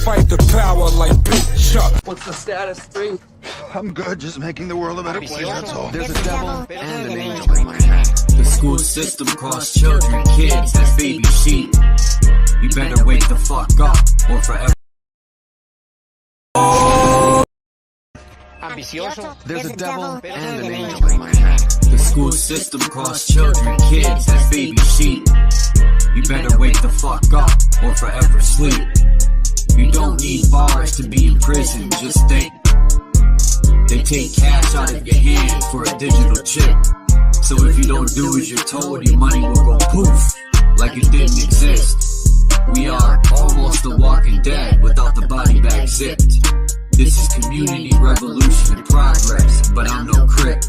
fight the power like BITCHUTE. What's the status, 3? I'm good, just making the world a better place, that's all. There's a devil and an angel in my head. The school system costs children, kids, as baby sheep. You better wake the fuck up, or forever. There's a devil and an angel in my head. The school system costs children, kids, as baby sheep. You better wake the fuck up, or forever sleep. You don't need bars to be in prison, just think. They take cash out of your hand for a digital chip. So if you don't do as you're told, your money will go poof, like it didn't exist. We are almost the walking dead without the body bag zipped. This is community revolution in progress, but I'm no crip.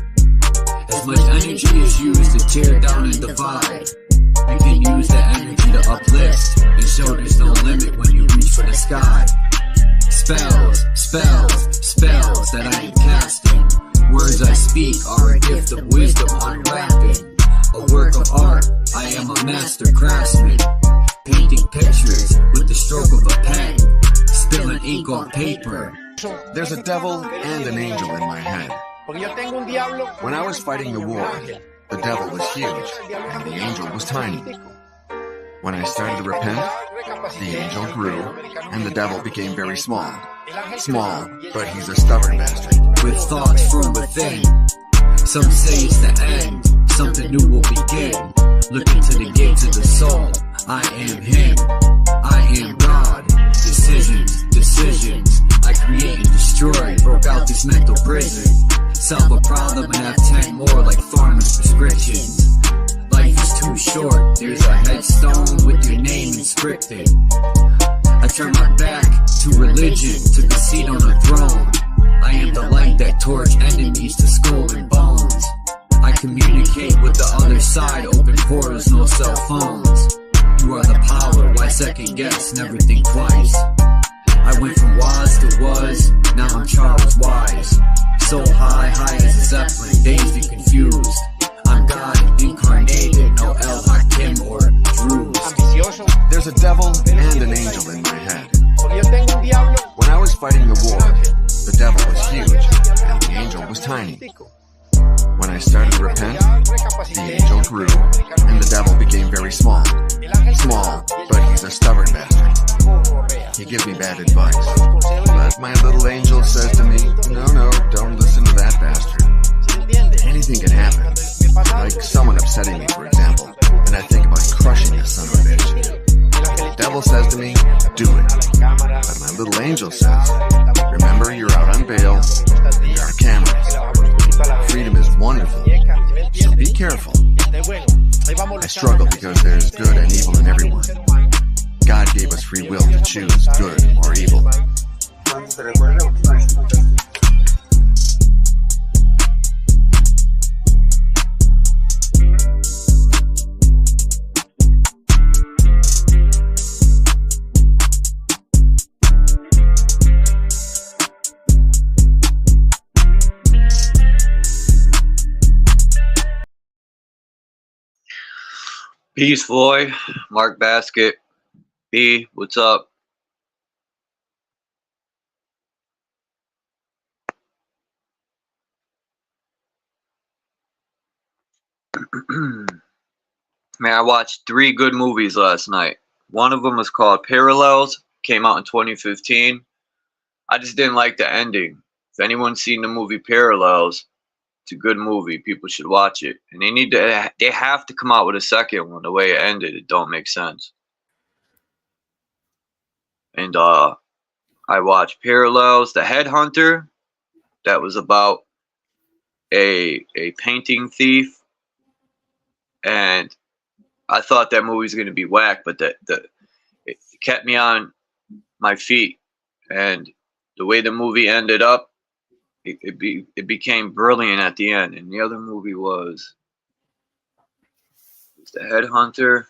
As much energy is used to tear down and divide, you can use that energy to uplift and show there's no limit when you reach for the sky. Spells, spells, spells that I am casting. Words I speak are a gift of wisdom unwrapping. A work of art, I am a master craftsman. Painting pictures with the stroke of a pen, spilling ink on paper. There's a devil and an angel in my head. When I was fighting the war, the devil was huge and the angel was tiny. When I started to repent, the angel grew and the devil became very small. Small, but he's a stubborn bastard. With thoughts from within, some say it's the end, something new will begin. Look into the gates of the soul, I am him, I am God. Decisions, decisions, I create and destroy. Broke out this mental prison, solve a problem and have 10 more like farmers' prescriptions. Life is too short, there's a headstone with your name inscripted. I turn my back to religion, took a seat on the throne. I am the light that torch enemies to skull and bones. I communicate with the other side, open portals, no cell phones. You are the power, why second guess, never think twice. I went from was to was, now I'm Charles Wise. So high, high as a zeppelin, dazed and confused. I'm God incarnated, no El Hakim or Druze. There's a devil and an angel in my head. When I was fighting the war, the devil was huge and the angel was tiny. When I started to repent, the angel grew and the devil became very small. Small, but he's a stubborn bastard. He gives me bad advice, but my little angel says to me, no, don't listen to that bastard. Anything can happen, like someone upsetting me, for example, and I think about crushing this son of a bitch. The devil says to me, do it. But my little angel says, remember, you're out on bail, and there are cameras. Freedom is wonderful, so be careful. I struggle because there's good and evil in everyone. God gave us free will to choose good or evil. Peace, Floyd. Mark Basket. B, what's up? Man, I watched 3 good movies last night. One of them was called Parallels, came out in 2015. I just didn't like the ending. If anyone's seen the movie Parallels, it's a good movie. People should watch it. And they have to come out with a second one. The way it ended, it don't make sense. And I watched Parallels, The Headhunter. That was about a painting thief. And I thought that movie was going to be whack, but it kept me on my feet. And the way the movie ended up, it became brilliant at the end. And the other movie was The Headhunter.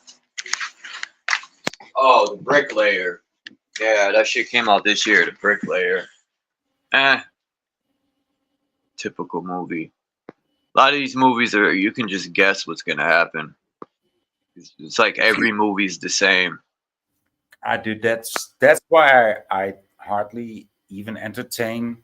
Oh, The Bricklayer. Yeah, that shit came out this year, The Bricklayer. Typical movie. A lot of these movies are, you can just guess what's going to happen. It's like every movie's the same. I do. That's why I hardly even entertain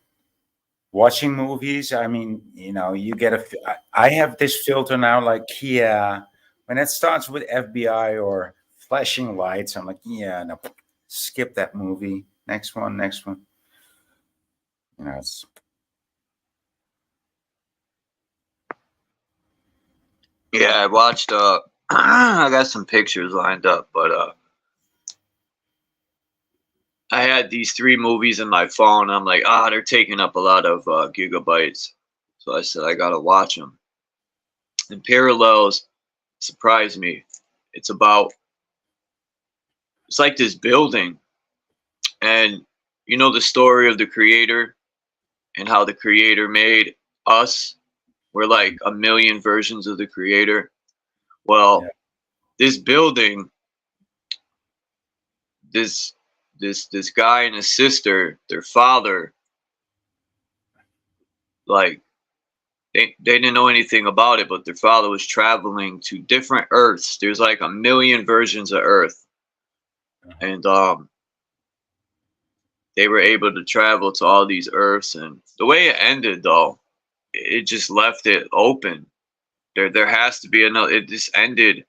watching movies. I mean, you get I have this filter now, like, yeah, when it starts with FBI or flashing lights, I'm like, yeah, no, skip that movie. Next one, next one. It's Yeah, I watched. I got some pictures lined up, but I had these 3 movies in my phone. I'm like, they're taking up a lot of gigabytes. So I said I gotta watch them. And Parallels surprised me. It's like this building, and you know the story of the creator and how the creator made us. We're like a million versions of the creator. Well, yeah. this building, this guy and his sister, their father, like they didn't know anything about it, but their father was traveling to different Earths. There's like a million versions of Earth, and they were able to travel to all these Earths. And the way it ended, though, it just left it open. There has to be another. It just ended.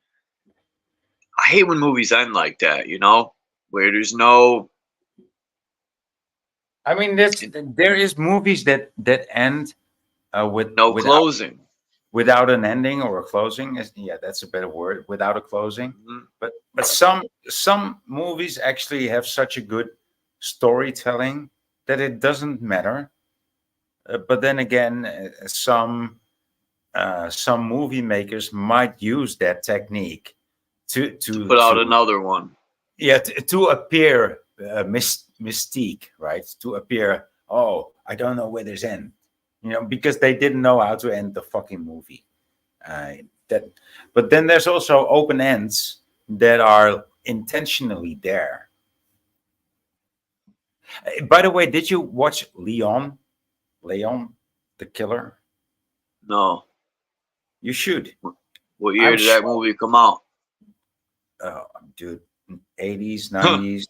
I hate when movies end like that, where there's no. I mean, there is movies that end No closing. without an ending or a closing. Yeah, that's a better word. Without a closing. Mm-hmm. But some movies actually have such a good storytelling that it doesn't matter. But then again, some movie makers might use that technique To put out another one. Yeah, to appear mystique, right? To appear, oh, I don't know where this ends, because they didn't know how to end the fucking movie. But then there's also open ends that are intentionally there. By the way, did you watch Leon, the Killer? No. You should. What year did that movie come out? Dude, 80s, 90s.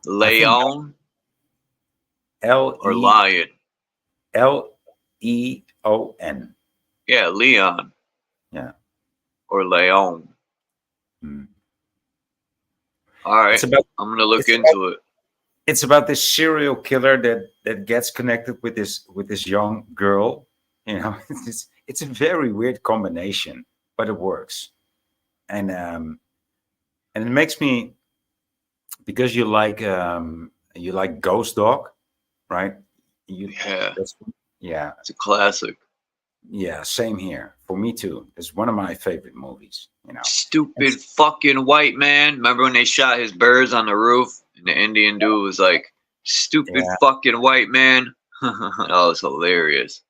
Leon or Leon. Leon. Yeah, Leon. Yeah. Or Leon. All right. I'm gonna look into it. It's about this serial killer that gets connected with this young girl. It's a very weird combination, but it works. And it makes me, because you like Ghost Dog, right? Yeah. Yeah. It's a classic. Yeah, same here. For me too. It's one of my favorite movies. Stupid fucking white man. Remember when they shot his birds on the roof and the Indian dude was like, "Stupid fucking white man." That was hilarious.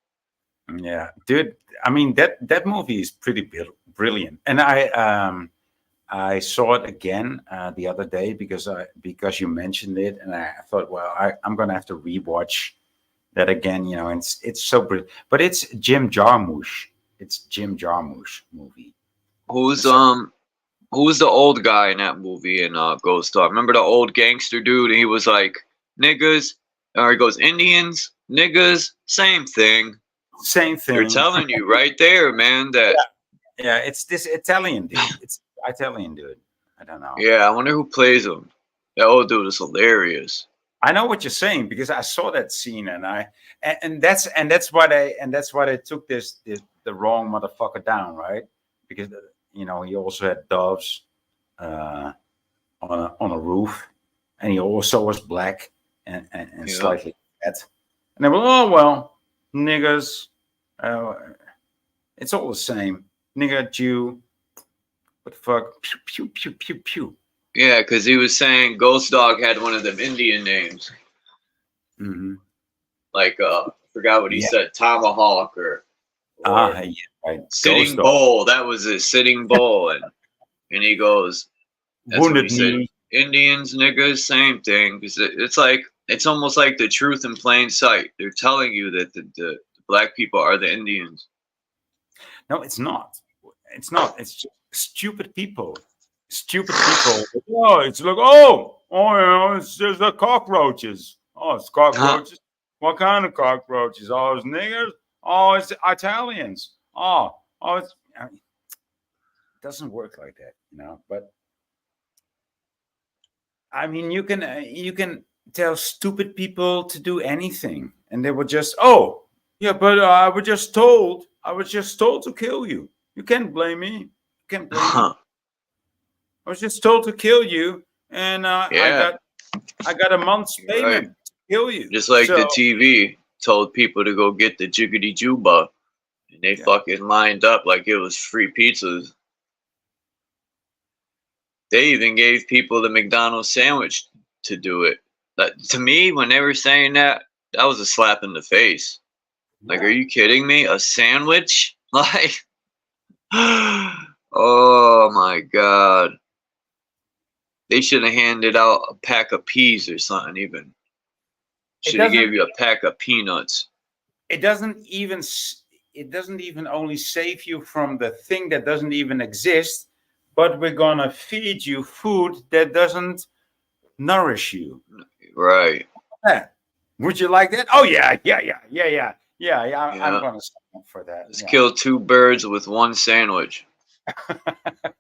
Yeah, dude. I mean, that movie is pretty brilliant, and I saw it again the other day because you mentioned it, and I thought, well, I'm gonna have to rewatch that again. It's so brilliant. But it's Jim Jarmusch. It's Jim Jarmusch movie. Who's the old guy in that movie in Ghost Dog? Remember the old gangster dude? He was like, "Niggas," or he goes, "Indians, niggas, same thing." Same thing. They're telling you right there, man. That yeah, it's this Italian dude. It's Italian dude. I don't know. Yeah, I wonder who plays him. That old dude is hilarious. I know what you're saying because I saw that scene, and that's why they took the wrong motherfucker down, right? Because he also had doves on a roof, and he also was black and slightly fat. And they were, oh well, niggers, it's all the same. Nigger, Jew, what the fuck? Pew pew pew pew pew. Yeah, because he was saying Ghost Dog had one of them Indian names. Mm-hmm. Like, forgot what he said, Tomahawk or right. Sitting Bull. That was his Sitting Bull. And he goes, that's what he said. Indians, niggas, same thing. Because it's almost like the truth in plain sight. They're telling you that the black people are the Indians. No, it's not. It's not. It's just stupid people Stupid people. Oh, it's like, oh, it's just the cockroaches. Oh, it's cockroaches. What kind of cockroaches? Oh, it's niggers. Oh, it's Italians. It's. I mean, it doesn't work like that, you know. But I mean, you can tell stupid people to do anything, and they will just, oh, yeah, but I was just told. I was just told to kill you. You can't blame me. You can't blame me. I was just told to kill you, and Yeah, I got a month's you're right. payment to kill you. Just like So the TV told people to go get the jiggity juba, and they fucking lined up like it was free pizzas. They even gave people the McDonald's sandwich to do it. To me, when they were saying that, that was a slap in the face. Like, are you kidding me? A sandwich? Like, oh my god. They should have handed out a pack of peas or something even. Should have gave you a pack of peanuts. It doesn't even only save you from the thing that doesn't even exist, but we're gonna feed you food that doesn't nourish you. Right. Yeah. Would you like that? Oh yeah. I'm gonna sign up for that. Let's kill 2 birds with 1 sandwich.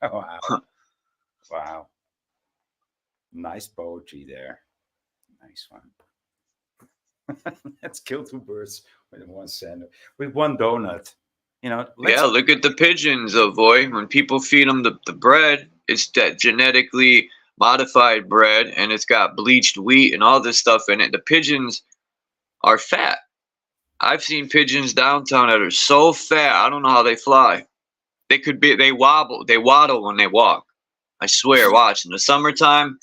Wow. Wow. Nice poetry there. Nice one. Let's kill 2 birds with 1 sandwich, with 1 donut. You know. Yeah, look at the pigeons, boy. When people feed them the bread, it's that genetically modified bread, and it's got bleached wheat and all this stuff in it. The pigeons are fat. I've seen pigeons downtown that are so fat, I don't know how they fly. They waddle when they walk. I swear, watch. In the summertime,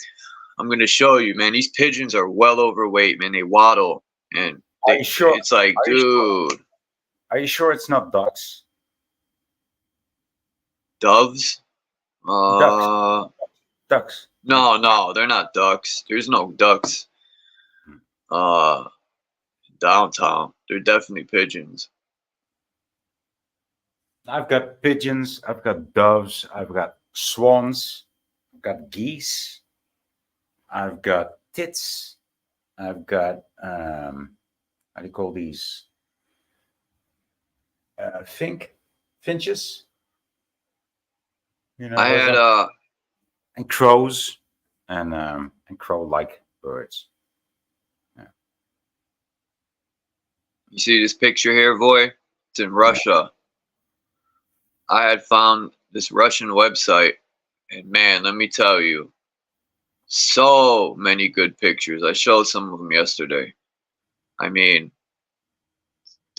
I'm going to show you, man. These pigeons are well overweight, man. They waddle. And it's like, dude. Are you sure it's not ducks? Doves? Ducks. No, they're not ducks. There's no ducks. Downtown. They're definitely pigeons. I've got pigeons. I've got doves. I've got swans. I've got geese. I've got tits. I've got how do you call these? Finches. You know, I had and crows and crow-like birds. Yeah. You see this picture here, boy? It's in Russia. I had found this Russian website, and man, let me tell you, so many good pictures. I showed some of them yesterday. I mean,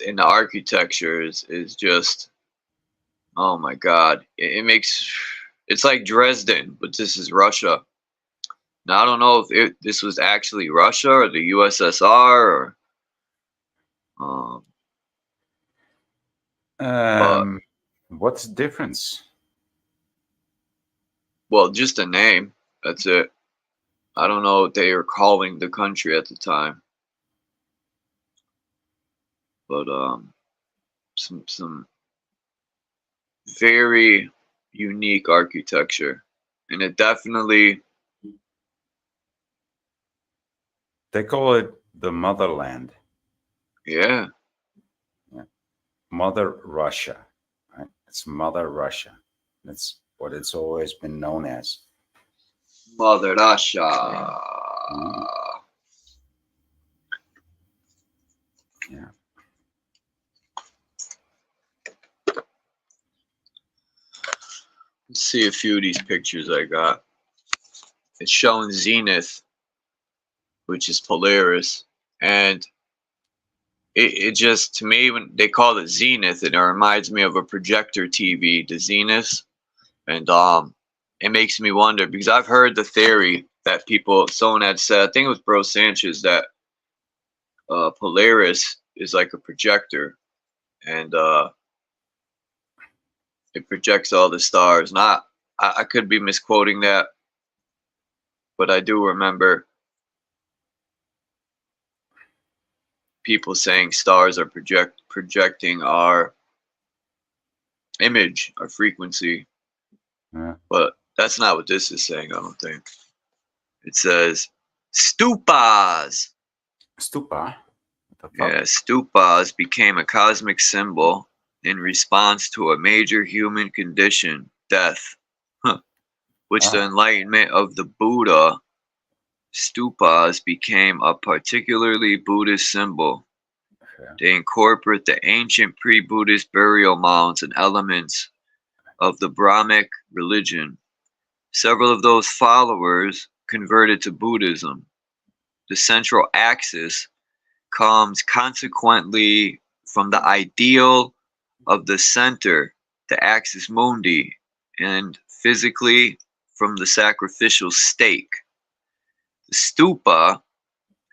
and the architecture is just, oh my god, it's like Dresden, but this is Russia. Now I don't know if this was actually Russia or the USSR or what's the difference? Well, just a name, that's it. I don't know what they were calling the country at the time, but some very unique architecture, and it definitely, they call it the motherland. Yeah. Mother Russia, right? It's Mother Russia. That's what it's always been known as. Mother Russia. Yeah. Let's see a few of these pictures I got. It's showing Zenith, which is Polaris, and it just, to me, when they call it Zenith, it reminds me of a projector TV, the Zenith, and it makes me wonder, because I've heard the theory that someone had said, I think it was Bro Sanchez, that Polaris is like a projector, and it projects all the stars. I could be misquoting that, but I do remember people saying stars are projecting our image, our frequency. Yeah. But That's not what this is saying, I don't think. It says stupas. Stupa. What the fuck? Yeah, stupas became a cosmic symbol in response to a major human condition, death, which the enlightenment of the Buddha. Stupas became a particularly Buddhist symbol. Okay. They incorporate the ancient pre-Buddhist burial mounds and elements of the Brahmic religion. Several of those followers converted to Buddhism. The central axis comes consequently from the ideal of the center, the axis mundi, and physically from the sacrificial stake. The stupa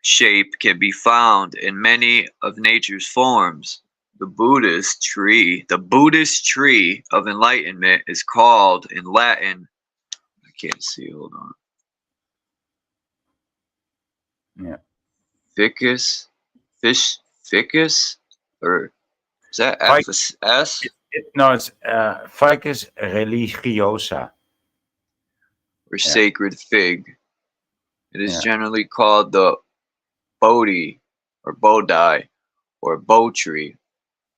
shape can be found in many of nature's forms. The Buddhist tree of enlightenment is called in Latin, I can't see, hold on. Yeah. Ficus, or is that S? No, it's Ficus religiosa. Or sacred fig. It is generally called the Bodhi or Bodhi or Bo tree.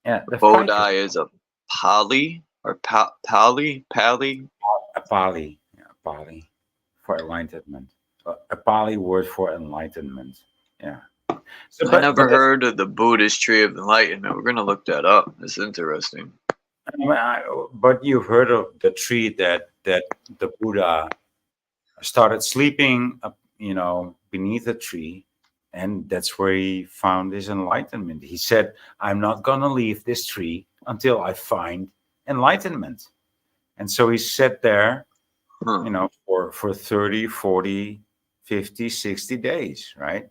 Yeah, the Bodhi is a Pali or Pali. A Pali. Yeah, Pali for enlightenment. A Pali word for enlightenment. Yeah. So, I never heard of the Buddhist tree of enlightenment. We're gonna look that up. It's interesting. But you've heard of the tree that the Buddha started sleeping, beneath a tree, and that's where he found his enlightenment. He said, "I'm not gonna leave this tree until I find enlightenment." And so he sat there, for 30, 40, 50, 60 days, right?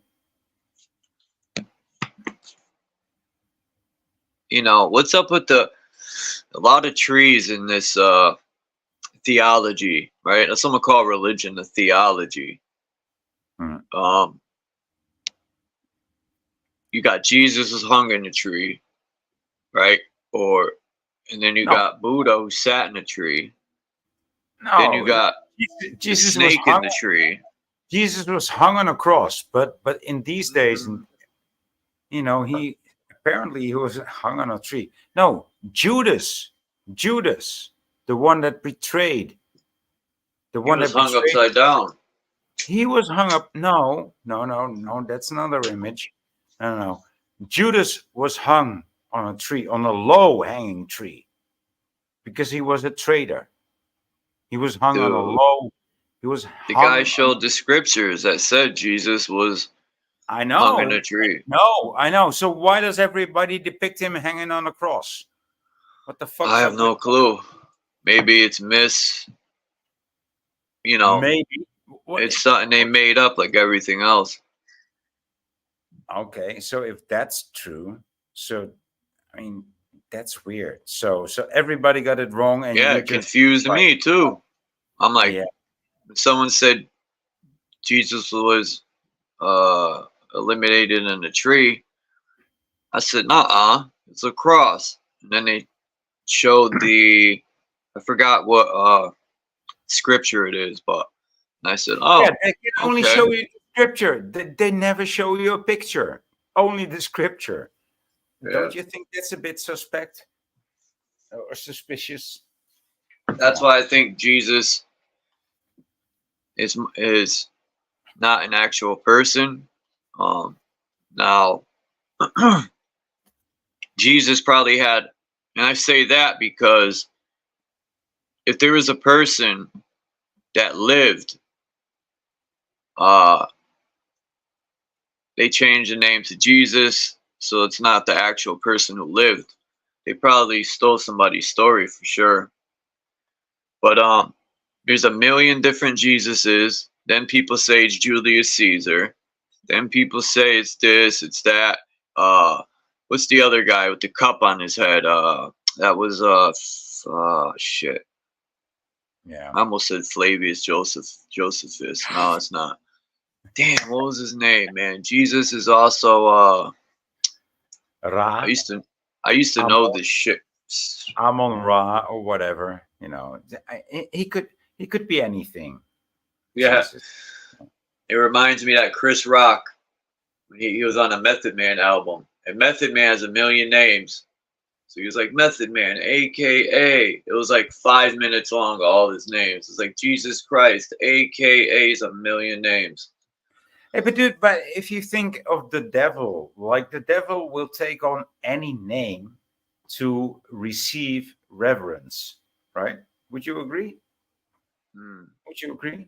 What's up with a lot of trees in this theology, right? That's what I'm gonna call religion, the theology. You got Jesus was hung in a tree, right? And then you got Buddha who sat in a tree. No, then you got Jesus the snake in the tree. Jesus was hung on a cross, but in these days, he apparently was hung on a tree. No, Judas, the one that betrayed, He was hung upside down. He was hung up. No, that's another image. No. Judas was hung on a tree, on a low-hanging tree, because he was a traitor. He was hung on a low. He was. The guy showed the scriptures that said Jesus was. I know. Hung in a tree. No, I know. So why does everybody depict him hanging on a cross? What the fuck? I have no clue. Maybe it's maybe it's something they made up like everything else. Okay, so if that's true, that's weird. So everybody got it wrong, and it confused me too. I'm like, when someone said Jesus was eliminated in a tree, I said, "Nuh-uh, it's a cross." And then they showed I forgot what scripture it is, but I said, "Oh, they can only show you the scripture. They never show you a picture. Only the scripture." Yeah. Don't you think that's a bit suspect or suspicious? That's why I think Jesus is not an actual person. Now, Jesus probably had, and I say that because if there was a person that lived, they changed the name to Jesus, so it's not the actual person who lived. They probably stole somebody's story for sure. But there's a million different Jesuses. Then people say it's Julius Caesar. Then people say it's this, it's that. What's the other guy with the cup on his head? That was shit. Yeah. I almost said Flavius Josephus. No, it's not. Damn, what was his name, man? Jesus is also I used to know this shit. Amon Ra or whatever, he He could be anything. Yeah. Jesus. It reminds me that Chris Rock, when he was on a Method Man album, and Method Man has a million names. So he was like Method Man, AKA. It was like 5 minutes long, all his names. It's like Jesus Christ, AKA is a million names. Hey, but dude, but if you think of the devil, like the devil will take on any name to receive reverence, right? Would you agree? Would you agree?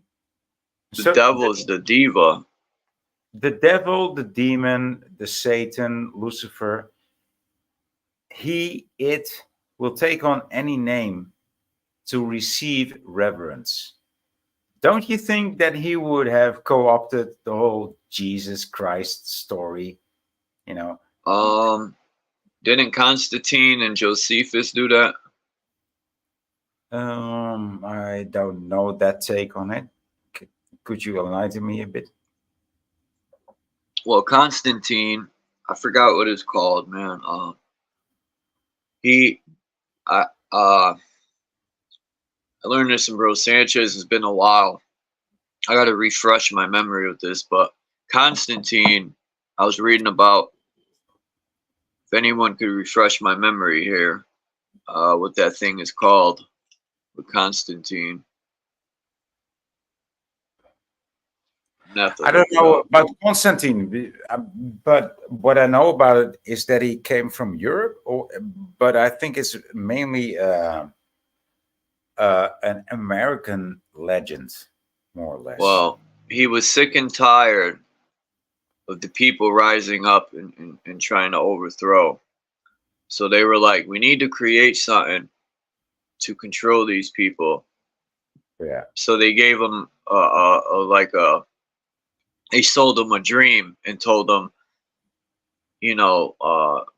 The devil is the diva. The devil, the demon, the Satan, Lucifer, it will take on any name to receive reverence. Don't you think that he would have co-opted the whole Jesus Christ story? You know, Didn't Constantine and Josephus do that? I don't know that take on it. Could you enlighten me a bit? Well, Constantine, I forgot what it's called, man. I learned this from Bro Sanchez. It's been a while. I got to refresh my memory with this, but Constantine, I was reading about. If anyone could refresh my memory here, what that thing is called with Constantine. I don't know about Constantine, but what I know about it is that he came from Europe, but I think it's mainly an American legend, more or less. Well, he was sick and tired of the people rising up and trying to overthrow. So they were like, we need to create something to control these people. Yeah. So they gave him they sold him a dream and told him,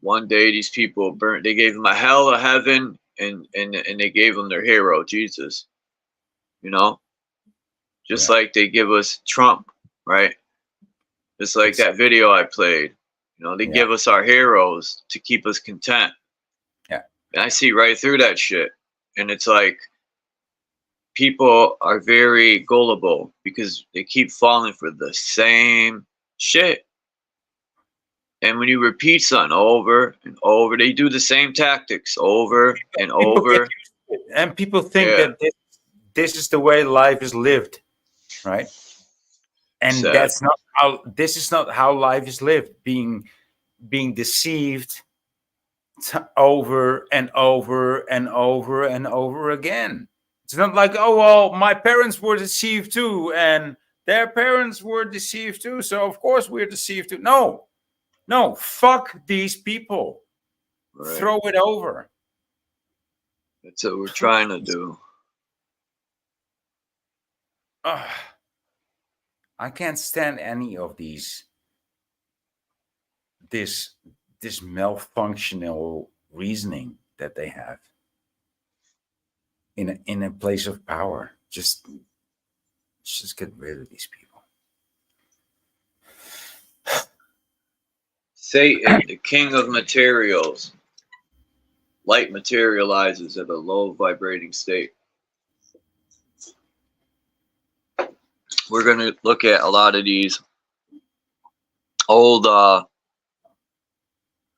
one day these people burnt. They gave him a hell, a heaven, and they gave him their hero, Jesus. Just like they give us Trump, right? Just like that video I played. They give us our heroes to keep us content. Yeah. And I see right through that shit. And it's like people are very gullible because they keep falling for the same shit. And when you repeat something over and over, they do the same tactics over and over. And people think that this is the way life is lived, right? And Sad. This is not how life is lived, being deceived over and over and over and over again. It's not like, oh, well, my parents were deceived too, and their parents were deceived too, so of course we're deceived too. No, fuck these people. Right. Throw it over. That's what we're trying to do. I can't stand any of these. This malfunctional reasoning that they have in a place of power. Just get rid of these people. Satan, the king of materials. Light materializes at a low vibrating state. We're going to look at a lot of these old, I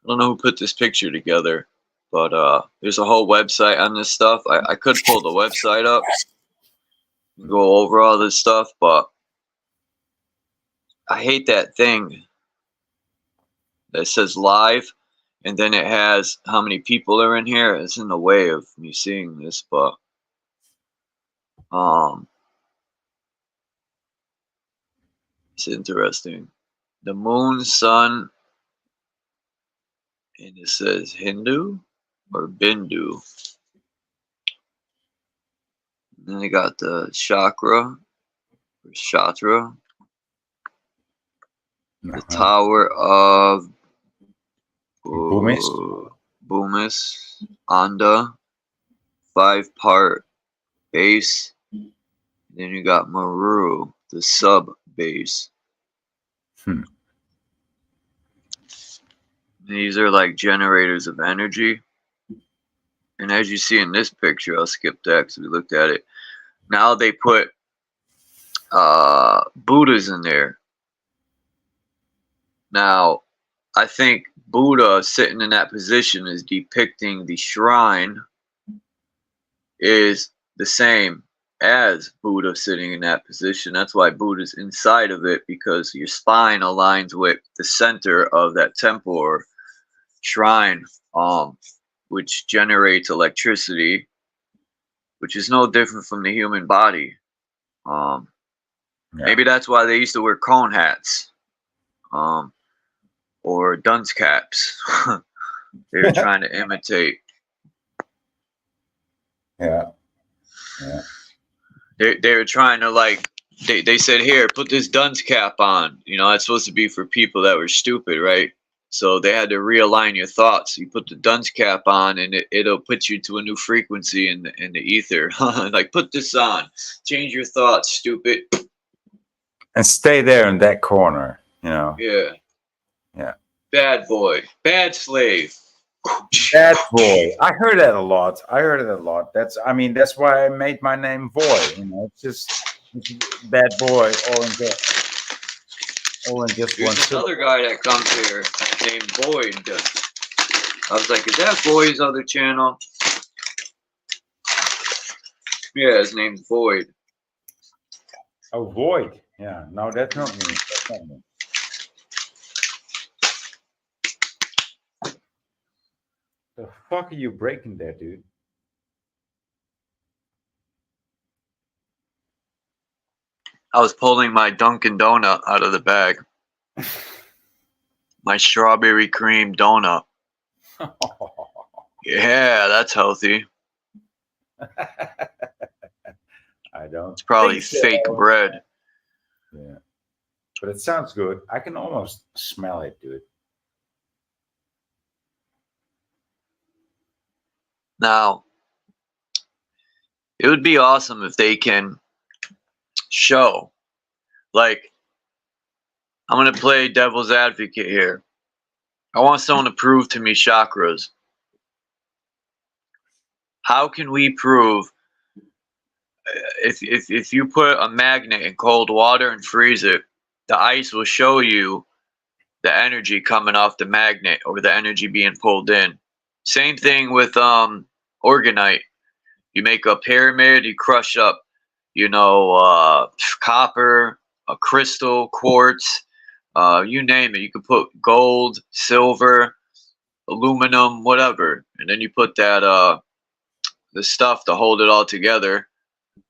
don't know who put this picture together, but there's a whole website on this stuff. I could pull the website up and go over all this stuff, but I hate that thing that says live, and then it has how many people are in here. It's in the way of me seeing this, but it's interesting. The moon, sun, and it says Hindu or Bindu. And then they got the chakra or Shatra. The Tower of Bumis, Anda, 5-part base. Then you got Maru, the sub base. These are like generators of energy. And as you see in this picture, I'll skip that because we looked at it. Now they put Buddhas in there. Now, I think Buddha sitting in that position is depicting the shrine is the same as Buddha sitting in that position. That's why Buddha's inside of it, because your spine aligns with the center of that temple or shrine, which generates electricity, which is no different from the human body. Maybe that's why they used to wear cone hats, or dunce caps. They were trying to imitate. Yeah. They were trying to, like, they said, here, put this dunce cap on. You know, that's supposed to be for people that were stupid, right? So they had to realign your thoughts. You put the dunce cap on, and it'll put you to a new frequency in the ether. Like, put this on, change your thoughts, stupid. And stay there in that corner, you know. Yeah. Bad boy, bad slave. Bad boy. I heard that a lot. That's why I made my name Boy. You know, it's just bad boy all in just one. There's another guy that comes here named Boyd. I was like, is that Boyd's other channel? Yeah, his name's Boyd. Oh, Void. Yeah, no, that's not me. That's not me. The fuck are you breaking there, dude? I was pulling my Dunkin' Donut out of the bag. My strawberry cream donut. Yeah, that's healthy. I don't. It's probably think so. fake bread. Yeah, but it sounds good. I can almost smell it, dude. Now, it would be awesome if they can show, like, I'm going to play devil's advocate here. I want someone to prove to me chakras. How can we prove, if you put a magnet in cold water and freeze it, the ice will show you the energy coming off the magnet or the energy being pulled in. Same thing with organite. You make a pyramid, you crush up, copper, a crystal, quartz, you name it. You could put gold, silver, aluminum, whatever, and then you put that the stuff to hold it all together.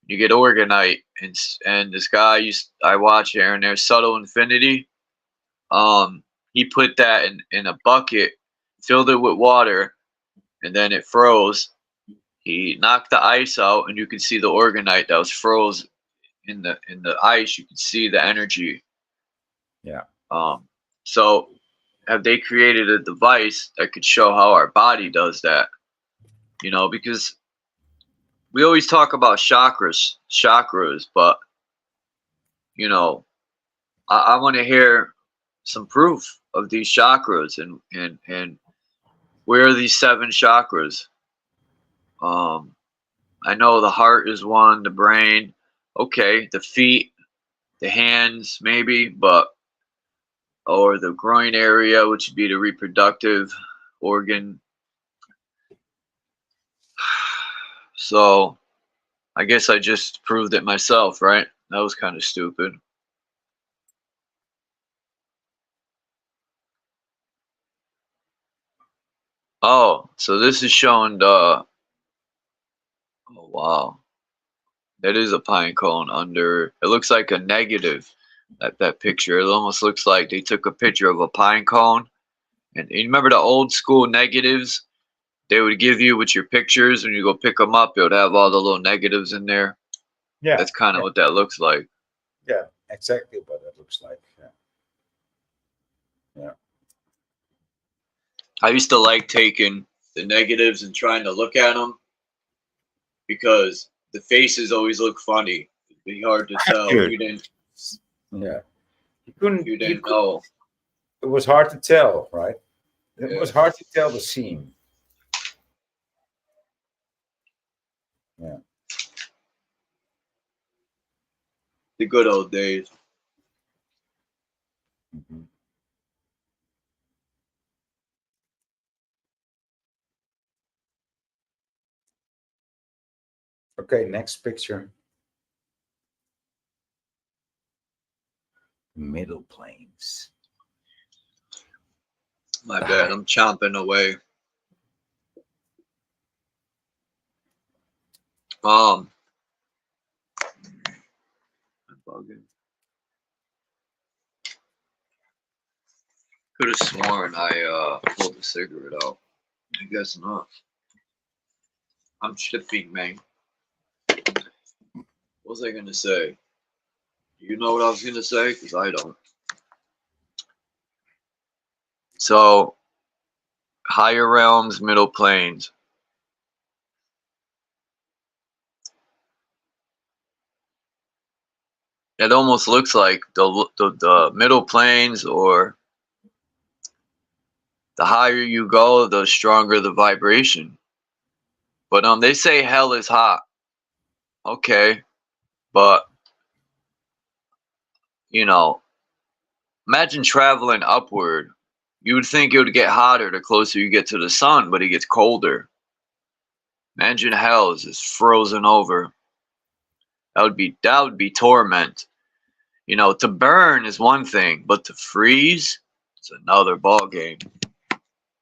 You get organite, and this guy I watch here and there, Subtle Infinity. He put that in a bucket, filled it with water, and then it froze. He knocked the ice out, and you could see the organite that was froze in the ice. You could see the energy. Yeah. So have they created a device that could show how our body does that? You know, because we always talk about chakras, but you know, I want to hear some proof of these chakras and where are these 7 chakras? I know the heart is one, the brain, okay, the feet, the hands, maybe, or the groin area, which would be the reproductive organ. So I guess I just proved it myself, right? That was kind of stupid. Oh, so this is showing the, oh wow, that is a pine cone under, it looks like a negative, that picture. It almost looks like they took a picture of a pine cone, and you remember the old school negatives they would give you with your pictures when you go pick them up? It would have all the little negatives in there. Yeah, that's kind of what that looks like. Yeah, exactly what that looks like. Yeah. I used to like taking the negatives and trying to look at them because the faces always look funny. It'd be hard to tell if you didn't. Yeah, you didn't know. It was hard to tell, right? It was hard to tell the scene. Yeah. The good old days. Mhm. Okay, next picture. Middle Plains. My bad. I'm chomping away. I'm bugging. Could have sworn I pulled the cigarette out. I guess not. I'm shipping, man. What was I gonna say? You know what I was gonna say? Because I don't. So, higher realms, middle planes. It almost looks like the middle planes, or the higher you go, the stronger the vibration. But they say hell is hot. Okay, but you know, imagine traveling upward. You would think it would get hotter the closer you get to the sun, but it gets colder. Imagine hell is just frozen over. That would be torment. You know, to burn is one thing, but to freeze, it's another ball game.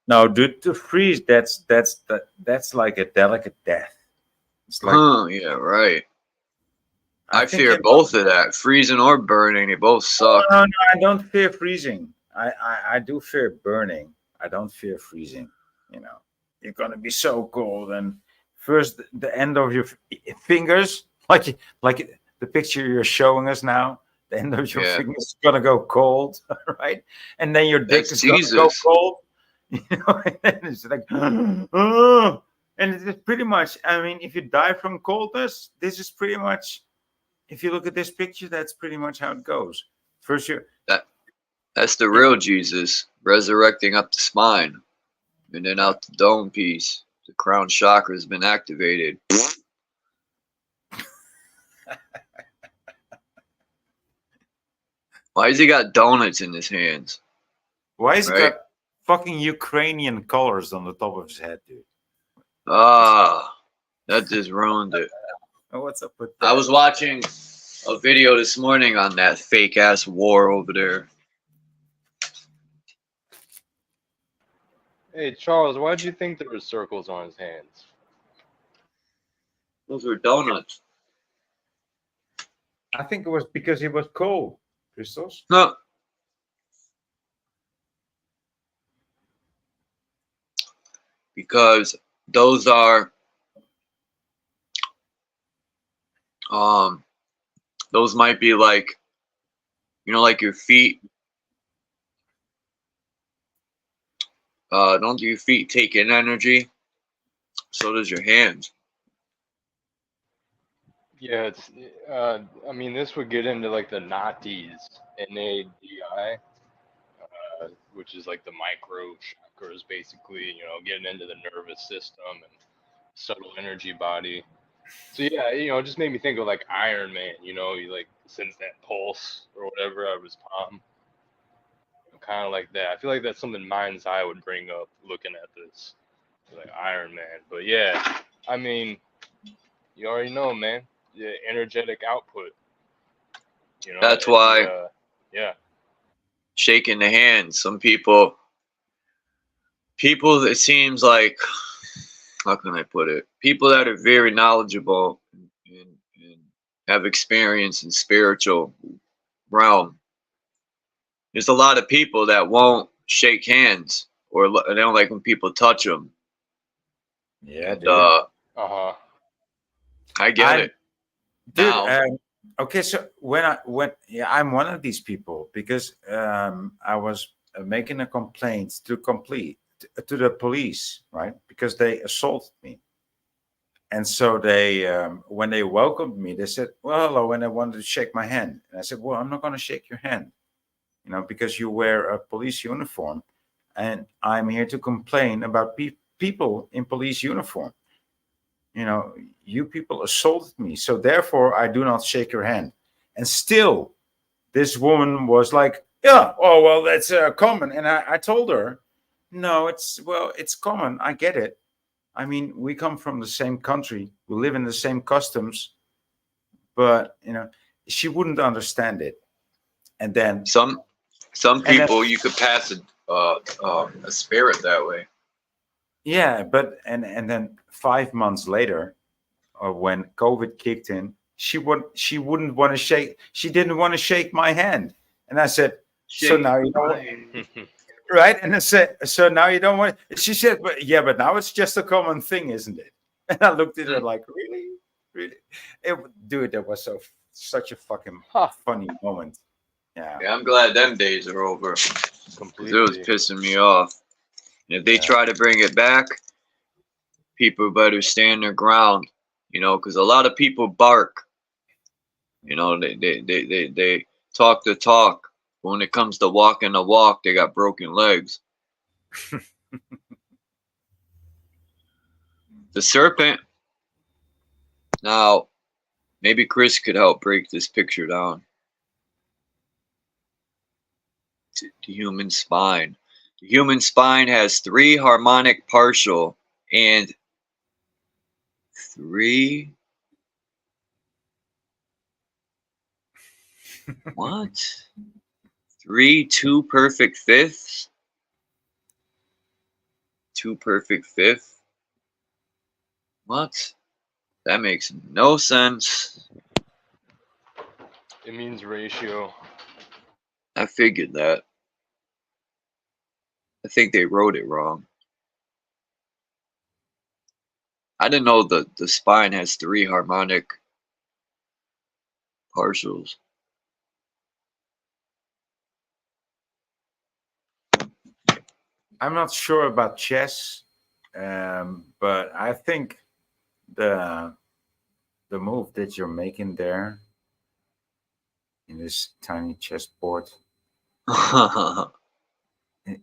No, dude, to freeze, that's like a delicate death. It's like Yeah, right. I think fear both of that. Freezing or burning, they both suck. No, I don't fear freezing. I do fear burning. I don't fear freezing. You know, you're gonna be so cold, and first the end of your fingers, like the picture you're showing us now, the end of your Yeah. fingers is gonna go cold, right? And then your dick That's is gonna go Jesus. cold. You know, and it's like, oh, and it's pretty much. I mean, if you die from coldness, this is pretty much. If you look at this picture, that's pretty much how it goes. First, you That's the real Jesus, resurrecting up the spine, and then out the dome piece. The crown chakra has been activated. Why has he got donuts in his hands? why is Right. he got fucking Ukrainian colors on the top of his head, dude? Ah, that just ruined it. Oh, what's up with that? I was watching a video this morning on that fake ass war over there. Hey, Charles, why did you think there were circles on his hands? Those were donuts. I think it was because he was cold, Christos. No. Because those are those might be like, you know, like your feet. Don't your feet take in energy? So does your hands. Yeah, it's. I mean, this would get into like the Nazis, NADI, which is like the micro chakras, basically. You know, getting into the nervous system and subtle energy body. So yeah, you know, it just made me think of like Iron Man. You know, he like sends that pulse or whatever out of his palm. Kind of like that. I feel like that's something Mind's Eye would bring up looking at this, like Iron Man. But yeah, I mean, you already know, man. The energetic output. You know. That's why Yeah. shaking the hand. Some people, it seems like, how can I put it? People that are very knowledgeable and have experience in spiritual realm. There's a lot of people that won't shake hands, or they don't like when people touch them. Yeah, And, dude. I get it. Dude, Now. okay, so when I'm one of these people because I was making a complaint to the police, right? Because they assaulted me, and so they when they welcomed me, they said, "Well, hello," and they wanted to shake my hand, and I said, "Well, I'm not going to shake your hand, you know, because you wear a police uniform, and I'm here to complain about people in police uniform. You know, you people assaulted me, so therefore I do not shake your hand." And still, this woman was like, yeah, oh, well, that's common. And I told her, no, it's common. I get it. I mean, we come from the same country. We live in the same customs. But, she wouldn't understand it. And then Some people you could pass a spirit that way. yeah, but and then 5 months later, when COVID kicked in, she wouldn't want to shake. She didn't want to shake my hand, and I said, "So now you don't want, right?" And I said, "So now you don't want." She said, "But yeah, but now it's just a common thing, isn't it?" And I looked at her like, "Really, really?" Dude, that was such a fucking funny moment. Yeah. Yeah, I'm glad them days are over. Completely. It was pissing me off. And if they try to bring it back, people better stand their ground, because a lot of people bark. They talk the talk. But when it comes to walking the walk, they got broken legs. The serpent. Now, maybe Chris could help break this picture down. The human spine. The human spine has 3 harmonic partial and 3 what? 3 2 perfect fifths? 2 perfect fifth? What? That makes no sense. It means ratio. I figured that. I think they wrote it wrong. I didn't know the spine has 3 harmonic partials. I'm not sure about chess, but I think the move that you're making there in this tiny chessboard,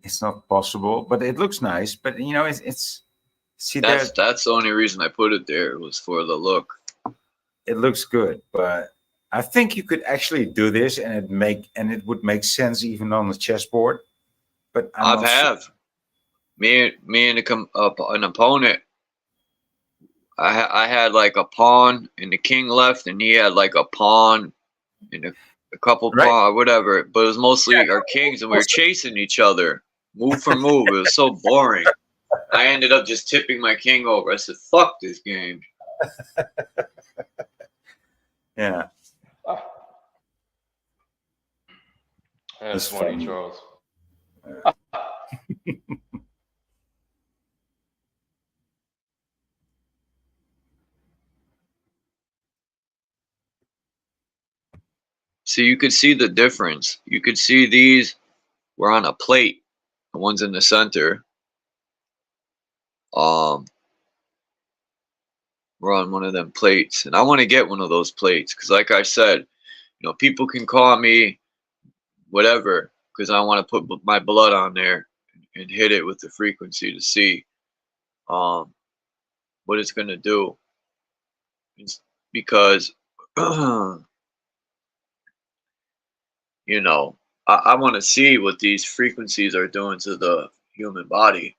it's not possible, but it looks nice. But it's see that's that the only reason I put it there, was for the look. it looks good, but I think you could actually do this, and it would make sense even on the chessboard. But I'm not sure. Me and an opponent. I had like a pawn and the king left, and he had like a pawn and a couple Right. pawn, whatever. But it was mostly our kings, and we were chasing each other, move for move. It was so boring. I ended up just tipping my king over. I said, "Fuck this game." Yeah. That's That's funny, funny. Charles. So you could see the difference. You could see these were on a plate. The ones in the center. We're on one of them plates, and I want to get one of those plates because, like I said, people can call me whatever because I want to put my blood on there and hit it with the frequency to see what it's gonna do. It's because I want to see what these frequencies are doing to the human body.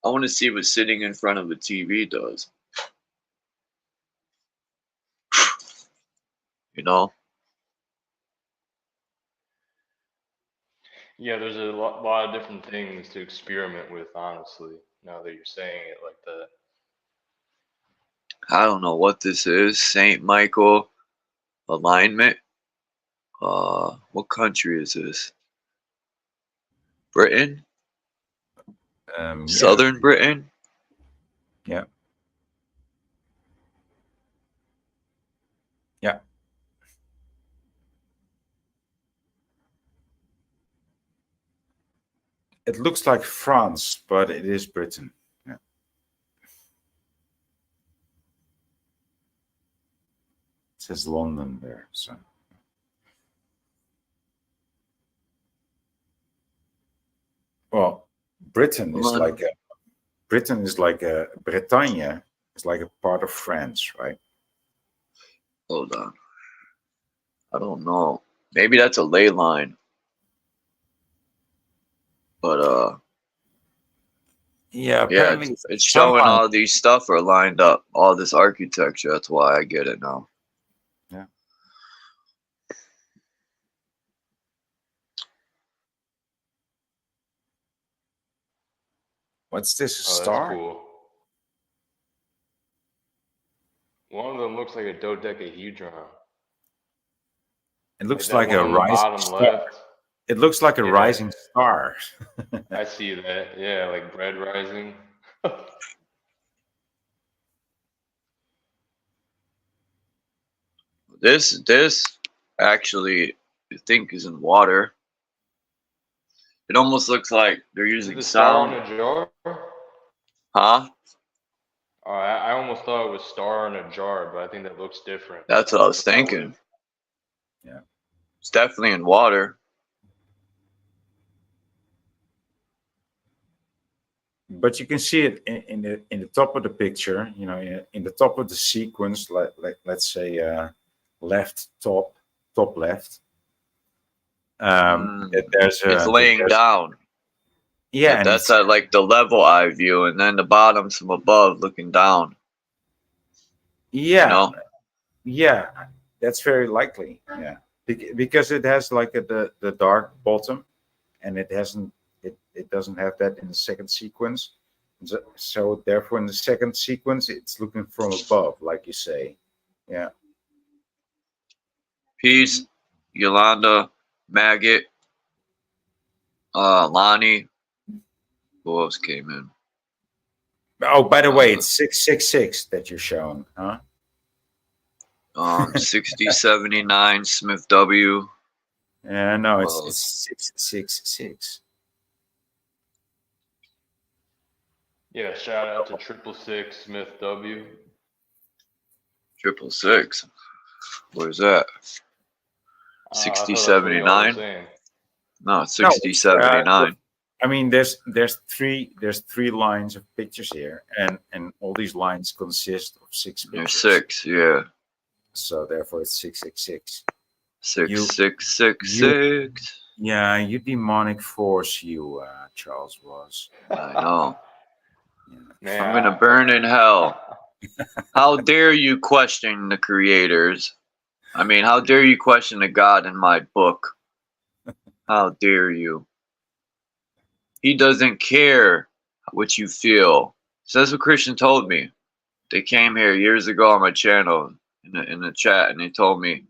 I want to see what sitting in front of a TV does. Yeah, there's a lot of different things to experiment with, honestly, now that you're saying it like that. I don't know what this is. St. Michael alignment. What country is this? Britain? Yeah. Southern Britain? Yeah. Yeah. It looks like France, but it is Britain. Yeah. It says London there, so. Well, Britain is like a Bretagne. It's like a part of France, right? Hold on. I don't know. Maybe that's a ley line. But Yeah, yeah, apparently it's showing sunlight. all these stuff are lined up. All this architecture. That's why I get it now. Yeah. What's this? A Oh, that's star? cool. One of them looks like a dodecahedron. It looks Like like that a one on the rising bottom star. left. It looks like a Yeah. rising star. I see that. Yeah, like bread rising. This actually, I think, is in water. It almost looks like they're Is it using the star sound. on a jar? Huh? Oh, I almost thought it was star in a jar, but I think that looks different. That's what I was That would- thinking. Yeah. It's definitely in water. But you can see it in the top of the picture, you know, in the top of the sequence, like let's say left top left. There's It's laying down. Yeah, and That's it's, at like the level eye view, and then the bottom's from above looking down. yeah, You know? yeah, that's very likely. Yeah, because it has like the dark bottom, and it doesn't have that in the second sequence. So therefore, in the second sequence, it's looking from above, like you say. Yeah. Peace, Yolanda, Maggot, Lonnie. Who else came in? Oh, by the way, it's 666 that you're showing, huh? 6079 Smith W. Yeah, no, it's Well, 666. Yeah, shout out to 666 Smith W. 666. Where's that? I thought that's what y'all were 6079? saying. No, it's 6079. I mean, there's three lines of pictures here, and all these lines consist of 6 There's pictures. 6, yeah. So therefore, it's 666. 6666. Yeah, you demonic force, you Charles was. I know. Yeah. Man, I'm gonna burn in hell. How dare you question the creators? I mean, how dare you question the God in my book? How dare you? He doesn't care what you feel. So that's what Christian told me. They came here years ago on my channel in the chat, and they told me,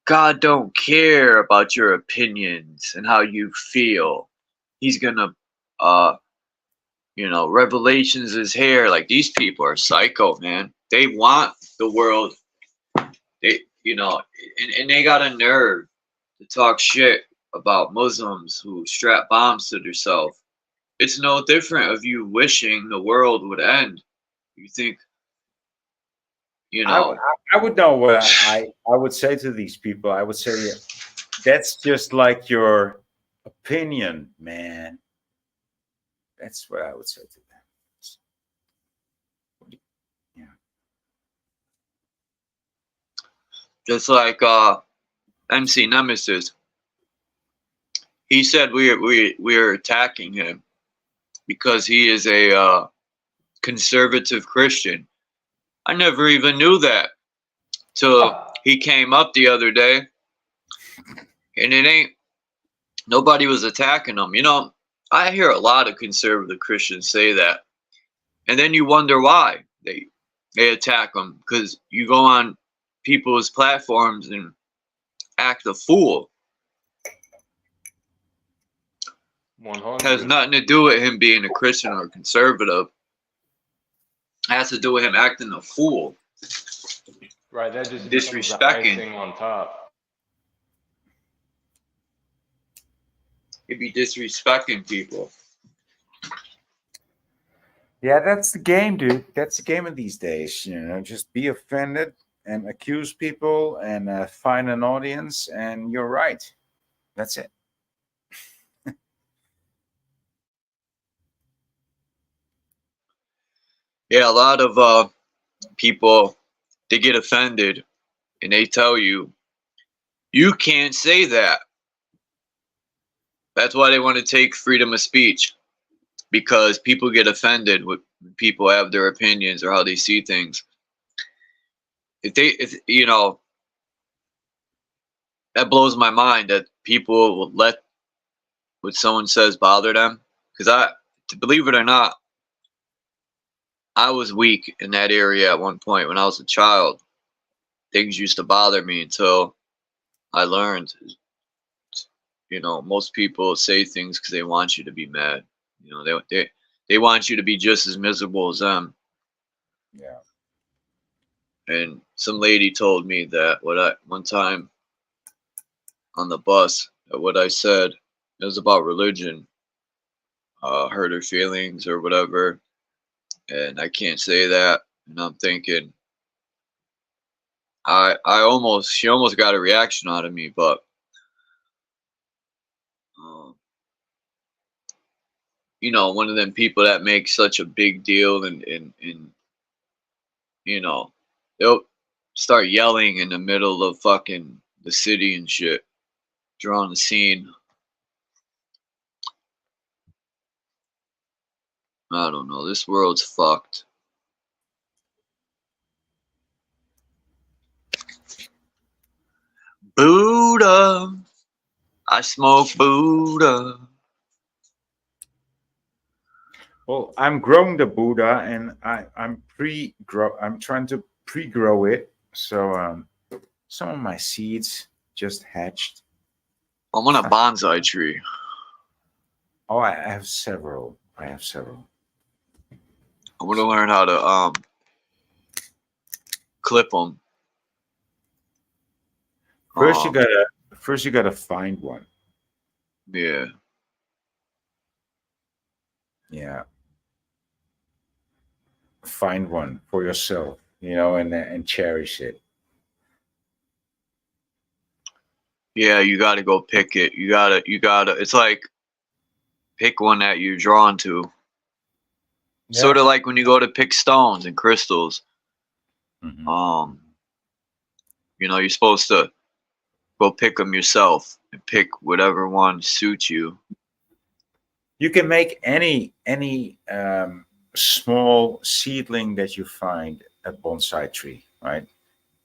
God don't care about your opinions and how you feel. He's gonna, Revelations is here. Like, these people are psycho, man. They want the world. And they got a nerve to talk shit about Muslims who strap bombs to themselves. It's no different of you wishing the world would end. You think, I would know what I would say to these people. I would say, that's just like your opinion, man. That's what I would say to them. Yeah. just like MC Nemesis. He said we're attacking him because he is a conservative Christian. I never even knew that till he came up the other day, and nobody was attacking him. You know, I hear a lot of conservative Christians say that, and then you wonder why they attack them, because you go on people's platforms and act a fool. 100. Has nothing to do with him being a Christian or conservative. It has to do with him acting a fool. Right, that just Disrespecting. becomes the icing on top. He'd be disrespecting people. Yeah, that's the game, dude. That's the game of these days. You know, just be offended and accuse people and find an audience, and you're right. That's it. Yeah, a lot of people they get offended and they tell you, you can't say that. That's why they want to take freedom of speech, because people get offended when people have their opinions or how they see things. If you know, that blows my mind that people will let what someone says bother them. Because believe it or not, I was weak in that area at one point when I was a child. Things used to bother me until I learned, you know, most people say things because they want you to be mad. You know, they want you to be just as miserable as them. Yeah. And some lady told me that one time on the bus, that what I said, it was about religion, hurt her feelings or whatever, and I can't say that. And I'm thinking, she almost got a reaction out of me, but you know, one of them people that make such a big deal and you know, they'll start yelling in the middle of fucking the city and shit, drawing a scene. I don't know. This world's fucked. Buddha. I smoke Buddha. Well, I'm growing the Buddha, and I'm trying to pre-grow it. So some of my seeds just hatched. I want a bonsai tree. Oh, I have several. I want to learn how to clip them. First, you gotta find one. Yeah. Yeah. Find one for yourself, you know, and cherish it. Yeah, you got to go pick it. You gotta. It's like pick one that you're drawn to. Yeah. Sort of like when you go to pick stones and crystals. Mm-hmm. You know, you're supposed to go pick them yourself and pick whatever one suits you. You can make any small seedling that you find a bonsai tree, right?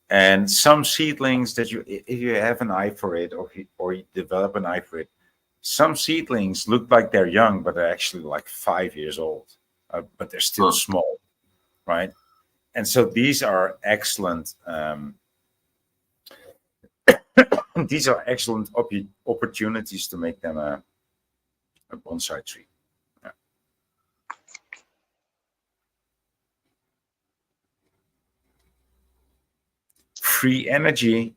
And some seedlings that if you have an eye for it, or you develop an eye for it, some seedlings look like they're young, but they're actually like 5 years old, but they're still small, right? And so these are excellent. These are excellent opportunities to make them a bonsai tree. Yeah. Free energy.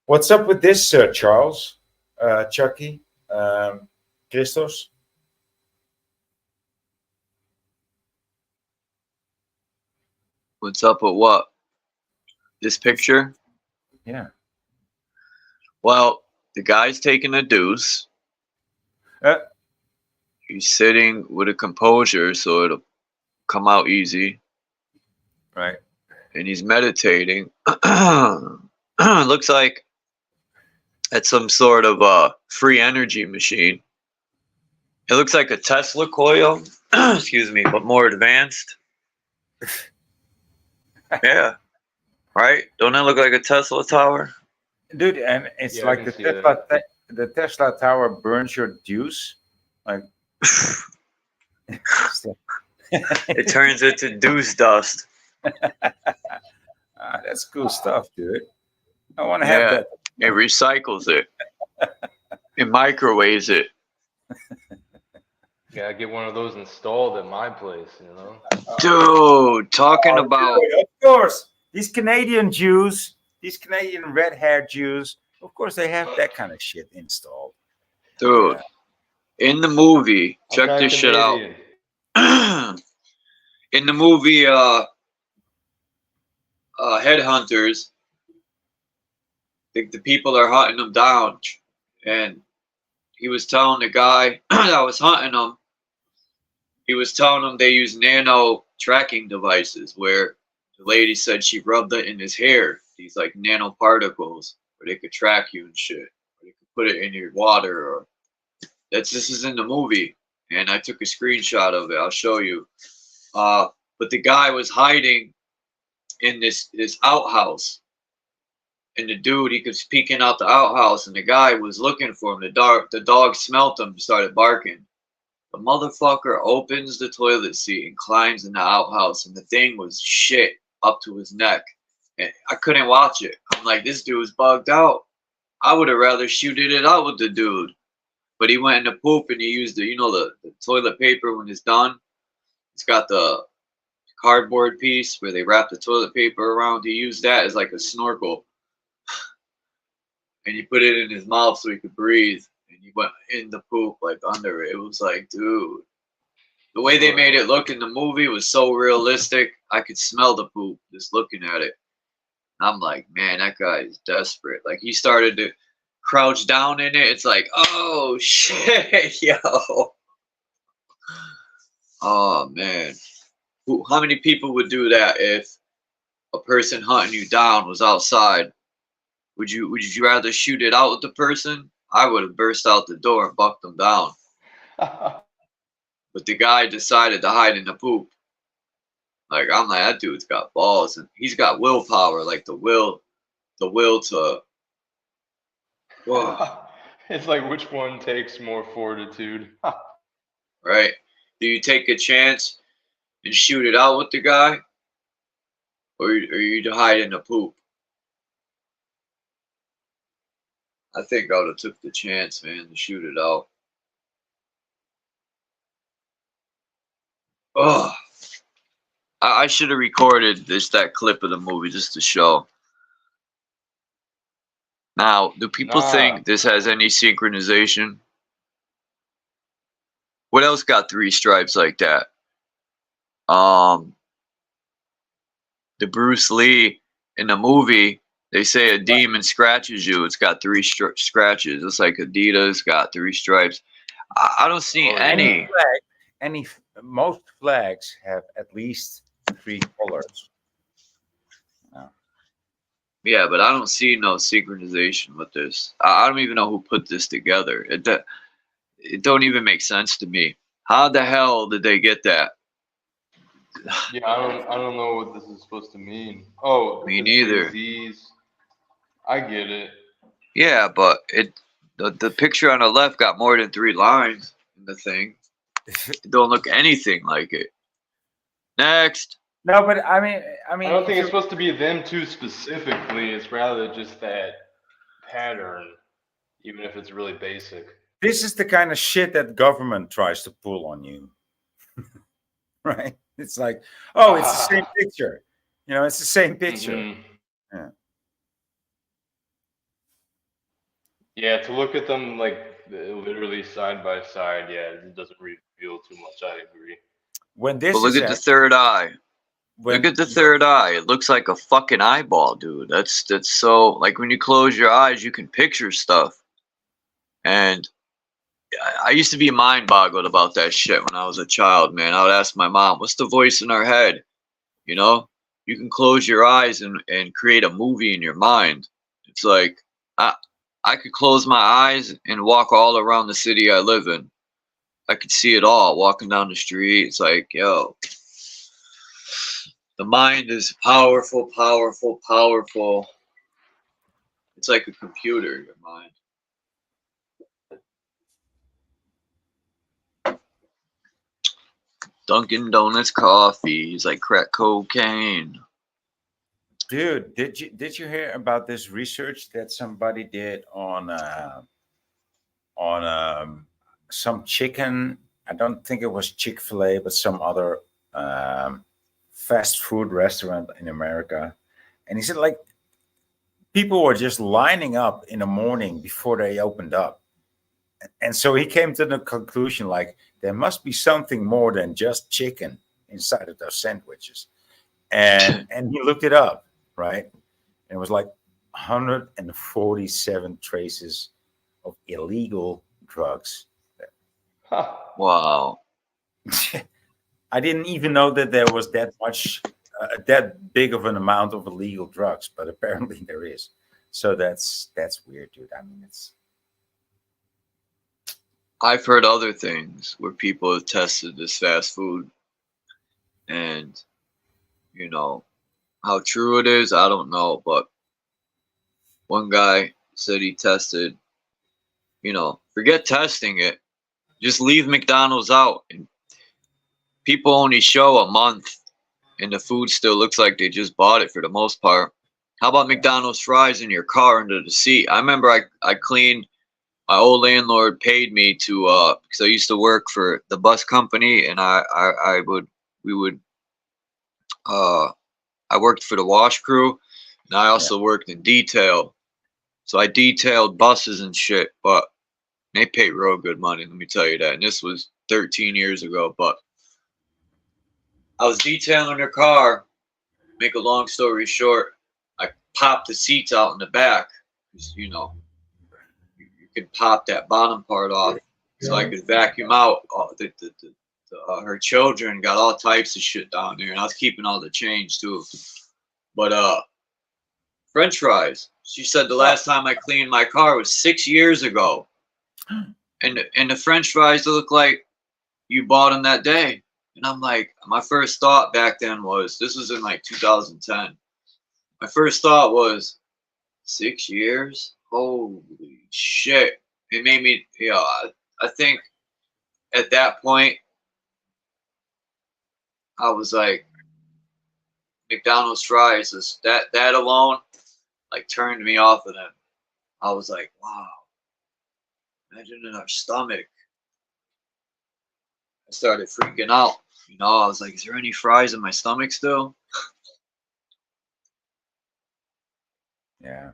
What's up with this, Charles, Chucky, Christos? What's up with what? This picture? Yeah. Well, the guy's taking a deuce. He's sitting with a composure, so it'll come out easy. Right. And he's meditating. Looks like it's some sort of free energy machine. It looks like a Tesla coil, excuse me, but more advanced. Yeah. Right? Don't that look like a Tesla tower? Dude, and it's like the Tesla tower burns your juice. Like it turns into deuce dust. That's cool stuff, dude. I want to have that. It recycles it. It microwaves it. Yeah, get one of those installed at my place, you know. Dude, talking about... Dude, of course, these Canadian Jews, these Canadian red-haired Jews, of course they have that kind of shit installed. Dude, in the movie, check this shit out. In the movie Headhunters, the people are hunting them down, and he was telling the guy that was hunting them, he was telling them they use nano tracking devices where the lady said she rubbed it in his hair, these like nanoparticles, where they could track you and shit. Or they could put it in your water, or this is in the movie. And I took a screenshot of it. I'll show you. But the guy was hiding in this outhouse. And the dude, he was peeking out the outhouse, and the guy was looking for him. The dog smelt him and started barking. The motherfucker opens the toilet seat and climbs in the outhouse, and the thing was shit up to his neck. And I couldn't watch it. I'm like, this dude's bugged out. I would have rather shooted it out with the dude. But he went in the poop and he used the toilet paper when it's done. It's got the cardboard piece where they wrap the toilet paper around. He used that as like a snorkel. And he put it in his mouth so he could breathe. And he went in the poop, like under it. It was like, dude. The way they made it look in the movie was so realistic. I could smell the poop just looking at it. I'm like, man, that guy is desperate. Like, he started to crouch down in it. It's like, oh, shit, yo. Oh, man. How many people would do that if a person hunting you down was outside? Would you rather shoot it out with the person? I would have burst out the door and bucked them down. But the guy decided to hide in the poop. Like, I'm like, that dude's got balls, and he's got willpower, like the will to. Whoa. It's like, which one takes more fortitude? Right? Do you take a chance and shoot it out with the guy, or you hide in the poop? I think I would have took the chance, man, to shoot it out. Oh, I should have recorded that clip of the movie just to show. Now, do people think this has any synchronization? What else got 3 stripes like that? The Bruce Lee in the movie, they say a demon scratches you. It's got 3 scratches. It's like Adidas got 3 stripes. I don't see any. Most flags have at least 3 colors. Yeah, but I don't see no synchronization with this. I don't even know who put this together. It don't even make sense to me. How the hell did they get that? Yeah, I don't know what this is supposed to mean. Oh, me neither. I get it. Yeah, but the picture on the left got more than 3 lines in the thing. It don't look anything like it. Next. No, but I mean, I don't think it's supposed to be them two specifically. It's rather just that pattern, even if it's really basic. This is the kind of shit that government tries to pull on you, right? It's like, oh, it's the same picture. You know, it's the same picture. Mm-hmm. Yeah. Yeah, to look at them like literally side by side, yeah, it doesn't reveal too much. I agree. When this, but look at the third eye. Look at the third eye. It looks like a fucking eyeball, dude. That's so, like, when you close your eyes, you can picture stuff. And I used to be mind boggled about that shit when I was a child, man. I would ask my mom, what's the voice in our head? You know, you can close your eyes and create a movie in your mind. It's like, I could close my eyes and walk all around the city I live in. I could see it all walking down the street. It's like, yo, the mind is powerful, powerful, powerful. It's like a computer, your mind. Dunkin' Donuts coffee is like crack cocaine. Dude, did you hear about this research that somebody did on some chicken? I don't think it was Chick-fil-A, but some other fast food restaurant in America. And he said, like, people were just lining up in the morning before they opened up. And so he came to the conclusion, like, there must be something more than just chicken inside of those sandwiches. And he looked it up, right? And it was like 147 traces of illegal drugs. Wow. I didn't even know that there was that much, that big of an amount of illegal drugs, but apparently there is. So that's weird, dude. I mean, it's I've heard other things where people have tested this fast food, and you know how true it is. I don't know, but one guy said he tested. Forget testing it. Just leave McDonald's out, and people only show a month, and the food still looks like they just bought it for the most part. How about McDonald's fries in your car under the seat? I remember I cleaned. My old landlord paid me to because I used to work for the bus company, and I worked for the wash crew, and I also worked in detail. So I detailed buses and shit, but they paid real good money, let me tell you that. And this was 13 years ago, but I was detailing their car. Make a long story short, I popped the seats out in the back, you could pop that bottom part off, so I could vacuum out. Her children got all types of shit down there, and I was keeping all the change too. But French fries. She said the last time I cleaned my car was 6 years ago, and the French fries look like you bought them that day. And I'm like, my first thought back then was, this was in like 2010. My first thought was, 6 years? Holy shit. It made me, I think at that point, I was like, McDonald's fries, that alone, like, turned me off of them. I was like, wow, imagine in our stomach. I started freaking out. I was like, is there any fries in my stomach still? yeah.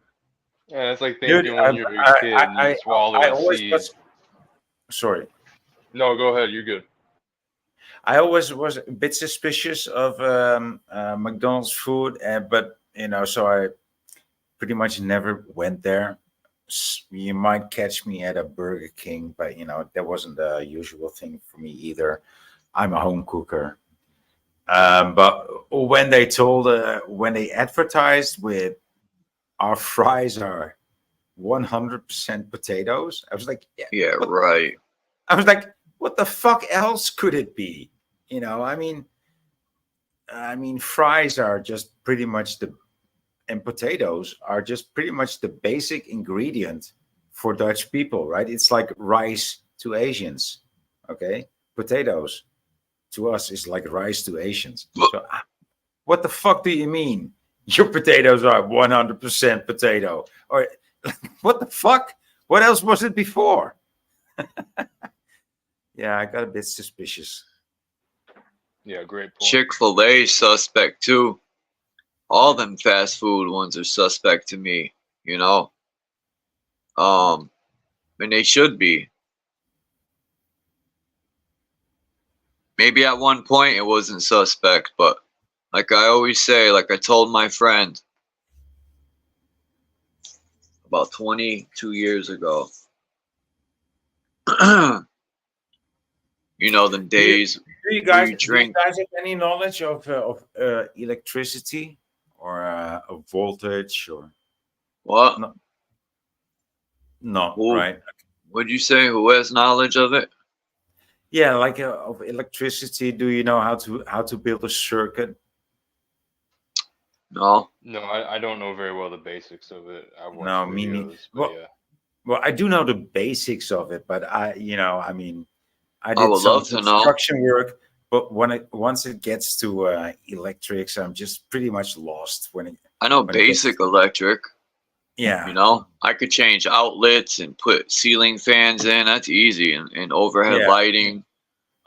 Yeah, it's like thinking Dude, when you're a kid and you swallow I a always seed. was, sorry. No, go ahead. You're good. I always was a bit suspicious of McDonald's food, but so I pretty much never went there. You might catch me at a Burger King, but that wasn't the usual thing for me either. I'm a home cooker. But when they advertised with our fries are 100% potatoes, I was like, yeah, right. I was like, what the fuck else could it be? I mean, fries are just pretty much and potatoes are just pretty much the basic ingredient for Dutch people, right? It's like rice to Asians, okay? Potatoes to us is like rice to Asians. So, what the fuck do you mean? Your potatoes are 100% potato? Or what the fuck? What else was it before? Yeah, I got a bit suspicious. Yeah, great point. Chick-fil-A suspect too. All them fast food ones are suspect to me, and they should be. Maybe at one point it wasn't suspect, but like I always say, like I told my friend about 22 years ago, them days Do you guys drink. have any knowledge of electricity or of voltage or What? no, Who? right? Would you say who has knowledge of it? Yeah, like of electricity. Do you know how to build a circuit? No. No, I don't know very well the basics of it. I watch No, me neither. videos, but Well, Well, I do know the basics of it, but I I did would some love to know. construction work. But once it gets to electrics, I'm just pretty much lost. I know when it gets basic electric. yeah, I could change outlets and put ceiling fans in. That's easy. And overhead Yeah. lighting.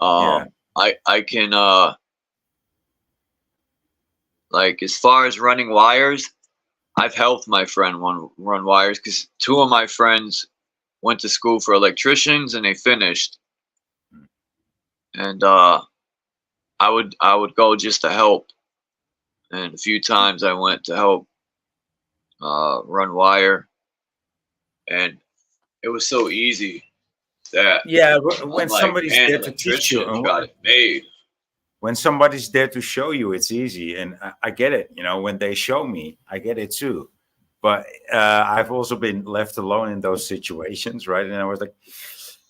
Yeah. I can like as far as running wires, I've helped my friend run wires because two of my friends went to school for electricians and they finished. And I would go just to help. And a few times I went to help run wire, and it was so easy that yeah. I'm When like, somebody's man, there to teach you, electricians got it made. when somebody's there to show you, it's easy, and I get it. You know, when they show me, I get it too. But I've also been left alone in those situations, right? And I was like,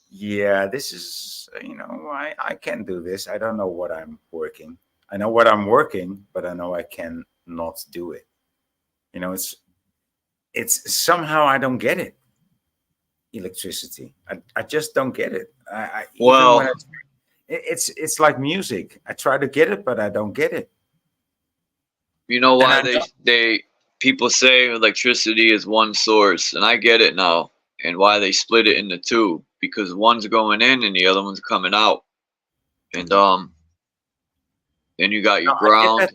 yeah, this is, you know, I can't do this. I don't know what I'm working. I know what I'm working, but I know I can not do it. You know, it's somehow I don't get it. Electricity. I just don't get it. Even when it's like music. I try to get it, but I don't get it. You know And why I they people say electricity is one source, and I get it now, and why they split it into two, because one's going in and the other one's coming out. And then you got your No, I get ground. that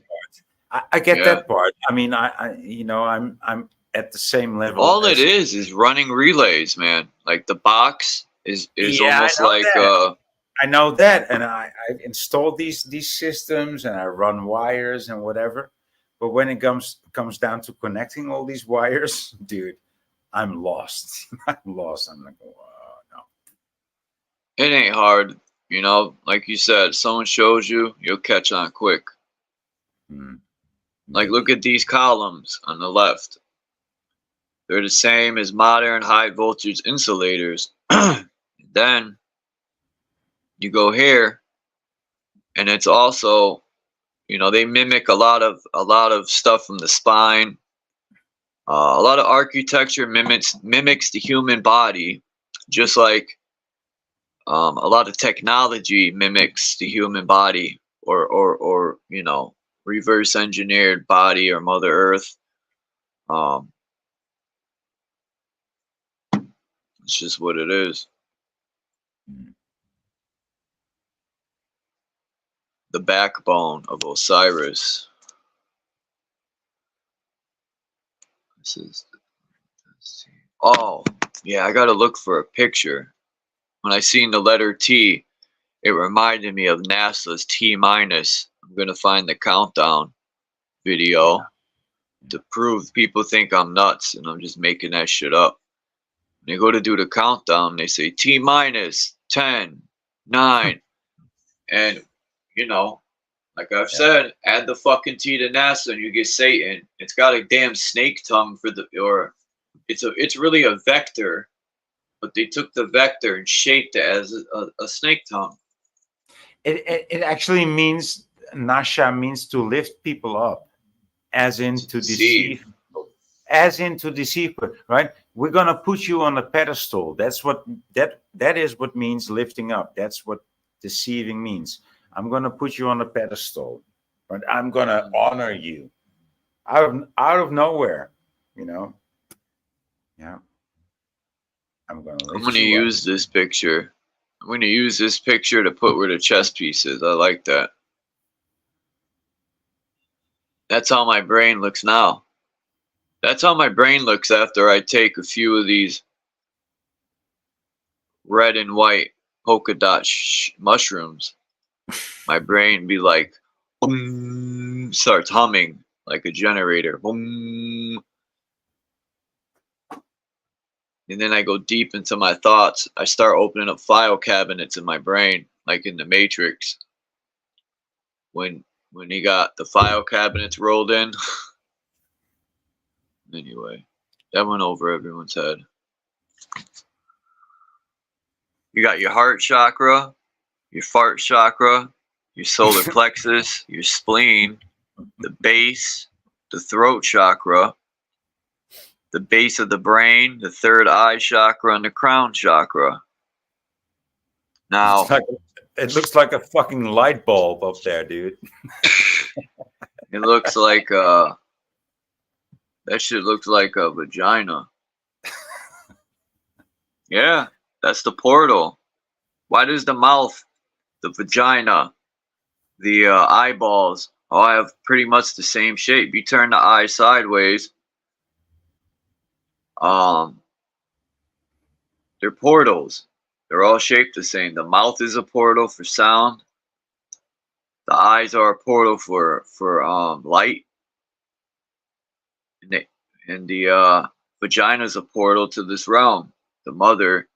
part. I get Yeah. that part. I mean, I you know, I'm at the same level. All as, it is running relays, man. Like the box is yeah, almost I know like that. I know that, and I've installed these systems, and I run wires and whatever. But when it comes down to connecting all these wires, dude, I'm lost. I'm lost. I'm like, oh, no. it ain't hard, you know. Like you said, someone shows you, you'll catch on quick. Like look Maybe. at these columns on the left. They're the same as modern high voltage insulators. Then you go here, and it's also, you know, they mimic a lot of stuff from the spine. A lot of architecture mimics the human body, just like a lot of technology mimics the human body, or you know, reverse engineered body or Mother Earth. It's just what it is. The backbone of Osiris. This is. Oh, yeah, I gotta look for a picture. When I seen the letter T, it reminded me of NASA's T minus. I'm gonna find the countdown video to prove people think I'm nuts and I'm just making that shit up. When they go to do the countdown, they say T minus 10, 9, and you know, like I've said, add the fucking T to NASA and you get Satan. It's got a damn snake tongue for the, or it's really a vector, but they took the vector and shaped it as a snake tongue. It actually means, Nasha means to lift people up, as in to deceive, right? We're gonna put you on a pedestal. That's what that is what means lifting up. That's what deceiving means. I'm gonna put you on a pedestal, but I'm gonna honor you out of nowhere, you know. Yeah. I'm gonna use this picture. I'm gonna use this picture to put where the chess piece is. I like that. That's how my brain looks now. That's how my brain looks after I take a few of these red and white polka dot mushrooms. My brain be like, boom, starts humming like a generator. Boom. And then I go deep into my thoughts. I start opening up file cabinets in my brain, like in the Matrix. When he got the file cabinets rolled in. Anyway, that went over everyone's head. You got your heart chakra, your fart chakra, your solar plexus, your spleen, the base, the throat chakra, the base of the brain, the third eye chakra, and the crown chakra. Now, it looks like a fucking light bulb up there, dude. it looks like that shit looks like a vagina. Yeah, that's the portal. Why does the mouth, the vagina, the eyeballs all have pretty much the same shape? You turn the eye sideways, they're portals. They're all shaped the same. The mouth is a portal for sound. The eyes are a portal for light. And the vagina is a portal to this realm. The mother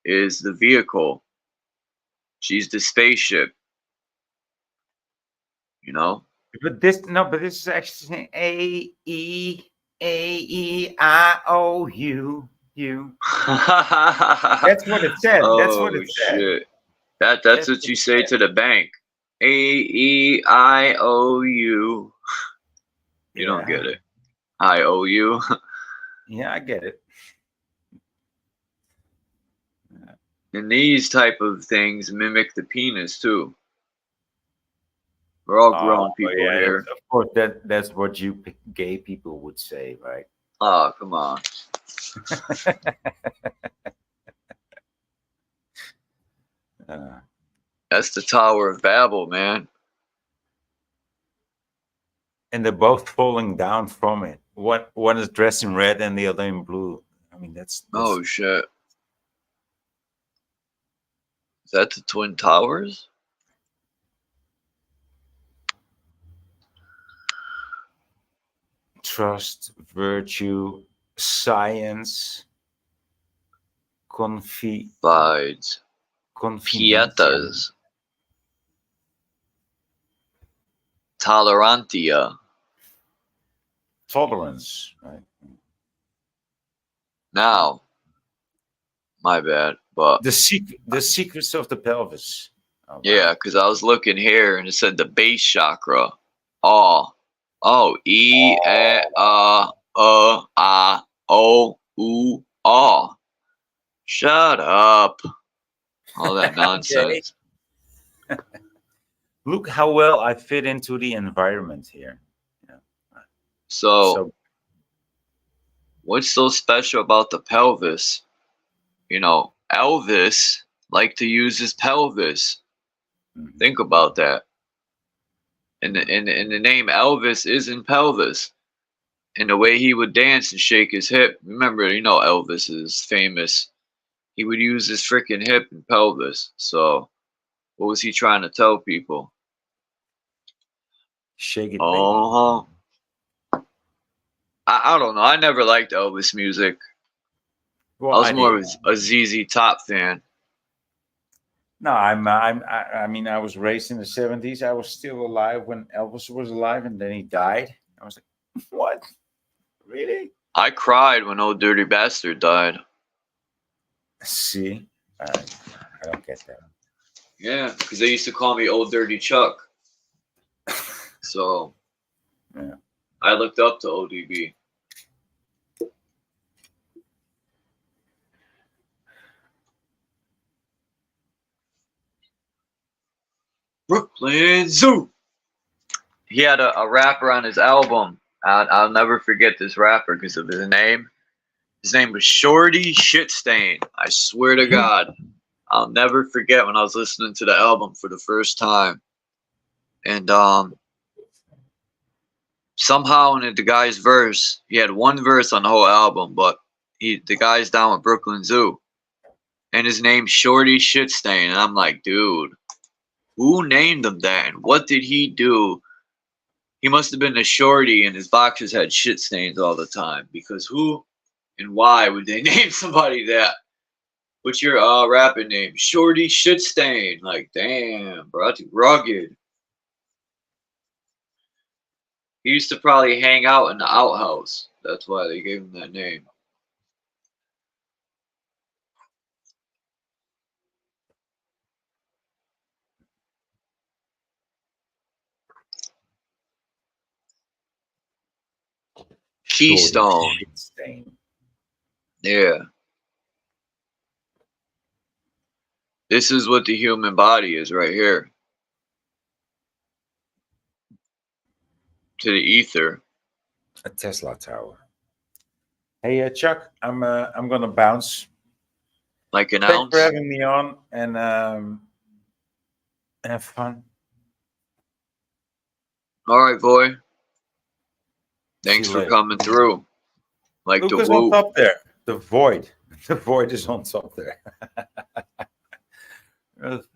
is the vehicle. She's the spaceship. you know. But this is actually saying A-E-I-O-U. That's what it said. That's what Oh it said. shit. That's That's what what you it say said. to the bank. AEIOU. You don't Yeah. get it. I owe you. Yeah, I get it. And these type of things mimic the penis too. We're all grown people yeah, here. of course that's what you gay people would say, right? Oh, come on. That's the Tower of Babel, man. And they're both falling down from it. One is dressed in red and the other in blue. I mean, that's Oh shit. Is that the Twin Towers? trust, virtue, science, Bides. convenience, Pietas. Tolerantia. tolerance, right? Now, my bad, but The secrets of the pelvis. Oh, wow. yeah, because I was looking here and it said the base chakra. E, U, ah. Shut up. All that nonsense. Look how well I fit into the environment here. Yeah. So, what's so special about the pelvis? You know, Elvis liked to use his pelvis. Think about that. And the name Elvis is in pelvis. And the way he would dance and shake his hip. Remember, you know Elvis is famous. He would use his freaking hip and pelvis. So, what was he trying to tell people? Shake it, baby. I don't know. I never liked Elvis music. Well, I was more of a ZZ Top fan. No, I mean, I was raised in the 70s. I was still alive when Elvis was alive, and then he died. I was like, what? Really? I cried when Old Dirty Bastard died. See? I don't get that. Yeah, because they used to call me Old Dirty Chuck. So, yeah. I looked up to ODB. Brooklyn Zoo. He had a rapper on his album. I'll never forget this rapper because of his name. His name was Shorty Shitstain. I swear to God. I'll never forget when I was listening to the album for the first time. And somehow in the guy's verse, he had one verse on the whole album, but the guy's down with Brooklyn Zoo. And his name's Shorty Shitstain. And I'm like, dude, who named him that? And what did he do? He must have been a shorty and his boxers had shit stains all the time. Because who and why would they name somebody that? What's your rapper name? Shorty Shitstain. Like, damn, bro, that's rugged. He used to probably hang out in the outhouse. That's why they gave him that name. Keystone. Yeah. This is what the human body is right here. To the ether. A Tesla tower. Hey, Chuck, I'm gonna bounce. Like an Thanks ounce. for having me on, and have fun. All right, boy. Thanks for coming through. Like Look the who's woo. on top there. The void. The void is on top there.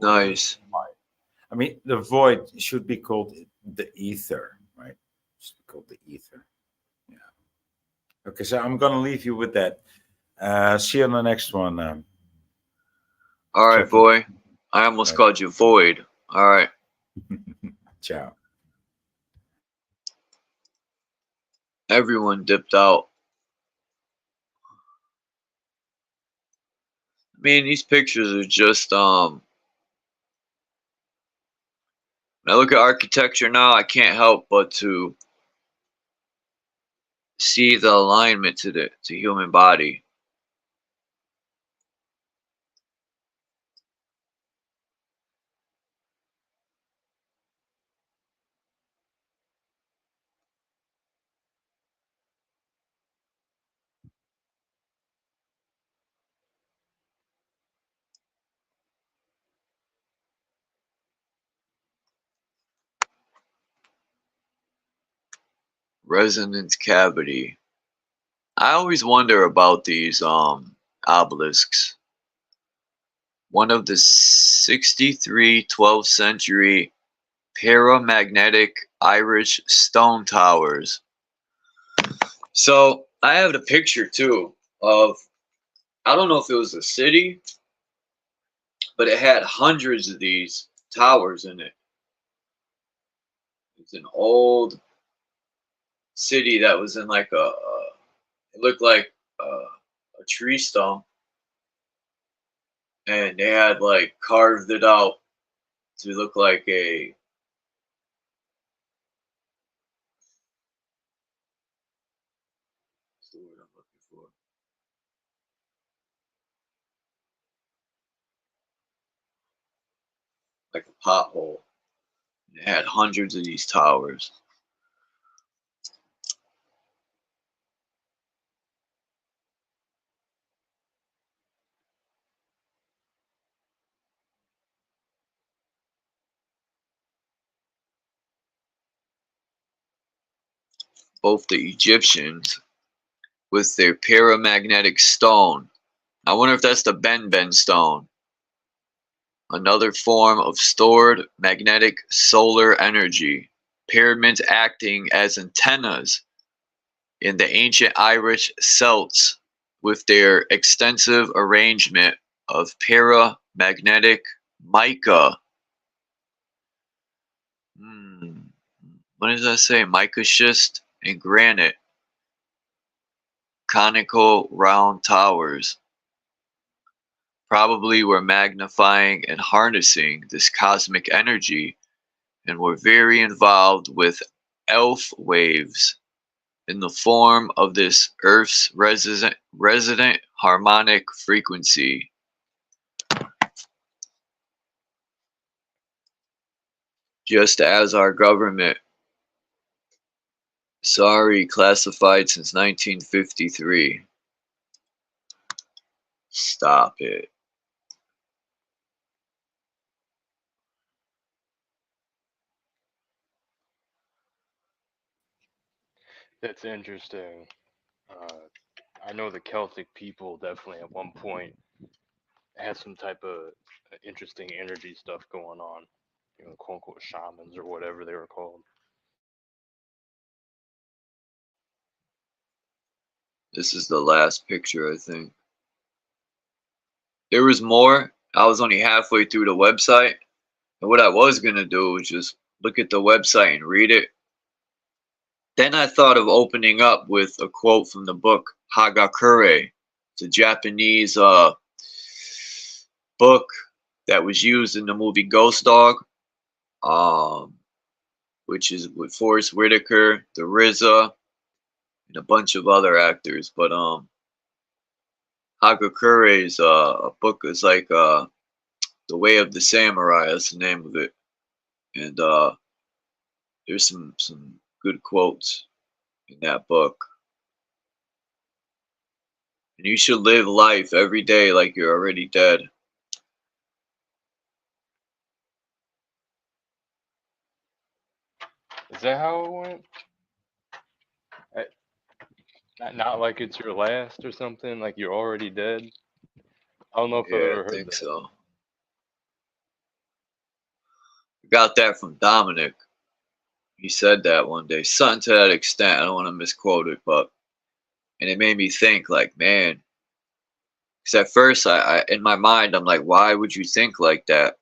Nice. I mean, the void should be called the ether, right? It should be called the ether. Yeah. Okay, so I'm gonna leave you with that. See you on the next one. All right, boy. I almost called you Void. All right. Ciao. everyone dipped out. I mean, these pictures are just when I look at architecture now, I can't help but to see the alignment to the human body. Resonance cavity. I always wonder about these obelisks. One of the 63 12th century paramagnetic Irish stone towers. So I have the picture too of, I don't know if it was a city, but it had hundreds of these towers in it. It's an old city that was in like it looked like a tree stump, and they had like carved it out to look like a what's the word I'm looking for? Like a pothole. It had hundreds of these towers. Both the Egyptians with their paramagnetic stone. I wonder if that's the Ben stone. Another form of stored magnetic solar energy. Pyramids acting as antennas in the ancient Irish Celts with their extensive arrangement of paramagnetic mica. What does that say? Mica schist and granite. Conical round towers. Probably were magnifying and harnessing this cosmic energy and were very involved with elf waves in the form of this Earth's resident harmonic frequency. Just as our government, sorry, classified since 1953. Stop it. That's interesting. I know the Celtic people definitely at one point had some type of interesting energy stuff going on. You know, quote unquote shamans or whatever they were called. This is the last picture, I think. There was more. I was only halfway through the website. And what I was going to do was just look at the website and read it. Then I thought of opening up with a quote from the book Hagakure. It's a Japanese book that was used in the movie Ghost Dog, which is with Forrest Whitaker, the RZA, and a bunch of other actors. But Hagakure's book is like The Way of the Samurai. That's the name of it. And there's some good quotes in that book. And you should live life every day like you're already dead. Is that how it went? Not like it's your last or something, like you're already dead. I don't know if I've Yeah, ever I heard think that. so. Got that from Dominic. He said that one day, something to that extent. I don't want to misquote it, but and it made me think, like, man, because at first, I in my mind, I'm like, why would you think like that?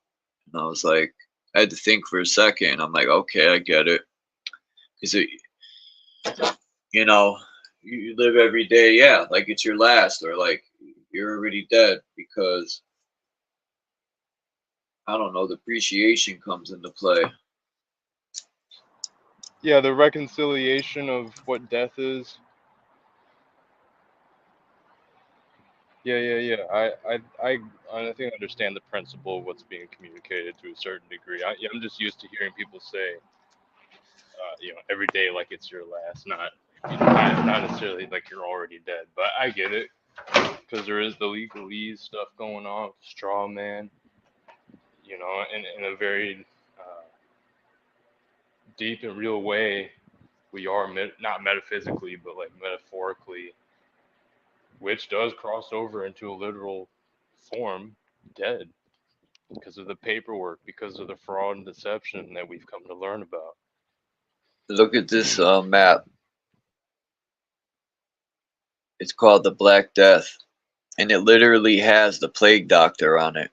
And I was like, I had to think for a second. And I'm like, okay, I get it, because you know, you live every day, yeah, like it's your last, or like you're already dead, because I don't know, depreciation comes into play. Yeah, the reconciliation of what death is. Yeah. I think I understand the principle of what's being communicated to a certain degree. I'm just used to hearing people say, every day like it's your last, not necessarily like you're already dead. But I get it, because there is the legalese stuff going on with straw man, in a very deep and real way. We are not metaphysically, but like metaphorically, which does cross over into a literal form, dead, because of the paperwork, because of the fraud and deception that we've come to learn about. Look at this map. It's called the Black Death, and it literally has the plague doctor on it.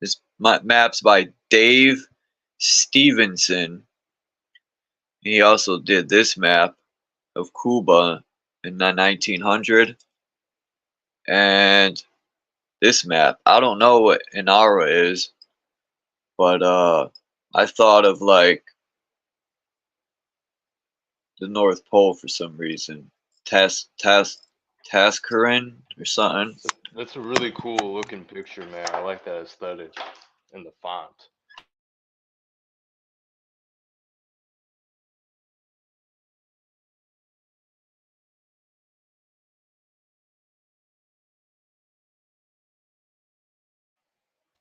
This map's by Dave Stevenson. He also did this map of Cuba in the 1900, and this map. I don't know what Inara is, but I thought of like the North Pole for some reason. Tascarin or something. That's a really cool looking picture, man. I like that aesthetic and the font.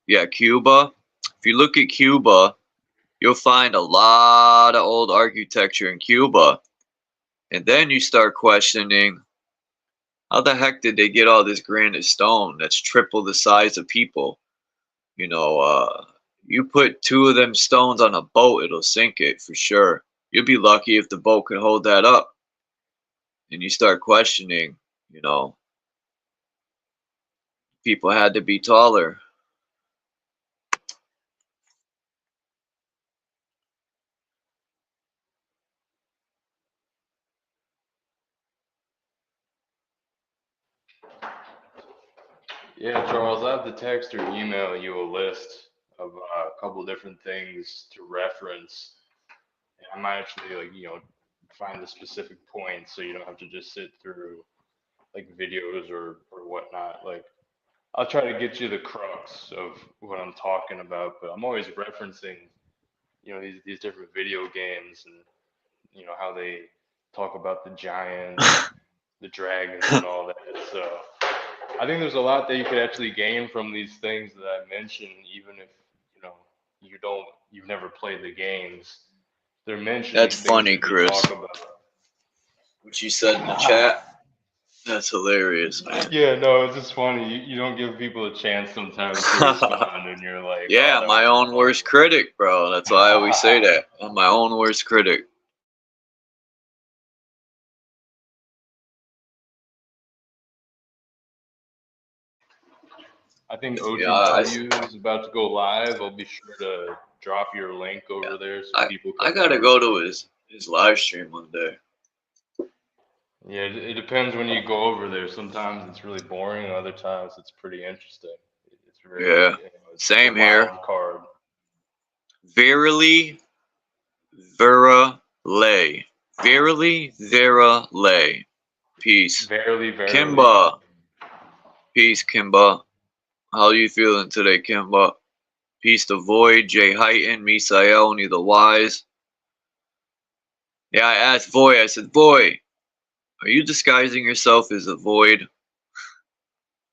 Yeah, Cuba. If you look at Cuba, you'll find a lot of old architecture in Cuba. And then you start questioning, how the heck did they get all this granite stone that's triple the size of people? You put two of them stones on a boat, it'll sink it for sure. You'll be lucky if the boat can hold that up. And you start questioning, people had to be taller. Yeah, Charles, I have to text or email you a list of a couple different things to reference. And I might actually find the specific points, so you don't have to just sit through like videos or whatnot. Like, I'll try to get you the crux of what I'm talking about, but I'm always referencing, these different video games, and how they talk about the giants, the dragons, and all that. So I think there's a lot that you could actually gain from these things that I mentioned, even if you've never played the games. They're mentioning That's things funny, that they Chris. talk about. What you said in the chat? That's hilarious, man. Yeah, no, it's just funny. You don't give people a chance sometimes to respond, and you're like, Yeah, oh, my own worst critic, bro. That's why I always say that. I'm my own worst critic. I think OTW is about to go live. I'll be sure to drop your link over there so people can. I gotta go to his live stream one day. Yeah, it depends when you go over there. Sometimes it's really boring, other times it's pretty interesting. It's very, Same here. Card. Verily, Vera Lay. Verily, Vera Lay. Peace. Verily. Kimba. Peace, Kimba. How you feeling today, Kimba? Peace to Void, Jay Heighton, Misael, Only the Wise. Yeah, I asked Void, I said, Void, are you disguising yourself as a Void?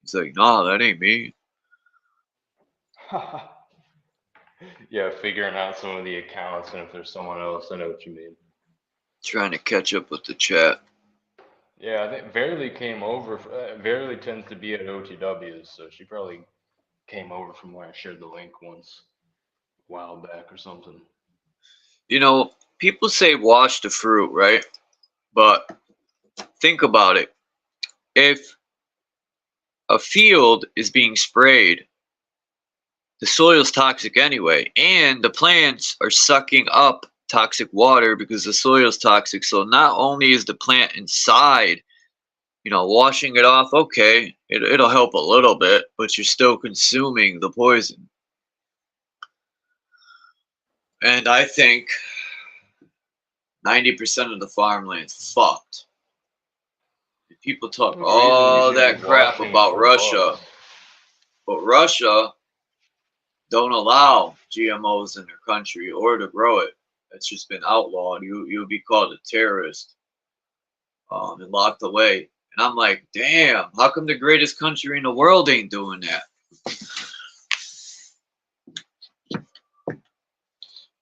He's like, nah, that ain't me. Yeah, figuring out some of the accounts, and if there's someone else, I know what you mean. Trying to catch up with the chat. Yeah, I think Verily came over. Verily tends to be at OTWs, so she probably came over from where I shared the link once a while back or something. People say wash the fruit, right? But think about it. If a field is being sprayed, the soil's toxic anyway, and the plants are sucking up toxic water because the soil is toxic. So not only is the plant inside, you know, washing it off, okay, it'll help a little bit, but you're still consuming the poison. And I think 90% of the farmland's fucked. People talk all that crap about Russia, but Russia don't allow GMOs in their country or to grow it. It's just been outlawed. You'll be called a terrorist and locked away. And I'm like, damn, how come the greatest country in the world ain't doing that?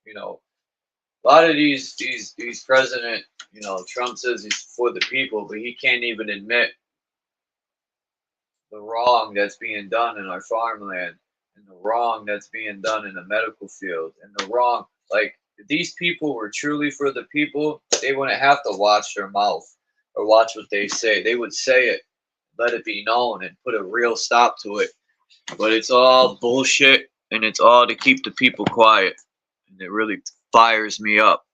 You know, a lot of these president, you know, Trump says he's for the people, but he can't even admit the wrong that's being done in our farmland, and the wrong that's being done in the medical field, and the wrong, like, if these people were truly for the people, they wouldn't have to watch their mouth or watch what they say. They would say it, let it be known, and put a real stop to it. But it's all bullshit, and it's all to keep the people quiet, and it really fires me up.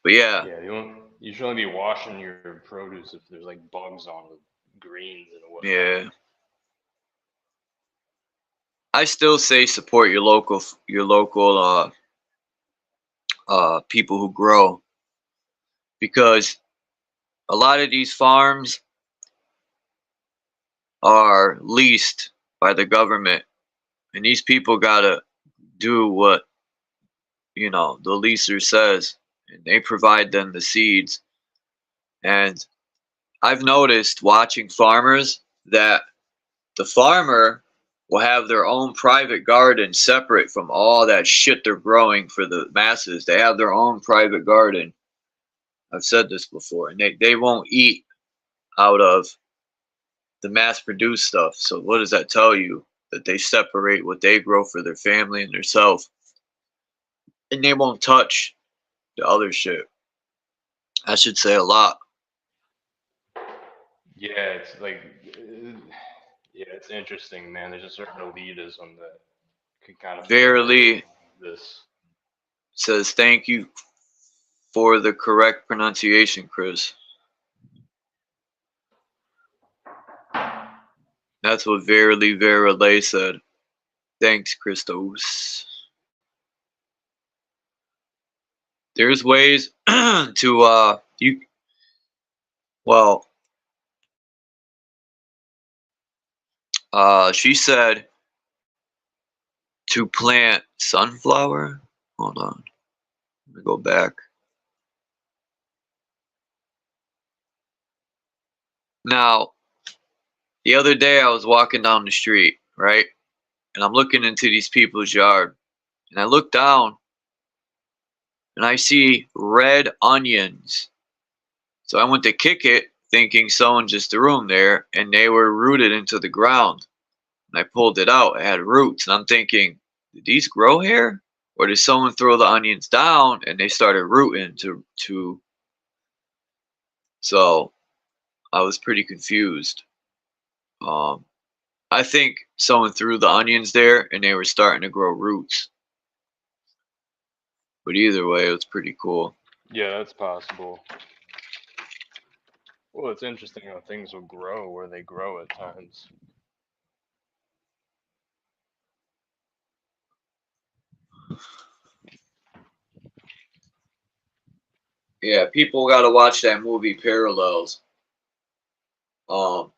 But yeah. You should only be washing your produce if there's like bugs on the greens and whatnot. Yeah. I still say support your local people who grow, because a lot of these farms are leased by the government, and these people gotta do what, you know, the leaser says, and they provide them the seeds. And I've noticed watching farmers that the farmer will have their own private garden separate from all that shit they're growing for the masses. They have their own private garden. I've said this before, and they won't eat out of the mass-produced stuff. So what does that tell you? That they separate what they grow for their family and themselves, and they won't touch the other shit. I should say a lot. Yeah, it's like, yeah, it's interesting, man. There's a certain elitism that can kind of Verily this says thank you for the correct pronunciation, Chris. That's what Verily said. Thanks, Christos. There's ways to she said to plant sunflower. Hold on. Let me go back. Now, the other day I was walking down the street, right? And I'm looking into these people's yard. And I look down and I see red onions. So I went to kick it, thinking someone just threw them there, and they were rooted into the ground. And I pulled it out. It had roots. And I'm thinking, did these grow here? Or did someone throw the onions down and they started rooting to So I was pretty confused. I think someone threw the onions there and they were starting to grow roots. But either way, it was pretty cool. Yeah, that's possible. Well, it's interesting how things will grow where they grow at times. Yeah, people got to watch that movie Parallels. But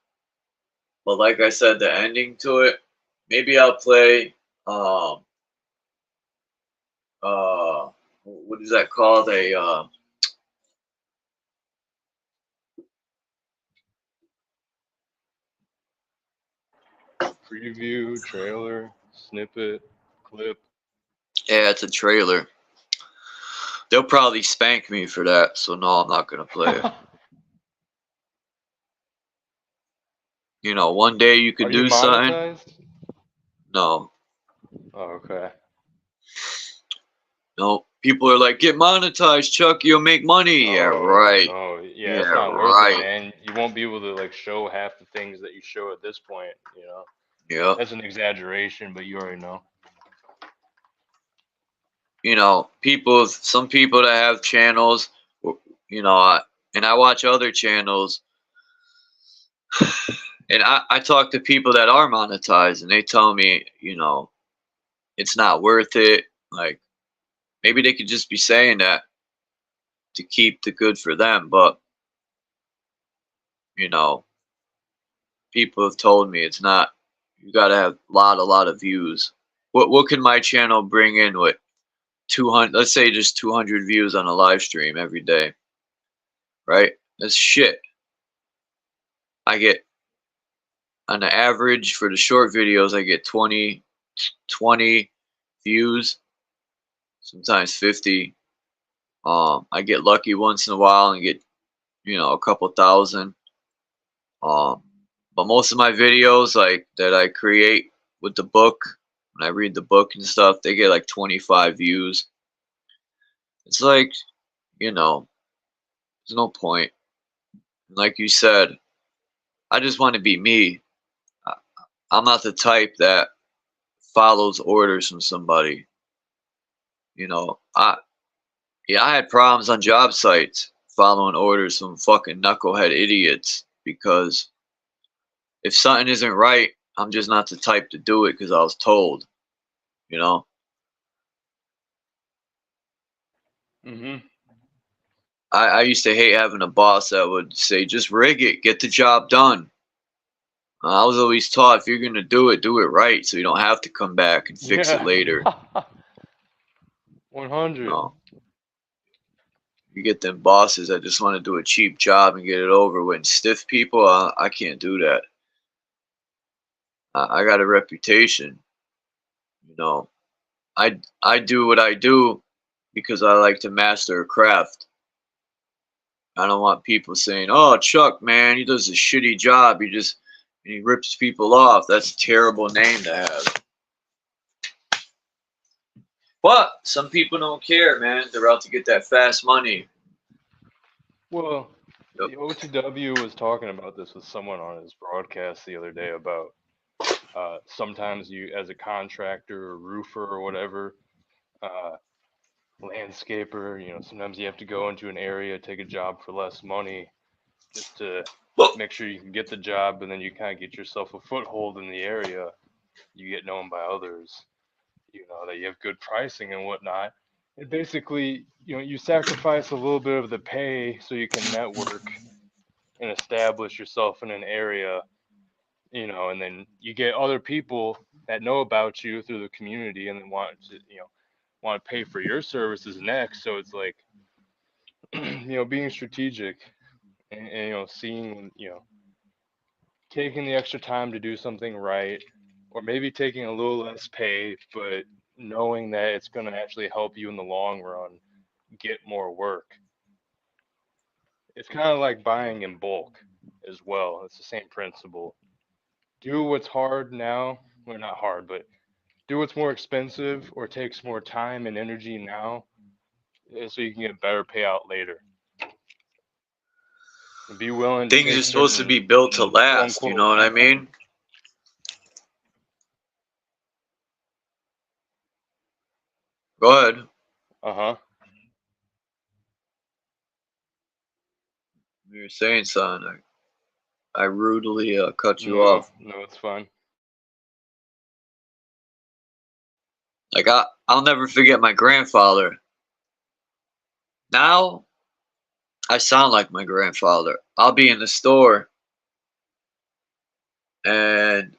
like I said, the ending to it, maybe I'll play what is that called? A preview, trailer, snippet, clip. Yeah, it's a trailer. They'll probably spank me for that, so no, I'm not gonna play it. You know, one day you could do something. No. Oh, okay. No, people are like, get monetized, Chuck. You'll make money. Yeah, right. Oh, yeah, Yeah, it's not worth right. it, man. You won't be able to like show half the things that you show at this point. You know. Yeah. That's an exaggeration, but you already know. you know, some people that have channels, you know, and I watch other channels, and I talk to people that are monetized, and they tell me, you know, it's not worth it. Like, maybe they could just be saying that to keep the good for them, but, you know, people have told me it's not. You gotta have a lot of views. What can my channel bring in with 200? Let's say just 200 views on a live stream every day, right? That's shit. I get, on the average for the short videos, I get 20 views, sometimes 50. I get lucky once in a while and get, you know, a couple thousand. But most of my videos, like, that I create with the book, when I read the book and stuff, they get like 25 views. It's like, you know, there's no point. Like you said, I just want to be me. I'm not the type that follows orders from somebody. You know, I had problems on job sites following orders from fucking knucklehead idiots, because if something isn't right, I'm just not the type to do it because I was told, you know. Mm-hmm. I used to hate having a boss that would say, just rig it, get the job done. I was always taught, if you're going to do it right, so you don't have to come back and fix it Yeah. later. 100. No. You get them bosses that just want to do a cheap job and get it over with. And stiff people, I can't do that. I got a reputation. You know, I do what I do because I like to master a craft. I don't want people saying, "Oh, Chuck, man, he does a shitty job. He rips people off." That's a terrible name to have. But some people don't care, man. They're out to get that fast money. Well, Yep. the OTW was talking about this with someone on his broadcast the other day about sometimes you, as a contractor or roofer or whatever, landscaper, you know, sometimes you have to go into an area, take a job for less money just to make sure you can get the job, and then you kind of get yourself a foothold in the area. You get known by others, you know, that you have good pricing and whatnot. And basically, you know, you sacrifice a little bit of the pay so you can network and establish yourself in an area, you know, and then you get other people that know about you through the community and then want to, you know, want to pay for your services next. So it's like, you know, being strategic and, you know, seeing, you know, taking the extra time to do something right, or maybe taking a little less pay, but knowing that it's going to actually help you in the long run get more work. It's kind of like buying in bulk as well. It's the same principle. Do what's hard now, well, not hard, but do what's more expensive or takes more time and energy now, so you can get better payout later. And be willing to Things take are supposed to certain be built to quote last, you unquote. know what I mean? Go ahead. Uh-huh. You were saying something. I rudely cut you No, off. no, it's fine. Like, I'll never forget my grandfather. Now, I sound like my grandfather. I'll be in the store and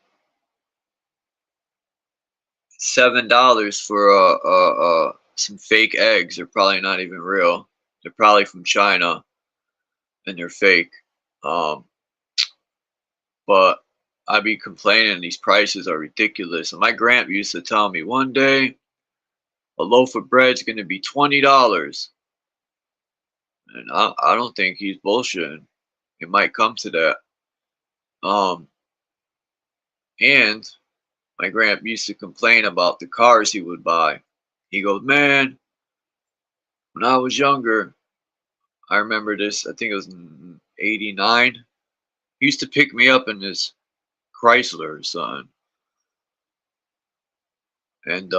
$7 for some fake eggs. They're probably not even real. They're probably from China and they're fake. But I'd be complaining these prices are ridiculous. And my grandpa used to tell me, one day a loaf of bread's gonna be $20. And I don't think he's bullshitting. It might come to that. And my grandpa used to complain about the cars he would buy. He goes, man, when I was younger, I remember this, I think it was in '89. He used to pick me up in this Chrysler or something. And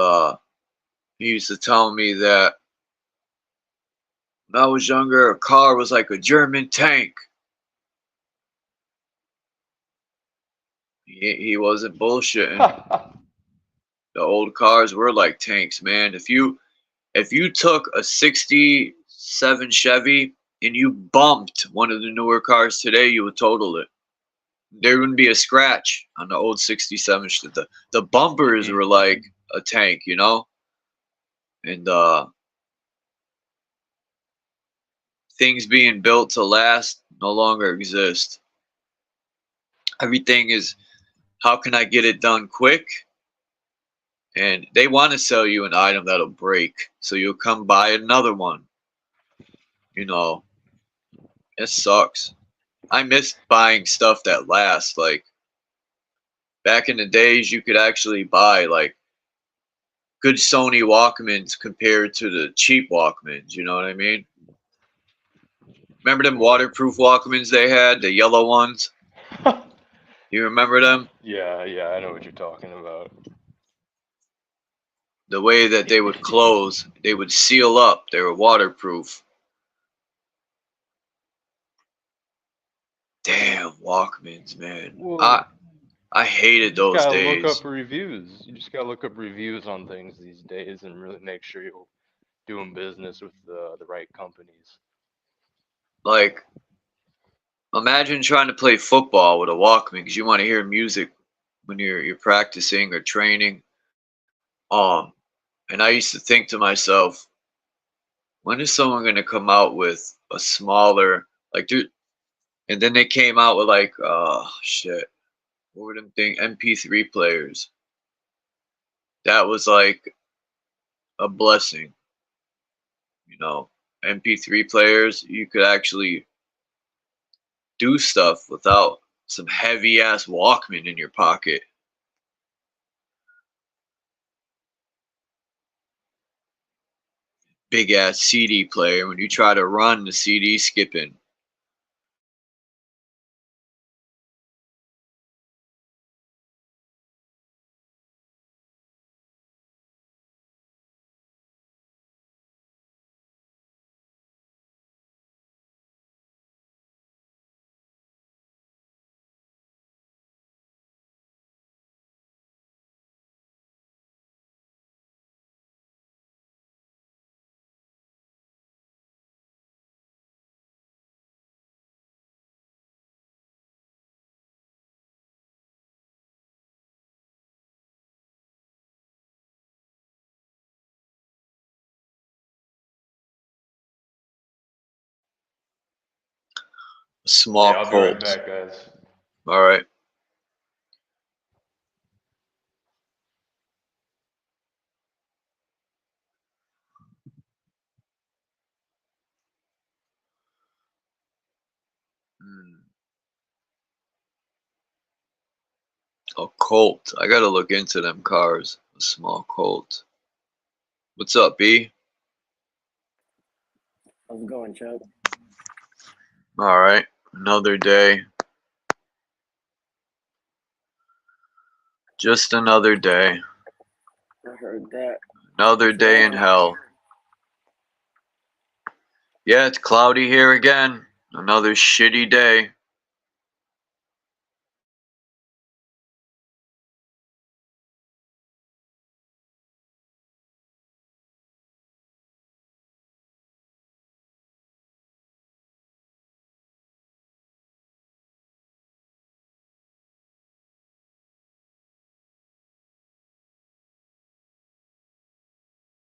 he used to tell me that when I was younger, a car was like a German tank. He wasn't bullshitting. The old cars were like tanks, man. If you took a 67 Chevy and you bumped one of the newer cars today, you would total it. There wouldn't be a scratch on the old 67. The bumpers were like a tank, you know? And things being built to last no longer exist. Everything is, how can I get it done quick? And they want to sell you an item that'll break, so you'll come buy another one. You know, it sucks. I miss buying stuff that lasts. Like, back in the days, you could actually buy, like, good Sony Walkmans compared to the cheap Walkmans, you know what I mean? Remember them waterproof Walkmans they had, the yellow ones? You remember them? Yeah, I know what you're talking about. The way that they would close, they would seal up. They were waterproof. Damn, Walkmans, man. Well, I hated you just those gotta days. look up reviews. You just gotta look up reviews on things these days and really make sure you're doing business with the right companies. Like, imagine trying to play football with a Walkman because you want to hear music when you're practicing or training. And I used to think to myself, when is someone gonna come out with a smaller, like, dude? And then they came out with like, oh shit, what were them thing? MP3 players. That was like a blessing, you know. MP3 players, you could actually do stuff without some heavy ass Walkman in your pocket. Big ass CD player when you try to run the CD skipping. A small I'll be right Colt. back, guys. All right. A Colt. I gotta look into them cars. A small Colt. What's up, B? How's it going, Chuck? All right. Another day. Just another day. I heard that. Another day in hell. Yeah, it's cloudy here again. Another shitty day.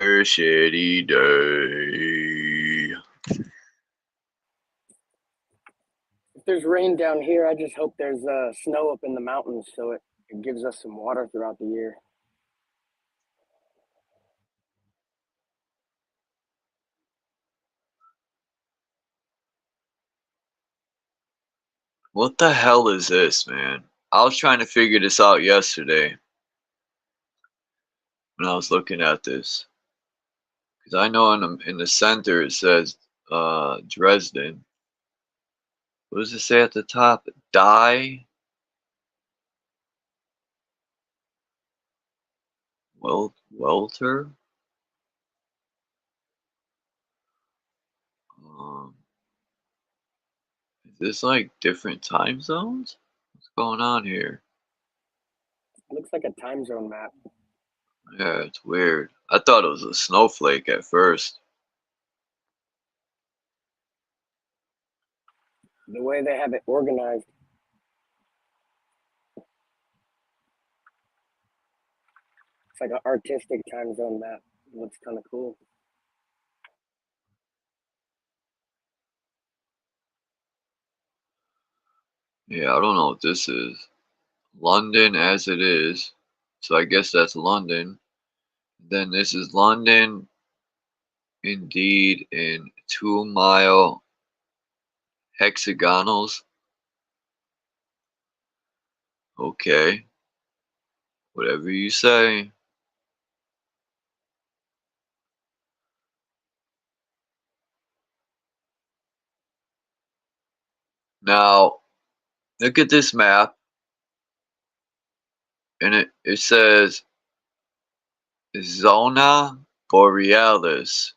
A shitty day. If there's rain down here, I just hope there's snow up in the mountains so it gives us some water throughout the year. What the hell is this, man? I was trying to figure this out yesterday when I was looking at this. Because I know in the center it says Dresden. What does it say at the top? Die? Welter? Is this like different time zones? What's going on here? Looks like a time zone map. Yeah, it's weird. I thought it was a snowflake at first. The way they have it organized. It's like an artistic time zone map. It looks kind of cool. Yeah, I don't know what this is. London as it is. So I guess that's London. Then this is London, indeed, in 2-mile hexagonals. Okay. Whatever you say. Now, look at this map. And it says Zona Borealis.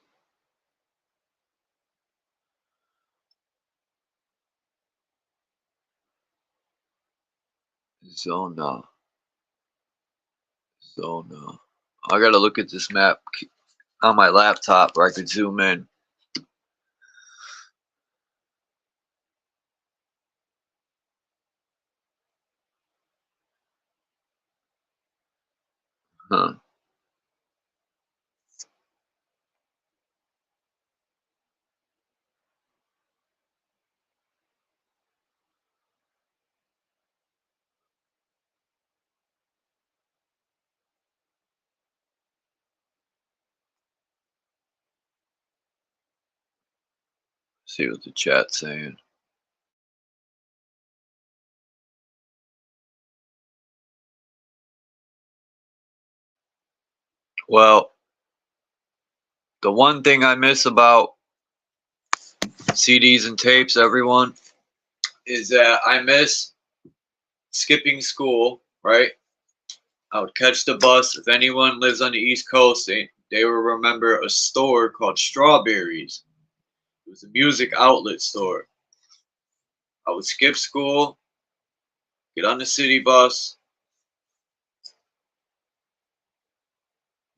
Zona. I gotta look at this map on my laptop where I could zoom in. Huh. See what the chat's saying. Well, the one thing I miss about CDs and tapes, everyone, is that I miss skipping school, right? I would catch the bus. If anyone lives on the East Coast, they will remember a store called Strawberries. It was a music outlet store. I would skip school, get on the city bus,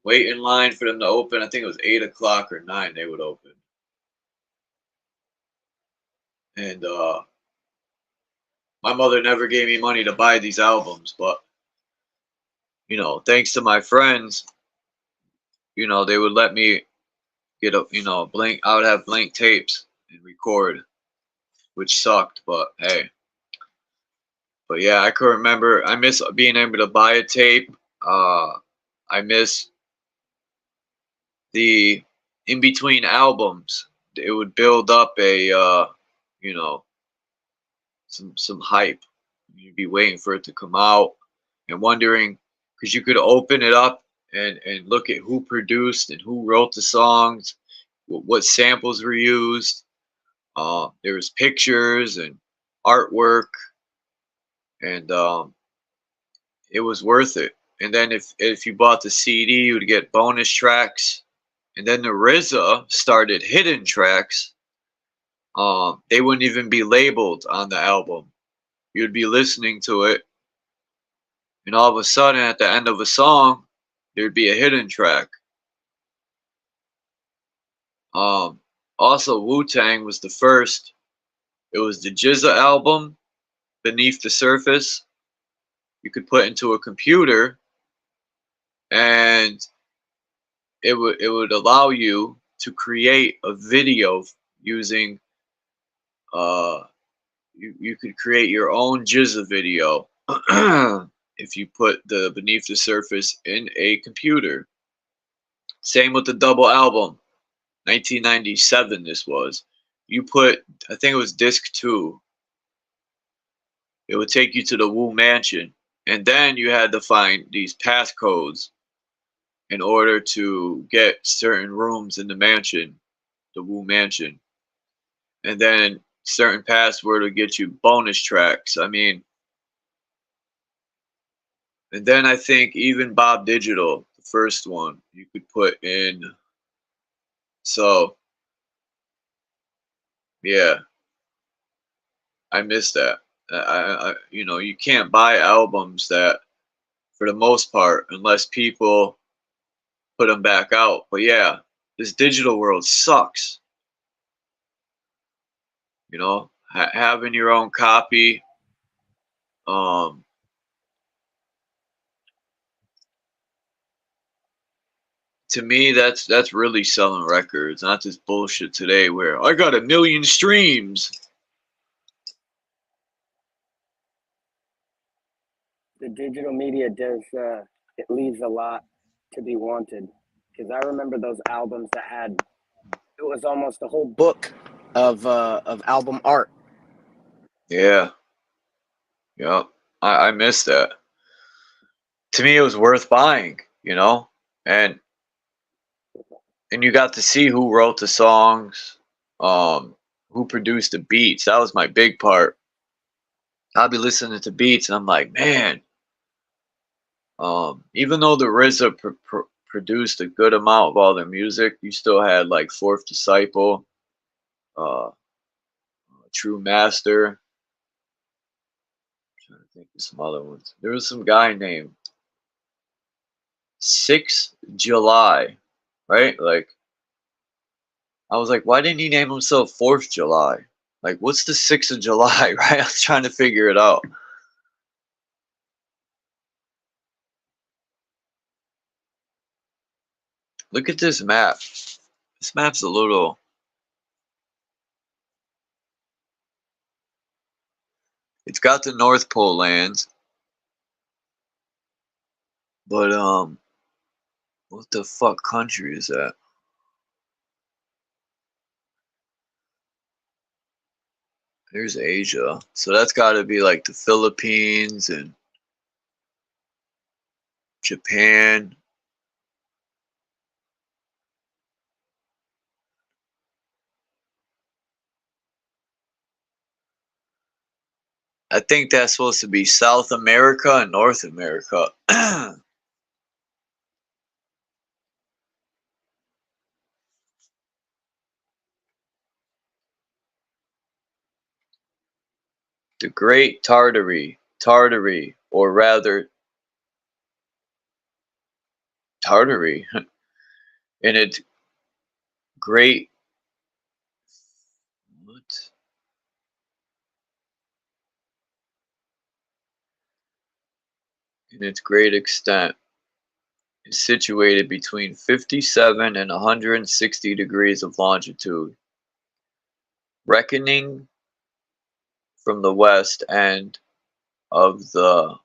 wait in line for them to open. I think it was 8 o'clock or 9 they would open. And my mother never gave me money to buy these albums, but you know, thanks to my friends, you know, they would let me get a, you know, blank. I would have blank tapes and record, which sucked, but hey. But yeah, I could remember. I miss being able to buy a tape. I miss the in between albums. It would build up a, you know, some hype. You'd be waiting for it to come out and wondering, because you could open it up and look at who produced and who wrote the songs, what samples were used. There was pictures and artwork, and it was worth it. And then if you bought the CD, you would get bonus tracks. And then the RZA started hidden tracks. They wouldn't even be labeled on the album. You'd be listening to it, and all of a sudden, at the end of a song, there'd be a hidden track. Also, Wu-Tang was the first. It was the GZA album, Beneath the Surface. You could put into a computer, and it would allow you to create a video using you could create your own GZA video if you put the Beneath the Surface in a computer. Same with the double album, 1997 this was. You put, I think it was disc 2. It would take you to the Wu Mansion, and then you had to find these passcodes in order to get certain rooms in the mansion, the Wu Mansion. And then certain password would get you bonus tracks. I mean, and then I think even Bob Digital, the first one, you could put in. So, yeah. I miss that. You know, you can't buy albums that, for the most part, unless people put them back out. But yeah, this digital world sucks. You know, having your own copy. To me, that's really selling records, not this bullshit today where I got 1 million streams. The digital media does it leaves a lot to be wanted, because I remember those albums that had, it was almost a whole book of album art. Yeah, yeah, I miss that. To me, it was worth buying, you know, and you got to see who wrote the songs, who produced the beats. That was my big part. I'll be listening to beats, and I'm like, man. Even though the RZA produced a good amount of all their music, you still had like Fourth Disciple, uh, True Master. I'm trying to think of some other ones. There was some guy named 6 July, right? Like, I was like, why didn't he name himself 4th July? Like, what's the 6th of July, right? I was trying to figure it out. Look at this map. This map's a little... It's got the North Pole lands. But, what the fuck country is that? There's Asia. So that's got to be like the Philippines and Japan. I think that's supposed to be South America and North America. The Great Tartary, or rather Tartary, in its great, what? In its great extent, is situated between 57 and 160 degrees of longitude. Reckoning from the west end of the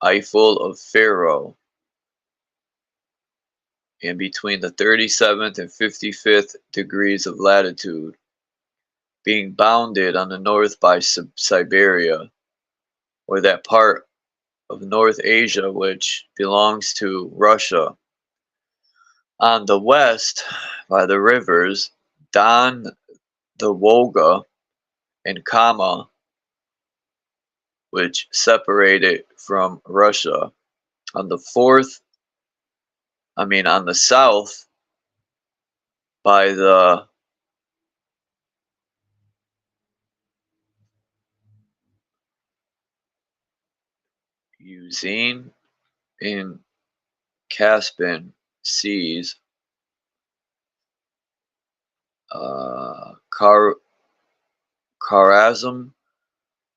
Eiffel of Pharaoh, and between the 37th and 55th degrees of latitude, being bounded on the north by Siberia, or that part of North Asia which belongs to Russia. On the west, by the rivers Don, the Volga, and Kama, which separate it from Russia. On the south, by the Usain in Caspian seas, Kharazm,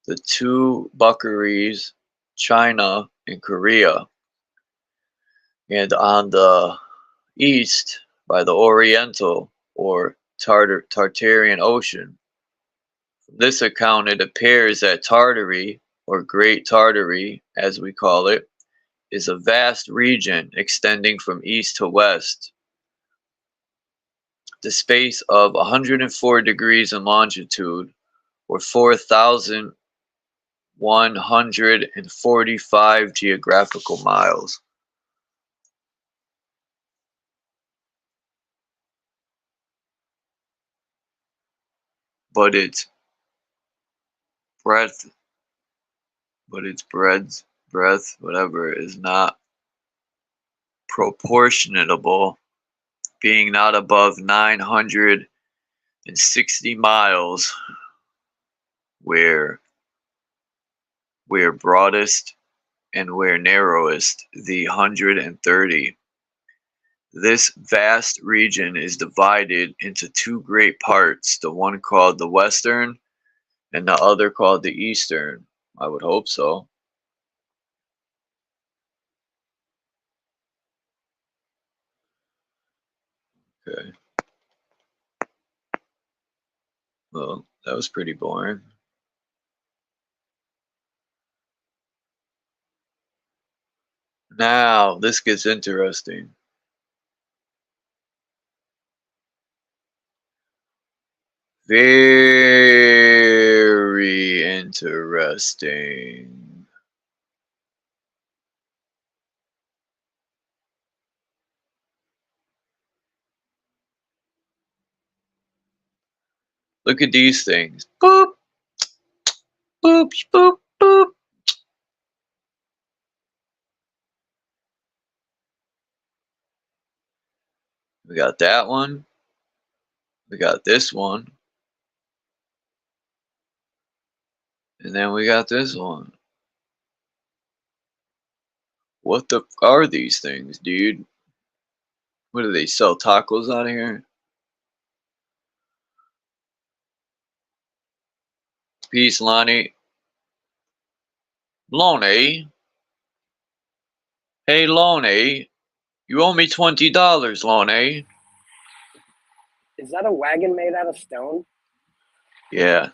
the two Bukharis, China, and Korea. And on the east, by the Oriental or Tartarian Ocean. From this account, it appears that Tartary, or Great Tartary, as we call it, is a vast region extending from east to west. The space of 104 degrees in longitude, or 4,145 geographical miles. But its breadth, whatever, is not proportionable, being not above 960 miles where broadest and where narrowest, the 130. This vast region is divided into two great parts, the one called the Western and the other called the Eastern. I would hope so. Okay. Well, that was pretty boring. Now, this gets interesting. Very interesting. Look at these things. Boop, boop, boop, boop. We got that one. We got this one. And then we got this one. What the are these things, dude? What do they sell tacos out of here? Peace, Lonnie. Lonnie. Hey, Lonnie. You owe me $20, Lonnie. Is that a wagon made out of stone? Yeah.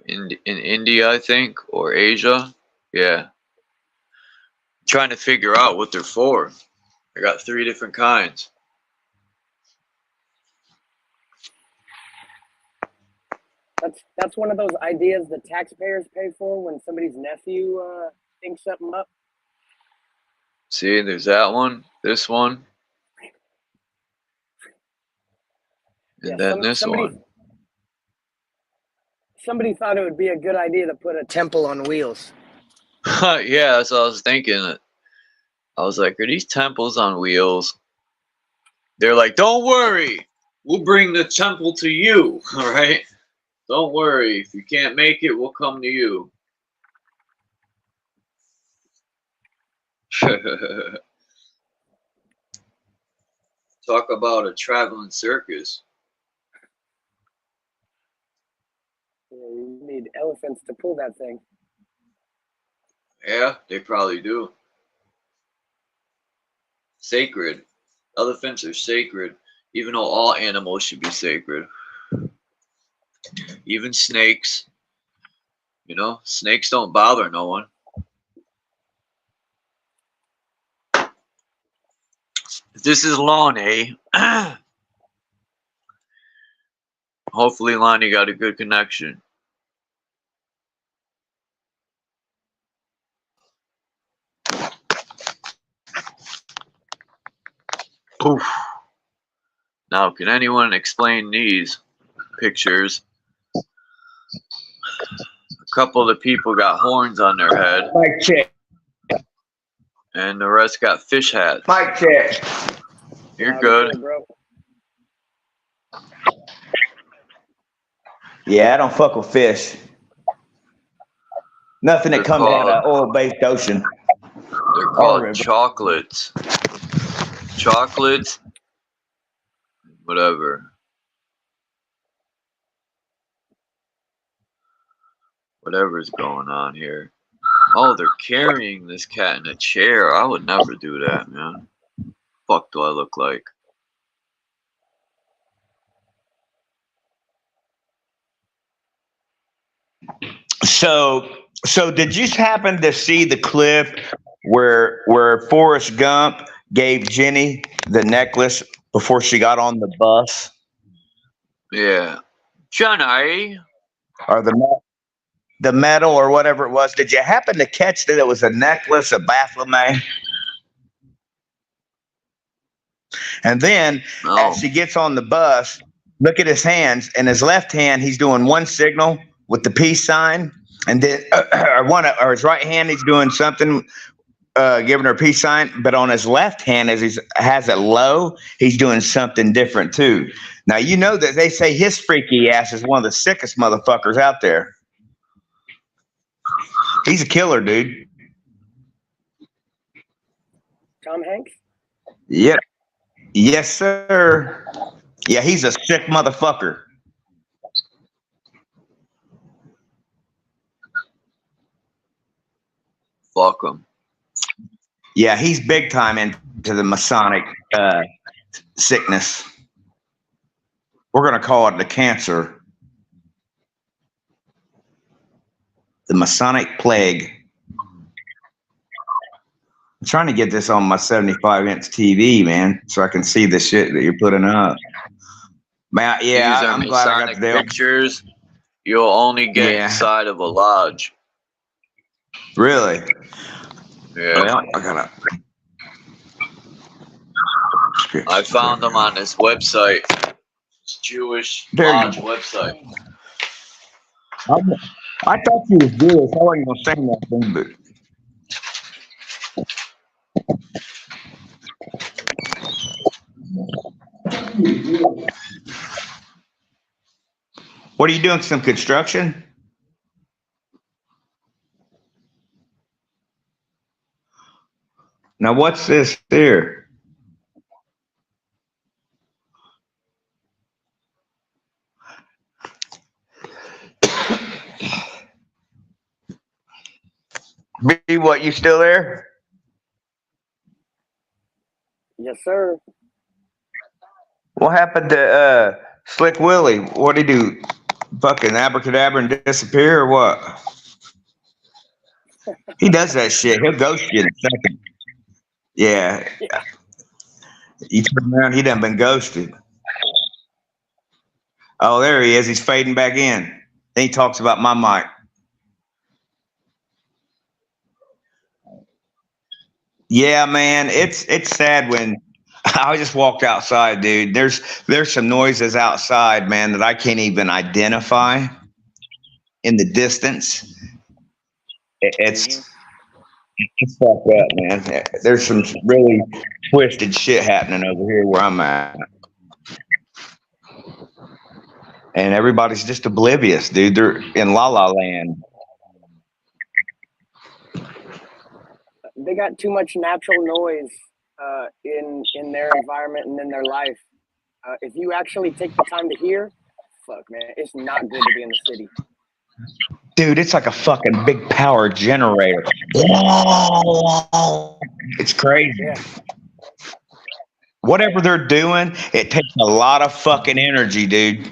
In India, I think, or Asia. Yeah. Trying to figure out what they're for. I got 3 different kinds. That's one of those ideas the taxpayers pay for when somebody's nephew thinks something up. See, there's that one, this one, and then this one. Somebody thought it would be a good idea to put a temple on wheels. Yeah, that's what I was thinking. I was like, are these temples on wheels? They're like, don't worry, we'll bring the temple to you, all right? Don't worry, if you can't make it, we'll come to you. Talk about a traveling circus. Yeah, you need elephants to pull that thing. Yeah, they probably do. Sacred. Elephants are sacred, even though all animals should be sacred. Even snakes. You know, snakes don't bother no one. This is Lonnie. Hopefully Lonnie got a good connection. Oof. Now, can anyone explain these pictures? A couple of the people got horns on their head. Mic check. And the rest got fish hats. Mic check. You're good. Bro. Yeah, I don't fuck with fish. Nothing that comes out of oil-based ocean. They're called chocolates. Chocolates. Whatever. Whatever's going on here. Oh, they're carrying this cat in a chair. I would never do that, man. Fuck do I look like? So did you happen to see the clip where Forrest Gump gave Jenny the necklace before she got on the bus? Yeah. Jenny. Or the medal or whatever it was. Did you happen to catch that it was a necklace of Baphomet? And then as she gets on the bus, look at his hands. In his left hand, he's doing one signal with the peace sign. And then or his right hand, he's doing something giving her a peace sign, but on his left hand, as he has it low, he's doing something different too. Now you know that they say his freaky ass is one of the sickest motherfuckers out there. He's a killer, dude. Tom Hanks? Yep. Yes, sir. Yeah, he's a sick motherfucker. Fuck him. Yeah, he's big time into the Masonic sickness. We're going to call it the cancer. The Masonic plague. I'm trying to get this on my 75-inch TV, man, so I can see the shit that you're putting up. Man, yeah, These are I'm glad I got Masonic the pictures you'll only get inside of a lodge. Really? Yeah. Well, I gotta. I found them on this website. It's Jewish lodge website. I thought you was Jewish. I wasn't gonna say nothing, but. What are you doing? Some construction? Now, what's this here? B, what, you still there? Yes, sir. What happened to Slick Willie? What did he do? Fucking abracadabra and disappear or what? He does that shit. He'll ghost you in a second. Yeah. You turn around, he done been ghosted. Oh, there he is. He's fading back in. Then he talks about my mic. Yeah, man. It's sad when I just walked outside, dude. There's some noises outside, man, that I can't even identify in the distance. It's fucked up, man. There's some really twisted shit happening over here where I'm at. And everybody's just oblivious, dude. They're in La La Land. They got too much natural noise in their environment and in their life. If you actually take the time to hear, fuck, man, it's not good to be in the city. Dude, it's like a fucking big power generator. It's crazy. Yeah. Whatever they're doing, it takes a lot of fucking energy, dude.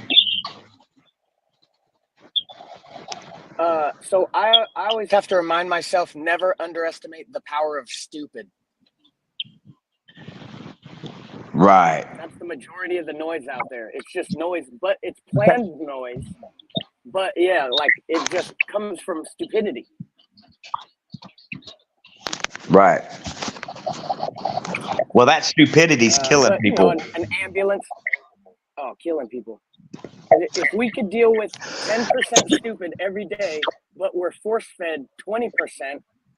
So I always have to remind myself, never underestimate the power of stupid. Right. That's the majority of the noise out there. It's just noise, but it's planned noise. But yeah, like it just comes from stupidity. Right. Well, that stupidity's killing people. You know, an ambulance, killing people. If we could deal with 10% stupid every day, but we're force-fed 20%,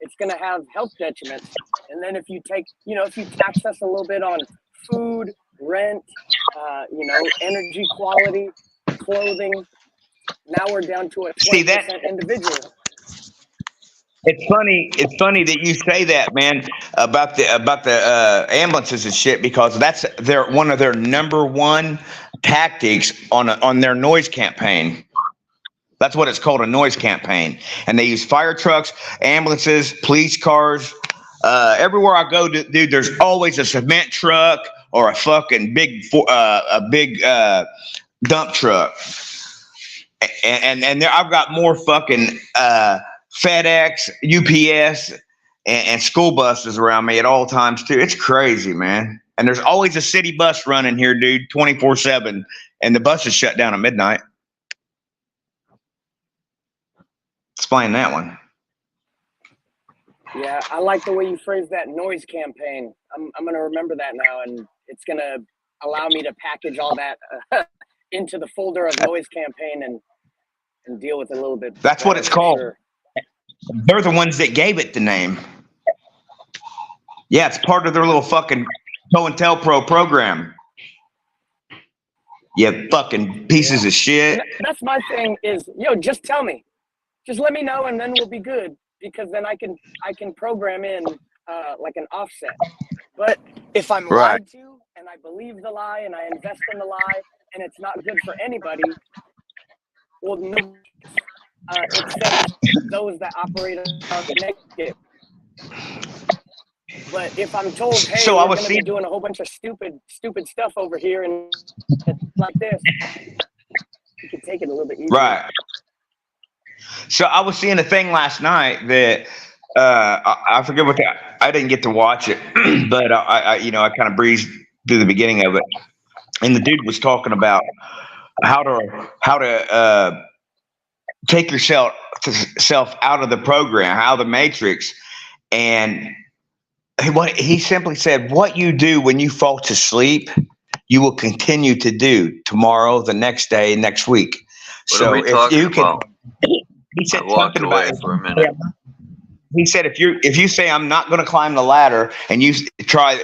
it's going to have health detriments. And then if you take, if you tax us a little bit on food, rent, energy quality, clothing, now we're down to a 20% individual. It's funny that you say that, man, about the ambulances and shit, because that's one of their number one tactics on their noise campaign. That's what it's called, a noise campaign. And they use fire trucks, ambulances, police cars. Everywhere I go, dude, there's always a cement truck or a fucking big dump truck. And there, I've got more fucking FedEx, UPS, and school buses around me at all times too. It's crazy, man. And there's always a city bus running here, dude, 24/7, and the bus is shut down at midnight. Explain that one. Yeah, I like the way you phrase that noise campaign. I'm going to remember that now, and it's going to allow me to package all that into the folder of noise campaign and deal with it a little bit. That's what it's called. Sure. They're the ones that gave it the name. Yeah, it's part of their little fucking COINTELPRO program. You fucking pieces of shit. And that's my thing is, yo, just tell me. Just let me know, and then we'll be good. Because then I can program in like an offset. But if I'm lied to, and I believe the lie, and I invest in the lie, and it's not good for anybody, well, no, except those that operate on the negative. But if I'm told, hey, So we're going to be doing a whole bunch of stupid stuff over here, and it's like this, you can take it a little bit easier. Right. So I was seeing a thing last night that I forget what I didn't get to watch it, but I kind of breezed through the beginning of it, and the dude was talking about how to take yourself out of the program, out of the matrix, and what he simply said, what you do when you fall to sleep, you will continue to do tomorrow, the next day, next week. What are we talking about? He said I walked something away about for a minute. He said if you say I'm not going to climb the ladder, and you try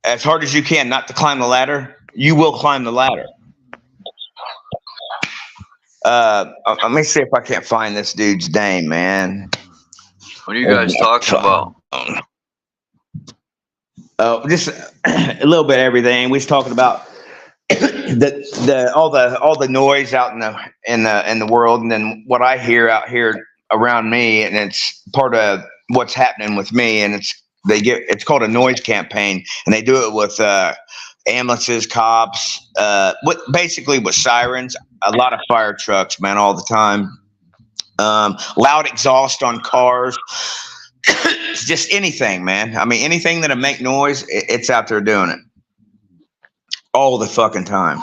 as hard as you can not to climb the ladder, you will climb the ladder. Let me see if I can't find this dude's name, man. What are you guys talking about? Just a little bit of everything. We was talking about all the noise out in the world, and then what I hear out here around me, and it's part of what's happening with me, and it's called a noise campaign, and they do it with ambulances, cops, basically with sirens, a lot of fire trucks, man, all the time, loud exhaust on cars. Just anything, man. I mean, anything that'll make noise, it's out there doing it all the fucking time.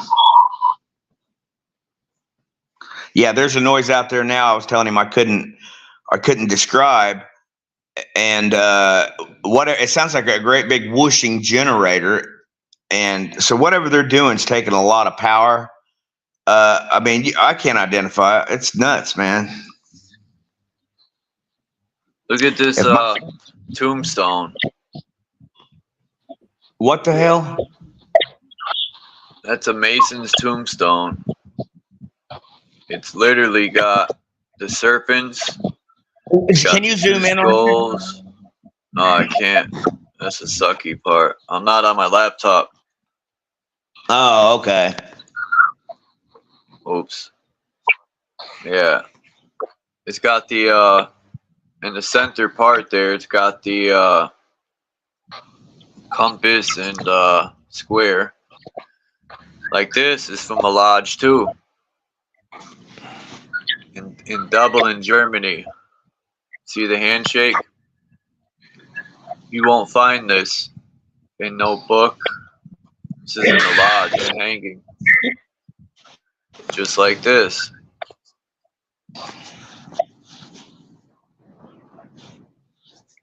Yeah, there's a noise out there now. I was telling him I couldn't describe, and it sounds like a great big whooshing generator, and so whatever they're doing is taking a lot of power. I mean, I can't identify it. It's nuts, man. Look at this tombstone. What the hell? That's a Mason's tombstone. It's literally got the serpents. Can you zoom in on it? No, I can't. That's the sucky part. I'm not on my laptop. Oh, okay. Oops. Yeah. It's got the in the center part there, it's got the compass and square. Like this is from a lodge too. In Dublin, Germany. See the handshake? You won't find this in no book. This is in a lodge, a hanging. Just like this.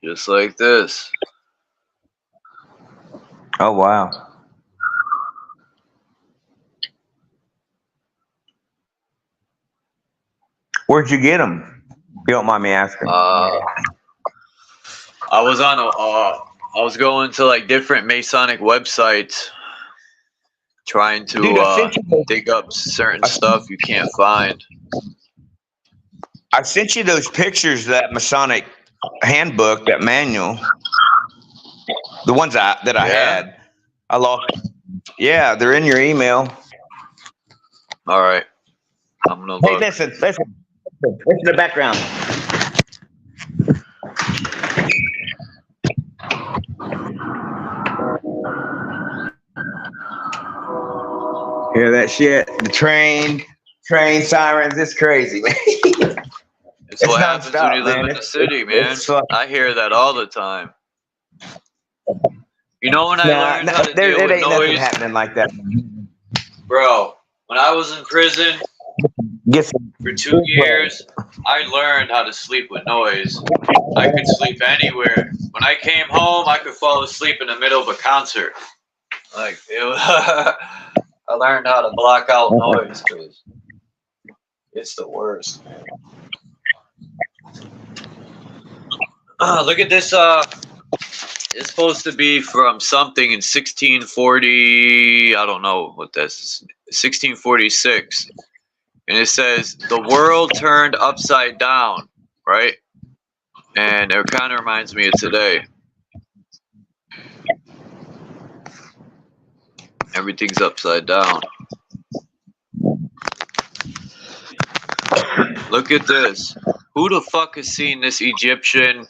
Just like this. Oh, wow. Where'd you get them? If you don't mind me asking. I was going to like different Masonic websites trying to dig up certain stuff you can't find. I sent you those pictures, that Masonic handbook, that manual. The ones that I had. I lost. Yeah, they're in your email. All right. I'm gonna look. Hey, listen to the background. Hear that shit? The train sirens. It's crazy, man. It's what happens when you live in the city, man. I hear that all the time. You know when I learned how to deal with noise? Nothing happening like that. Bro, when I was in prison for 2 years, I learned how to sleep with noise. I could sleep anywhere. When I came home, I could fall asleep in the middle of a concert. Like, it was I learned how to block out noise because it's the worst. Look at this. It's supposed to be from something in 1640. I don't know what this is. 1646. And it says the world turned upside down, right? And it kind of reminds me of today. Everything's upside down. Look at this. Who the fuck has seen this Egyptian?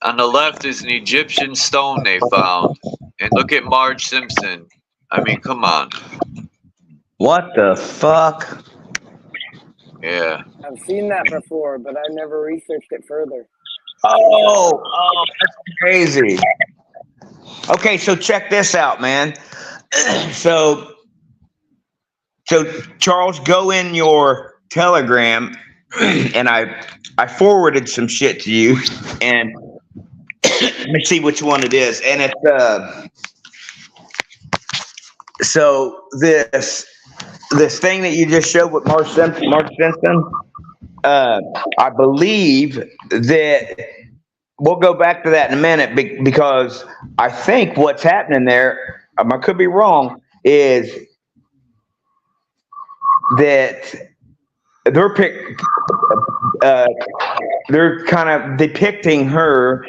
On the left is an Egyptian stone they found. And look at Marge Simpson. I mean, come on. What the fuck? Yeah. I've seen that before, but I never researched it further. Oh, that's crazy. Okay, so check this out, man. So Charles, go in your Telegram, and I forwarded some shit to you, and let me see which one it is. And it's so this thing that you just showed with Mark Simpson, I believe that we'll go back to that in a minute because I think what's happening there, I could be wrong, is that they're kind of depicting her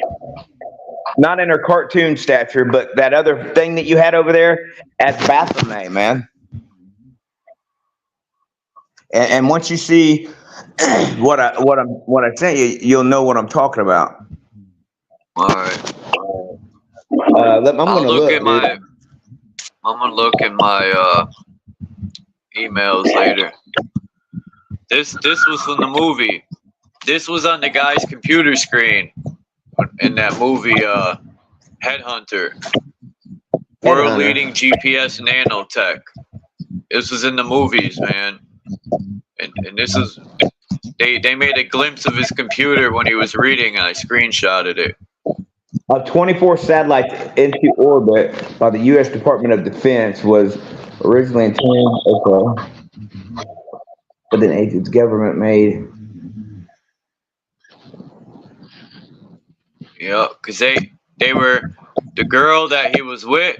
not in her cartoon stature, but that other thing that you had over there as Baphomet, man. And once you see what I sent you, you'll know what I'm talking about. All right. I'm gonna look at my emails later. This was from the movie. This was on the guy's computer screen in that movie Headhunter. World leading GPS nanotech. This was in the movies, man. And this is they made a glimpse of his computer when he was reading, and I screenshotted it. 24 satellites into orbit by the U.S. Department of Defense was originally intended but then its government made. Yeah, because they were, the girl that he was with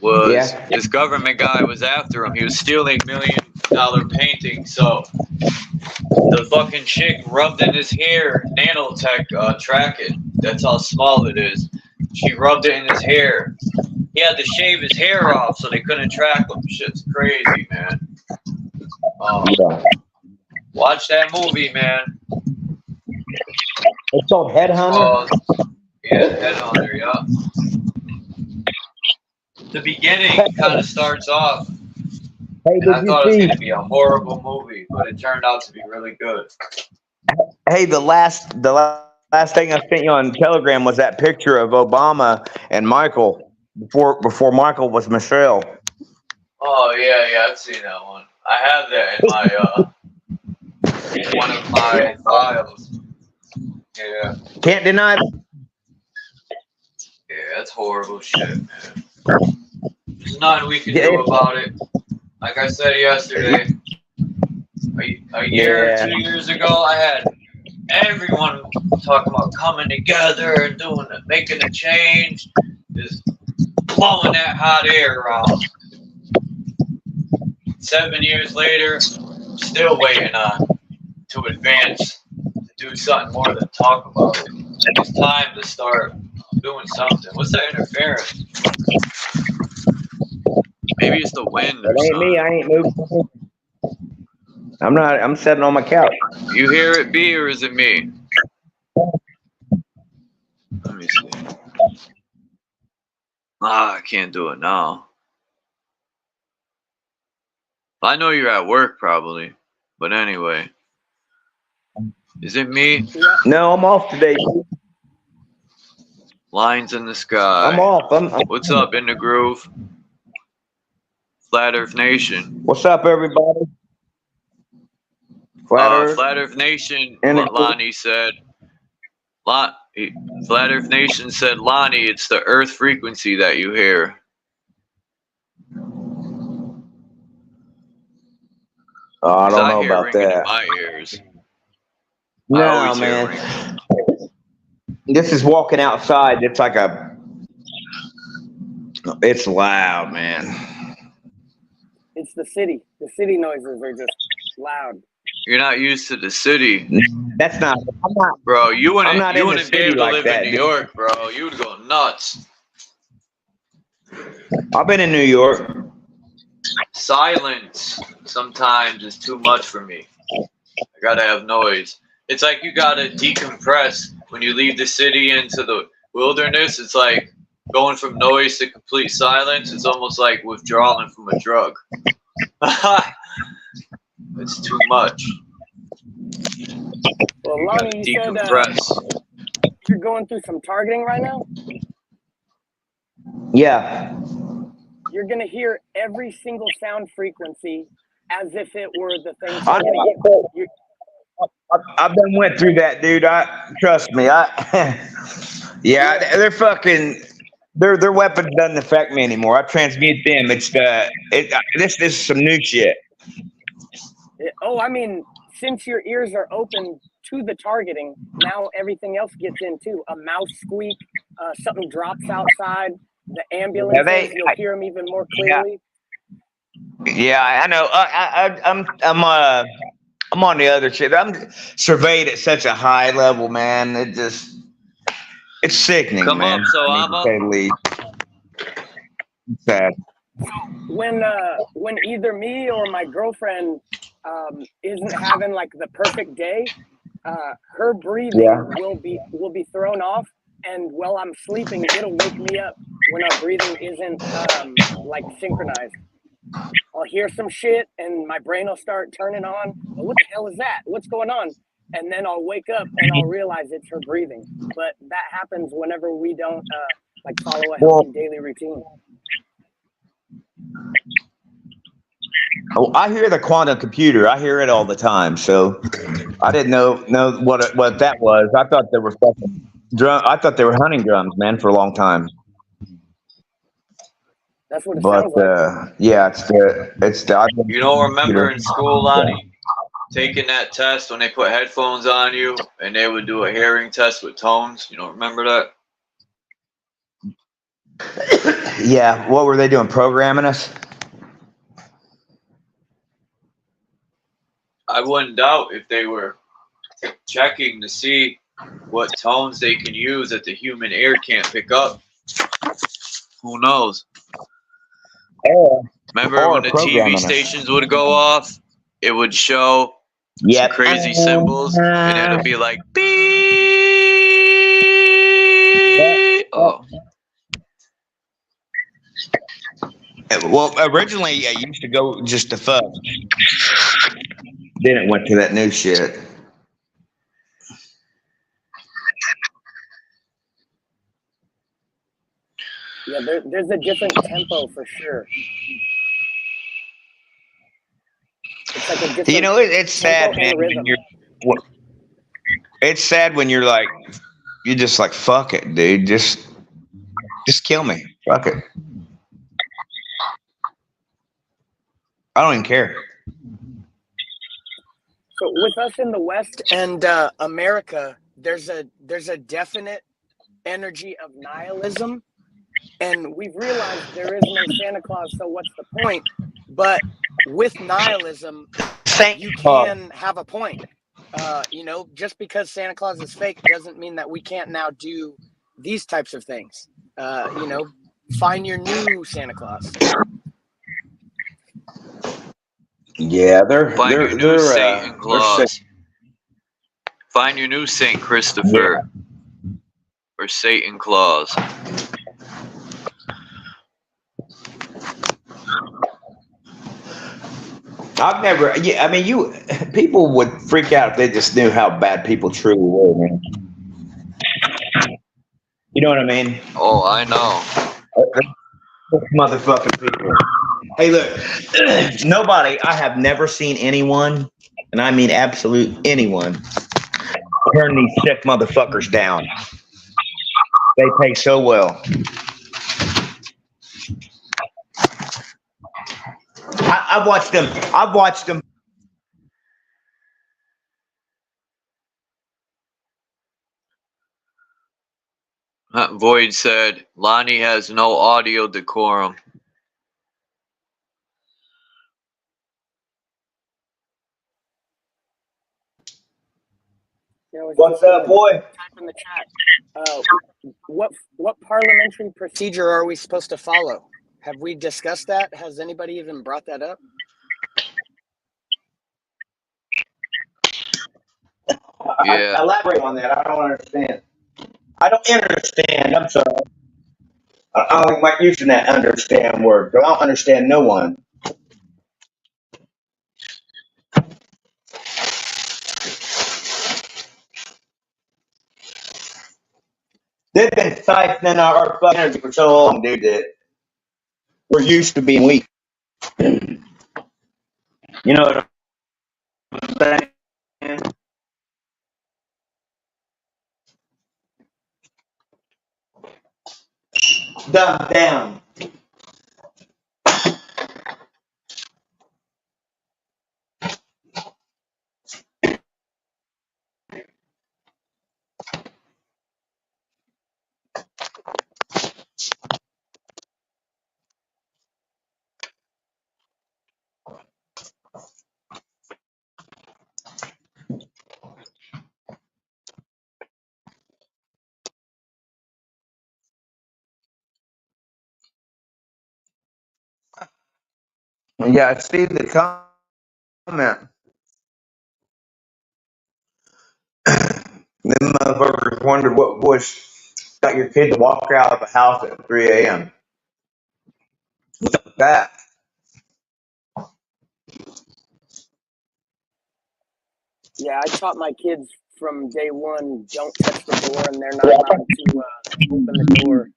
was, this government guy was after him. He was stealing $1 million paintings. So the fucking chick rubbed in his hair, nanotech track it. That's how small it is. She rubbed it in his hair. He had to shave his hair off so they couldn't track him. Shit's crazy, man. Watch that movie, man. It's called Headhunter. Yeah, Headhunter. Yeah. The beginning kind of starts off. Hey, and I thought it was going to be a horrible movie, but it turned out to be really good. Hey, the last thing I sent you on Telegram was that picture of Obama and Michael before Michael was Michelle. Oh yeah, I've seen that one. I have that in my in one of my files. Yeah. Can't deny it. Yeah, that's horrible shit, man. There's nothing we can do about it. Like I said yesterday, a year or 2 years ago, I had everyone talking about coming together and making a change, just blowing that hot air around. 7 years later, still waiting on to advance, to do something more than talk about it. It's time to start doing something. What's that interference? Maybe it's the wind or It ain't something. me. I ain't moving. I'm not. I'm sitting on my couch. You hear it, B, or is it me? Let me see. I can't do it now. I know you're at work probably, but anyway. Is it me? No, I'm off today. Lines in the sky. I'm off. What's up, In the Groove? Flat Earth Nation. What's up, everybody? Flat Earth Nation, Lonnie said. Flat Earth Nation said, Lonnie, it's the Earth frequency that you hear. Oh, I don't know about that. In my ears. No, man. this is walking outside. It's like it's loud, man. It's the city. The city noises are just loud. You're not used to the city, That's not. I'm not. bro. You I'm not in the wouldn't be city able to like live that, in New dude. York, bro. You would go nuts. I've been in New York. Silence sometimes is too much for me. I gotta have noise. It's like you gotta decompress when you leave the city into the wilderness. It's like going from noise to complete silence. It's almost like withdrawing from a drug. It's too much. Well, You gotta Lonnie, you said decompress. you're going through some targeting right now. Yeah. You're gonna hear every single sound frequency as if it were the thing I targeting you. I've been went through that, dude. Trust me. Yeah, they're fucking. Their weapons doesn't affect me anymore. I transmute them. This is some new shit. Oh, I mean, since your ears are open to the targeting, now everything else gets in too. A mouse squeak, something drops outside, the ambulances, you'll hear them even more clearly. Yeah, I know. I'm on the other shit. I'm surveyed at such a high level, man. It's sickening, Come man. up, so I I'm up. need to say the least. It's sad. When either me or my girlfriend isn't having like the perfect day, her breathing will be thrown off, and while I'm sleeping, it'll wake me up when our breathing isn't like synchronized. I'll hear some shit, and my brain will start turning on. Well, what the hell is that? What's going on? And then I'll wake up and I'll realize it's her breathing. But that happens whenever we don't like follow a healthy daily routine. Oh, I hear the quantum computer. I hear it all the time. So I didn't know what that was. I thought they were fucking drum. I thought they were hunting drums, man, for a long time. That's what it sounds like. Yeah, it's the. You don't remember in school, Lonnie, taking that test when they put headphones on you and they would do a hearing test with tones? You don't remember that? Yeah, what were they doing? Programming us? I wouldn't doubt if they were checking to see what tones they can use that the human ear can't pick up. Who knows? Remember when the TV stations would go off? It would show some crazy symbols, and it'll be like beep. Oh. Well, originally, I used to go just to fuck. Then it went to that new shit. Yeah, there's a different tempo for sure. It's like a different it's sad, man. It's sad when you're just like, fuck it, dude. Just kill me. Fuck it. I don't even care. So with us in the West and America, there's a definite energy of nihilism, and we've realized there is no Santa Claus, so what's the point? But with nihilism, you can have a point. Just because Santa Claus is fake doesn't mean that we can't now do these types of things. Find your new Santa Claus. Yeah, Find your new Satan Claus. Find your new Saint Christopher or Satan Claus. I've never. Yeah, I mean, people would freak out if they just knew how bad people truly were, man. You know what I mean? Oh, I know. Motherfucking people. Hey, look, I have never seen anyone, and I mean absolute anyone, turn these sick motherfuckers down. They pay so well. I've watched them. Void said, Lonnie has no audio decorum. What's up, boy? Type in the chat. What parliamentary procedure are we supposed to follow? Have we discussed that? Has anybody even brought that up? Yeah. Elaborate on that. I don't understand. I don't understand. I'm sorry. I don't like using that understand word. I don't understand no one. They've been siphoning our fucking energy for so long, dude, that we're used to being weak. You know what I'm saying? Dumb down. Yeah, I see the comment. Them motherfuckers wondered what voice got your kid to walk out of the house at 3 a.m. What's up with that? Yeah, I taught my kids from day one, don't touch the door, and they're not allowed to open the door.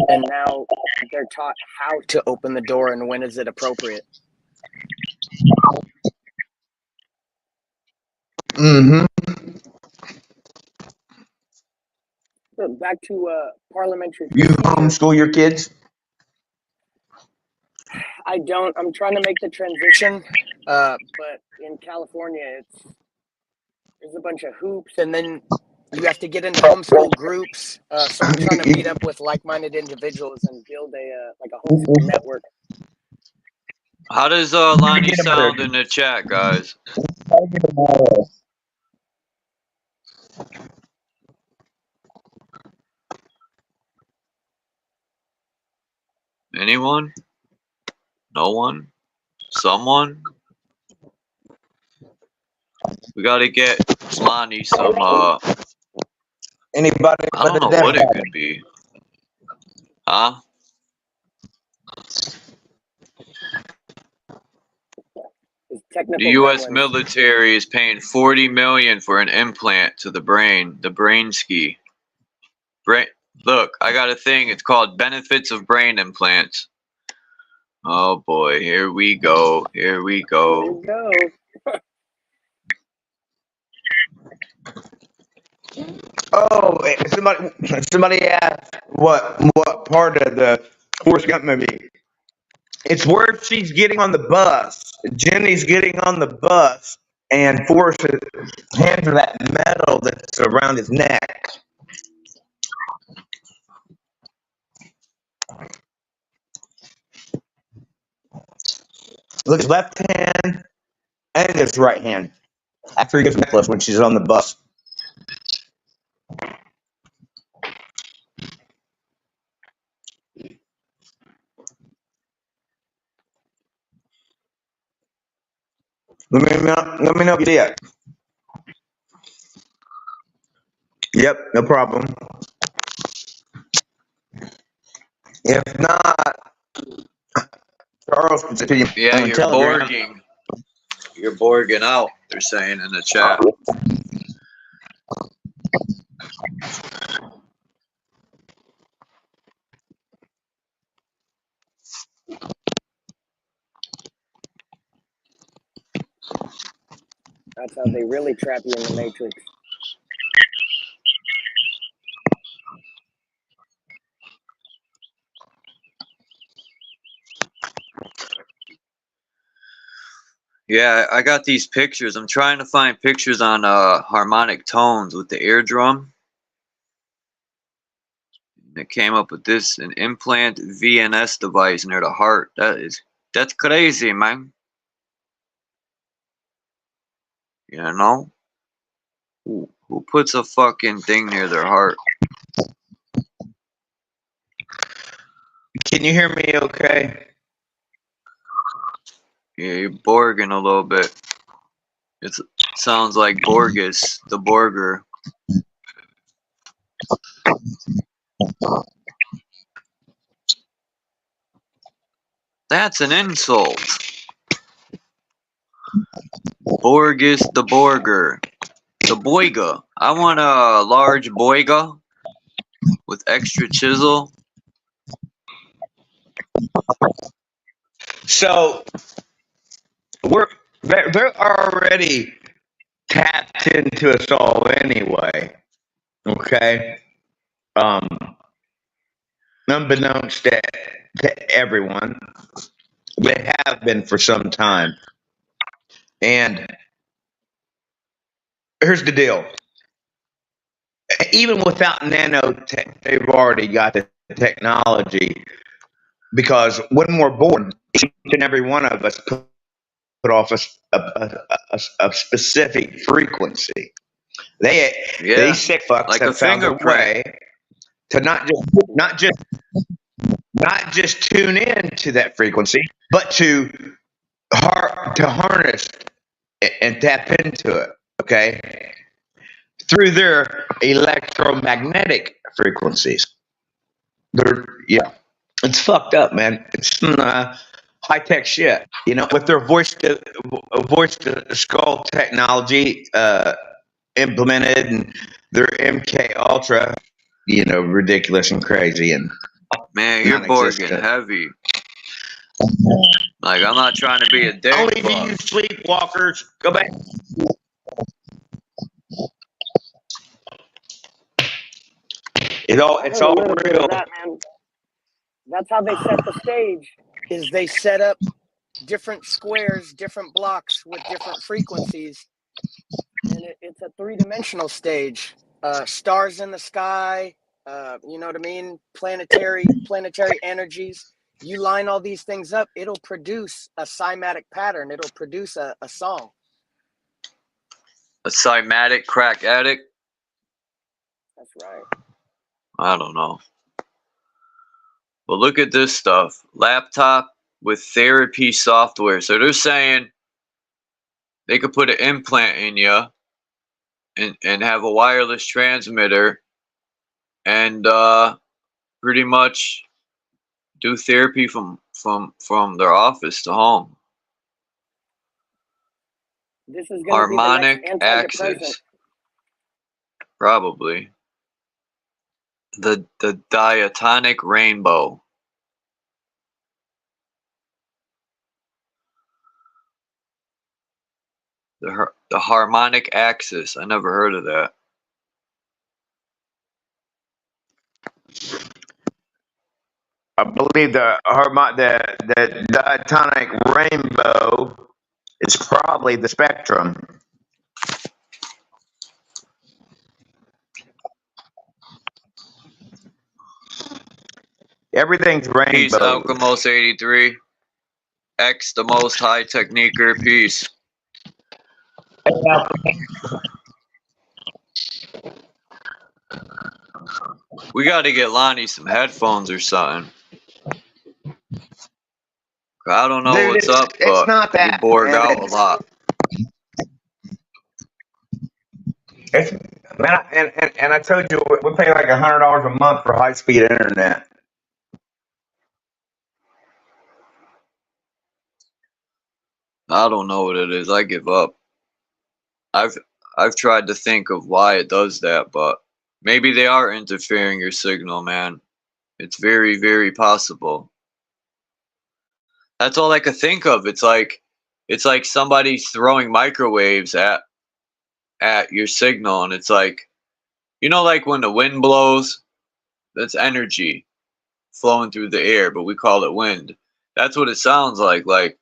And now they're taught how to open the door and when is it appropriate. Mm-hmm. So back to parliamentary You procedure. homeschool your kids? I don't. I'm trying to make the transition, but in California, there's a bunch of hoops, and then you have to get into homeschool groups. So I'm trying to meet up with like-minded individuals and build a homeschool network. How does Lonnie sound in the chat, guys? Anyone? No one? Someone? We gotta get Lonnie some Anybody? I don't know what it could be. Huh? The U.S. military is paying $40 million for an implant to the brain, the brain ski. Look, I got a thing. It's called Benefits of Brain Implants. Oh boy, here we go. Here we go. Here we go. Oh, somebody asked what part of the Forrest Gump movie. It's where she's getting on the bus. Jenny's getting on the bus, and Forrest hands her that medal that's around his neck. Look, his left hand and his right hand. After he gets the necklace when she's on the bus. Let me know if you see it. Yep, no problem. If not, Charles can see you. Yeah, on you're Telegram. borging. You're borging out, they're saying in the chat. That's how they really trap you in the Matrix. Yeah, I got these pictures. I'm trying to find pictures on harmonic tones with the eardrum. They came up with this, an implant VNS device near the heart. That's crazy, man. You know? Who puts a fucking thing near their heart? Can you hear me okay? Yeah, you're borging a little bit. It sounds like Borges, the Borger. That's an insult. Borges the Borger. The Boiga. I want a large Boiga with extra chisel. So they're already tapped into us all anyway. Okay. Unbeknownst to everyone, they have been for some time. And here's the deal. Even without nanotech, they've already got the technology, because when we're born, each and every one of us put off a specific frequency. These sick fucks like a have found a fingerprint. way to not just tune in to that frequency, but to harness and tap into it. Okay, through their electromagnetic frequencies. It's fucked up, man. It's high tech shit. You know, with their voice to skull technology implemented, and their MK Ultra, you know, ridiculous and crazy and man, you're borging heavy. Like, I'm not trying to be a dick. Only to you sleepwalkers. Go back. It's all real. That, man. That's how they set the stage. Is they set up different squares, different blocks with different frequencies, and it's a three-dimensional stage. Stars in the sky. You know what I mean? Planetary energies. You line all these things up, it'll produce a cymatic pattern. It'll produce a song. A cymatic crack addict? That's right. I don't know. But look at this stuff. Laptop with therapy software. So they're saying they could put an implant in you and have a wireless transmitter and pretty much do therapy from their office to home. This is harmonic axis. Probably. The diatonic rainbow. The harmonic axis. I never heard of that. I believe the diatonic rainbow is probably the spectrum. Everything's rainbow. Peace, Alchemos 83. X, the most high techniquer. Peace. We got to get Lonnie some headphones or something. I don't know, dude, what's up, but it's not that, we borg out a lot. And I told you, we pay like $100 a month for high-speed internet. I don't know what it is. I give up. I've tried to think of why it does that, but maybe they are interfering your signal, man. It's very, very possible. That's all I could think of. It's like somebody's throwing microwaves at your signal, and it's like, you know, like when the wind blows, that's energy flowing through the air, but we call it wind. That's what it sounds like. Like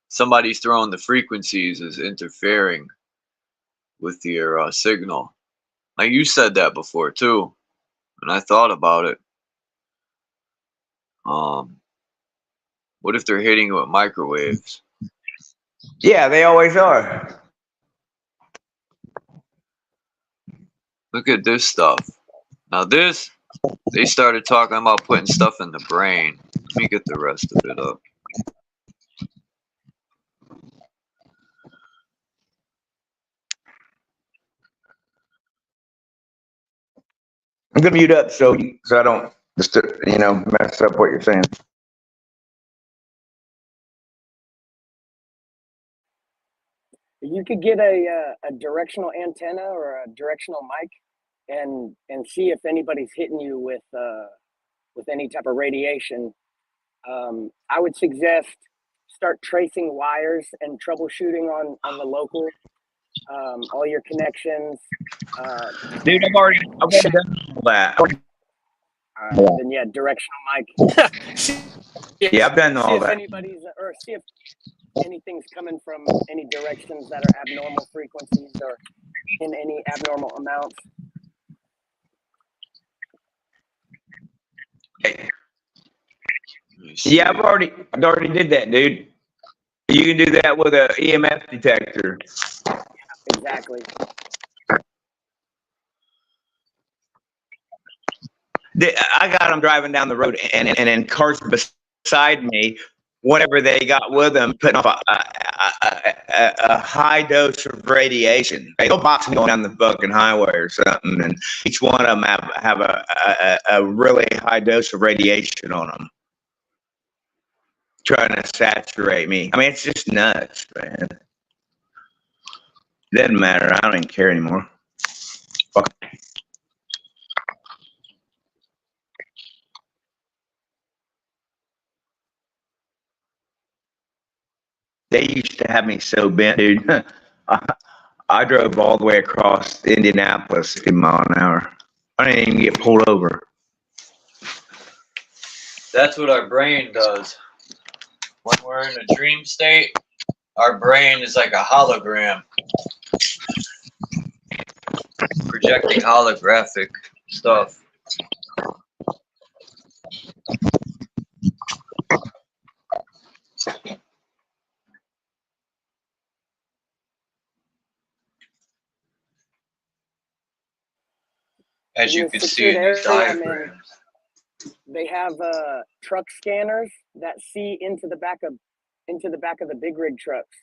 somebody's throwing the frequencies is interfering with your signal. Like you said that before too, and I thought about it. What if they're hitting it with microwaves? Yeah, they always are. Look at this stuff. Now this, they started talking about putting stuff in the brain. Let me get the rest of it up. I'm gonna mute up so I don't just mess up what you're saying. You could get a directional antenna or a directional mic, and see if anybody's hitting you with any type of radiation. I would suggest start tracing wires and troubleshooting on the local, all your connections. Dude, I've already done all that. Then yeah, directional mic. Yeah, I've done all See if that. anybody's, or see if anything's coming from any directions that are abnormal frequencies or in any abnormal amounts. Yeah, I've already did that, dude. You can do that with a EMF detector. Exactly. I got them driving down the road, and in cars beside me, whatever they got with them, putting off a high dose of radiation. They'll box going down the fucking highway or something, and each one of them have a really high dose of radiation on them, trying to saturate me. I mean, it's just nuts, man. Doesn't matter. I don't even care anymore. Fuck. They used to have me so bent, dude. I drove all the way across Indianapolis 50 miles an hour. I didn't even get pulled over. That's what our brain does. When we're in a dream state, our brain is like a hologram, projecting holographic stuff. As you can see in these diagrams. They have truck scanners that see into the back of the big rig trucks.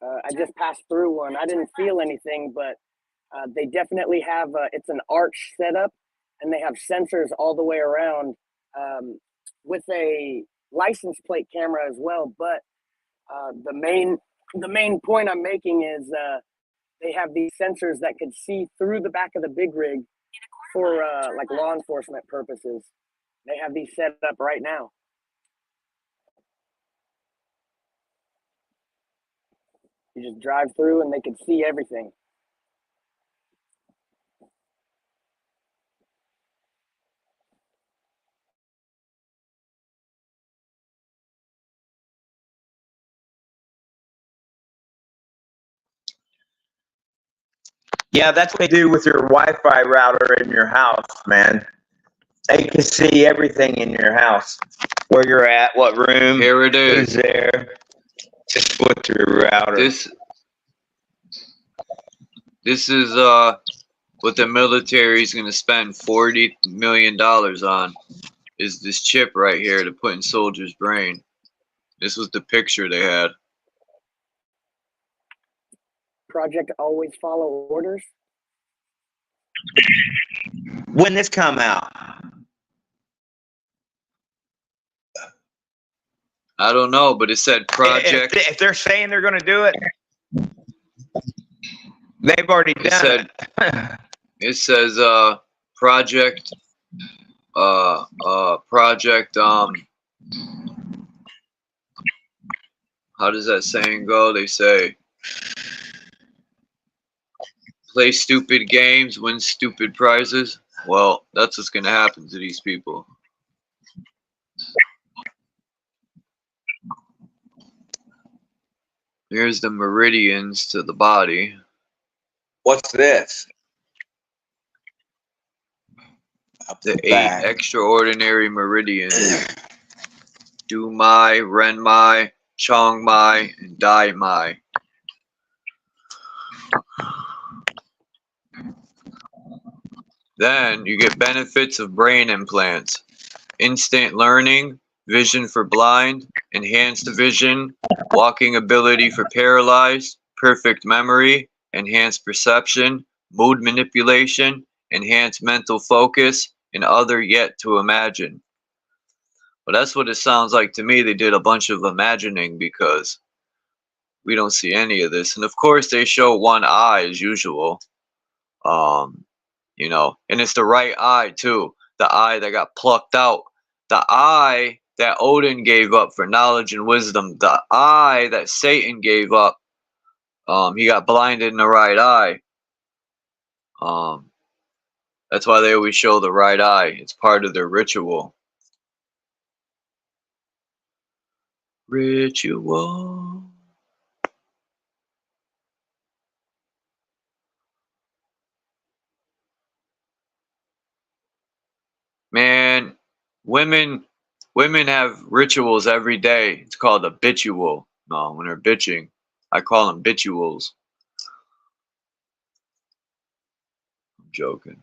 I just passed through one. I didn't feel anything, but they definitely have. It's an arch setup, and they have sensors all the way around, with a license plate camera as well. But the main point I'm making is they have these sensors that could see through the back of the big rig for like law enforcement purposes. They have these set up right now. You just drive through and they can see everything. Yeah, that's what they do with your Wi-Fi router in your house, man. They can see everything in your house, where you're at, what room. Here it is. Who's there? Just with your router. This is what the military is going to spend $40 million on. Is this chip right here to put in soldiers' brain. This was the picture they had. Project Always Follow Orders. When this come out? I don't know, but it said Project. If they're saying they're going to do it, they've already done it. It says Project. Project. How does that saying go? They say, play stupid games, win stupid prizes. Well, that's what's going to happen to these people. Here's the meridians to the body. What's this? The 8 Back. extraordinary meridians. Du Mai, Ren Mai, Chong Mai, and Dai Mai. Then you get benefits of brain implants. Instant learning, vision for blind, enhanced vision, walking ability for paralyzed, perfect memory, enhanced perception, mood manipulation, enhanced mental focus, and other yet to imagine. Well, that's what it sounds like to me. They did a bunch of imagining because we don't see any of this. And of course, they show one eye as usual. You know, and it's the right eye too. The eye that got plucked out. The eye that Odin gave up for knowledge and wisdom. The eye that Satan gave up. He got blinded in the right eye. That's why they always show the right eye. It's part of their ritual. Ritual. Man, women have rituals every day. It's called a bitchual. No, when they're bitching, I call them bitchuals. I'm joking.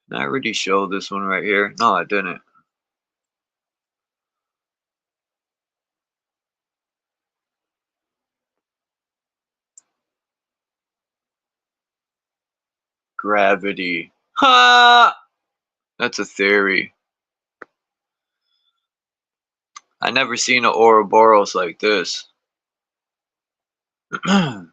Did I already show this one right here? No, I didn't. Gravity. Ha! That's a theory. I never seen an Ouroboros like this. Like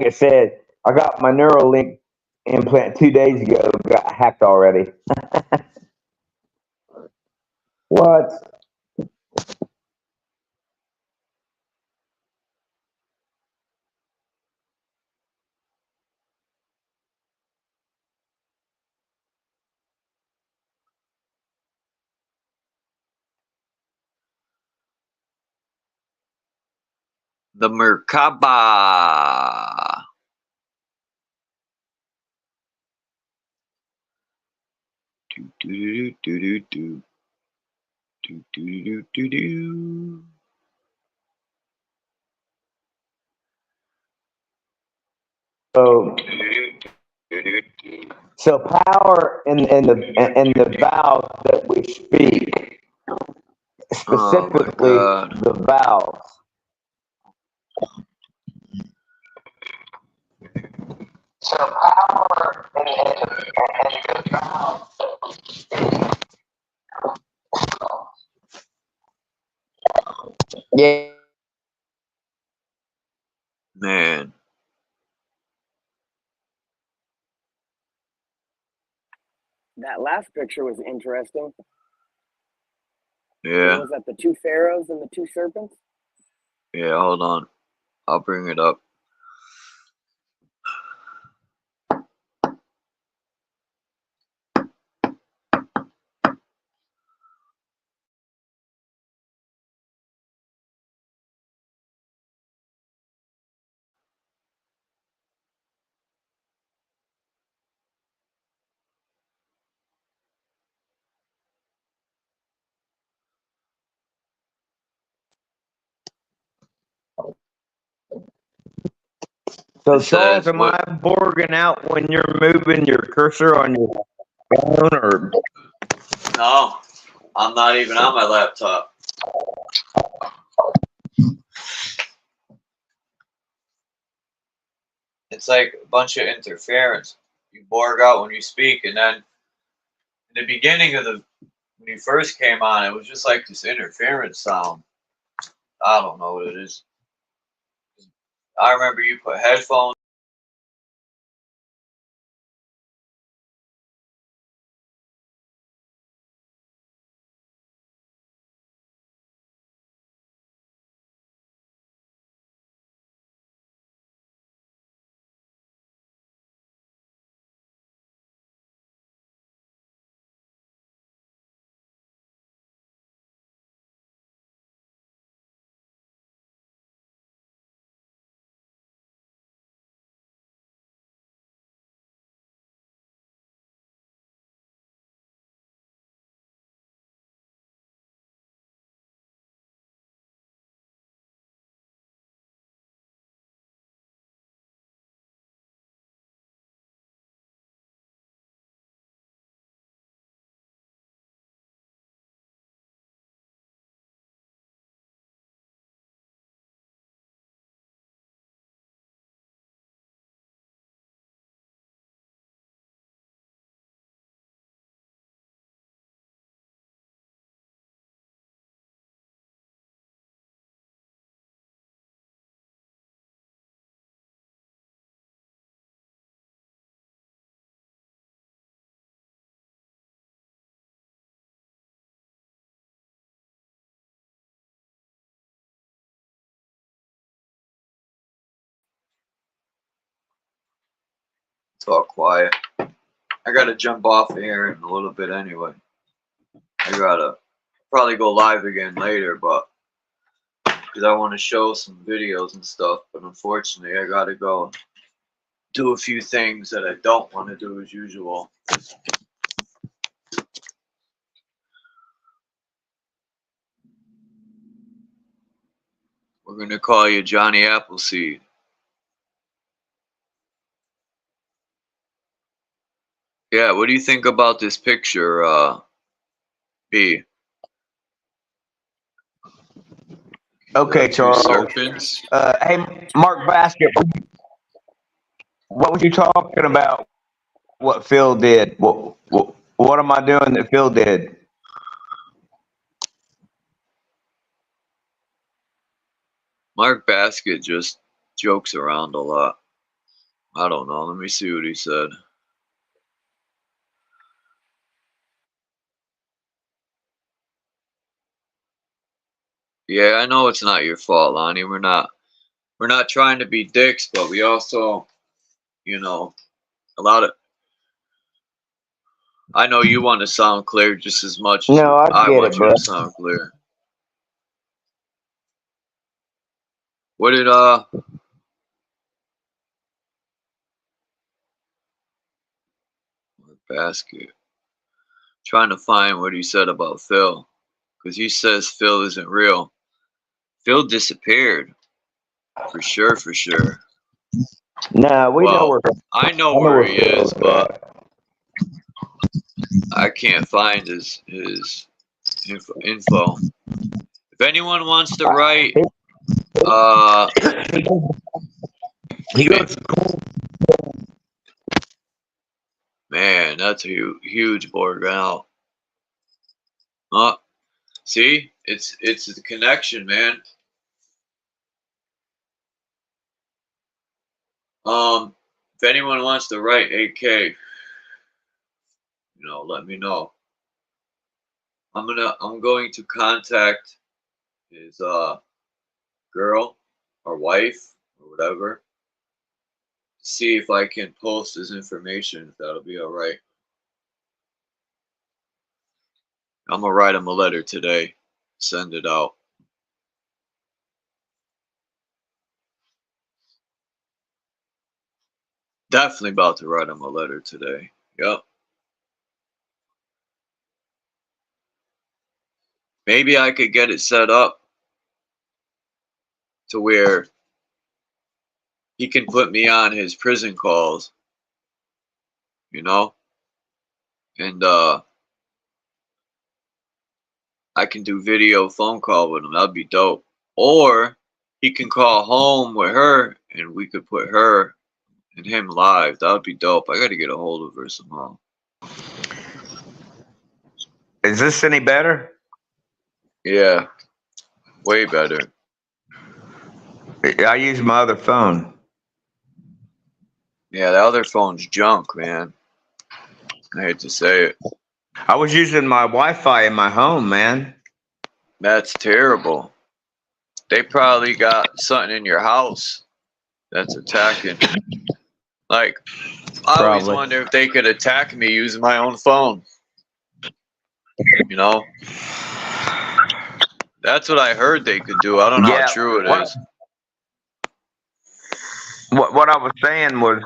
I said, I got my Neuralink implant 2 days ago. Got hacked already. What? The Merkaba. Do do do do do do do do do do. So, so power in the vowels that we speak, Oh my specifically god. the vowels. So power in the vowels. Yeah. Man. That last picture was interesting. Yeah. Was that the 2 pharaohs and the 2 serpents? Yeah, hold on. I'll bring it up. So It Charles, says am I what? borging out when you're moving your cursor on your phone, or? No, I'm not even on my laptop. It's like a bunch of interference. You borg out when you speak, and then in the beginning of when you first came on, it was just like this interference sound. I don't know what it is. I remember you put headphones talk quiet. I gotta jump off here in a little bit anyway. I gotta probably go live again later, but because I want to show some videos and stuff. But unfortunately, I gotta go do a few things that I don't want to do as usual. We're gonna call you Johnny Appleseed. Yeah, what do you think about this picture, B? Okay, Charles. Serpents. Hey, Mark Basket, what was you talking about? What Phil did? What am I doing that Phil did? Mark Basket just jokes around a lot. I don't know. Let me see what he said. Yeah, I know it's not your fault, Lonnie. We're not trying to be dicks, but we also, you know, a lot of. I know you want to sound clear just as much as No, I I get want it, you bro. to sound clear. What did Basket? Trying to find what he said about Phil, because he says Phil isn't real. Phil disappeared, for sure, for sure. No, we know where. I know where he is, but I can't find his info. If anyone wants to write, He goes. man, that's a huge board out. See, it's the connection, man. If anyone wants to write AK, you know, let me know. I'm going to contact his girl or wife or whatever. See if I can post his information, if that'll be all right. I'm gonna write him a letter today, send it out. Definitely about to write him a letter today. Yep. Maybe I could get it set up to where he can put me on his prison calls, you know? And I can do video phone call with him. That'd be dope. Or he can call home with her and we could put her and him live. That would be dope. I got to get a hold of her somehow. Is this any better? Yeah, way better. I use my other phone. Yeah, the other phone's junk, man. I hate to say it. I was using my Wi-Fi in my home, man. That's terrible. They probably got something in your house that's attacking. Like, I always Probably. wonder if they could attack me using my own phone. You know? That's what I heard they could do. I don't know how true it is. What I was saying was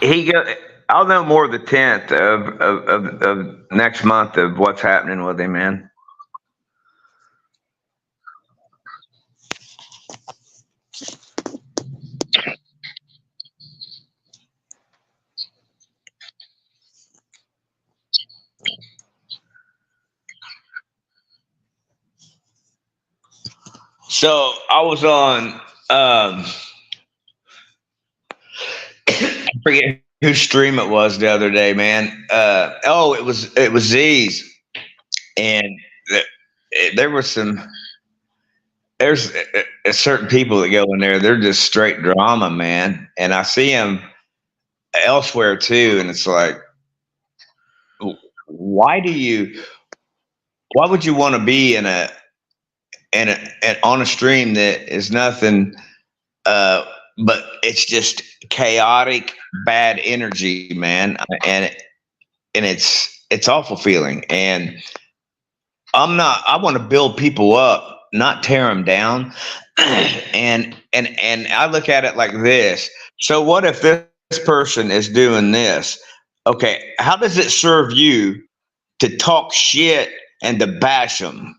he go. I'll know more the 10th of next month of what's happening with him, man. So I was on I forget whose stream it was the other day, man. It was Z's, and there were there's certain people that go in there, they're just straight drama, man. And I see them elsewhere too, and it's like, why would you want to be on a stream that is nothing it's just chaotic, bad energy, man, and it's awful feeling. And I want to build people up, not tear them down. and I look at it like this. So what if this person is doing this? Okay, how does it serve you to talk shit and to bash them?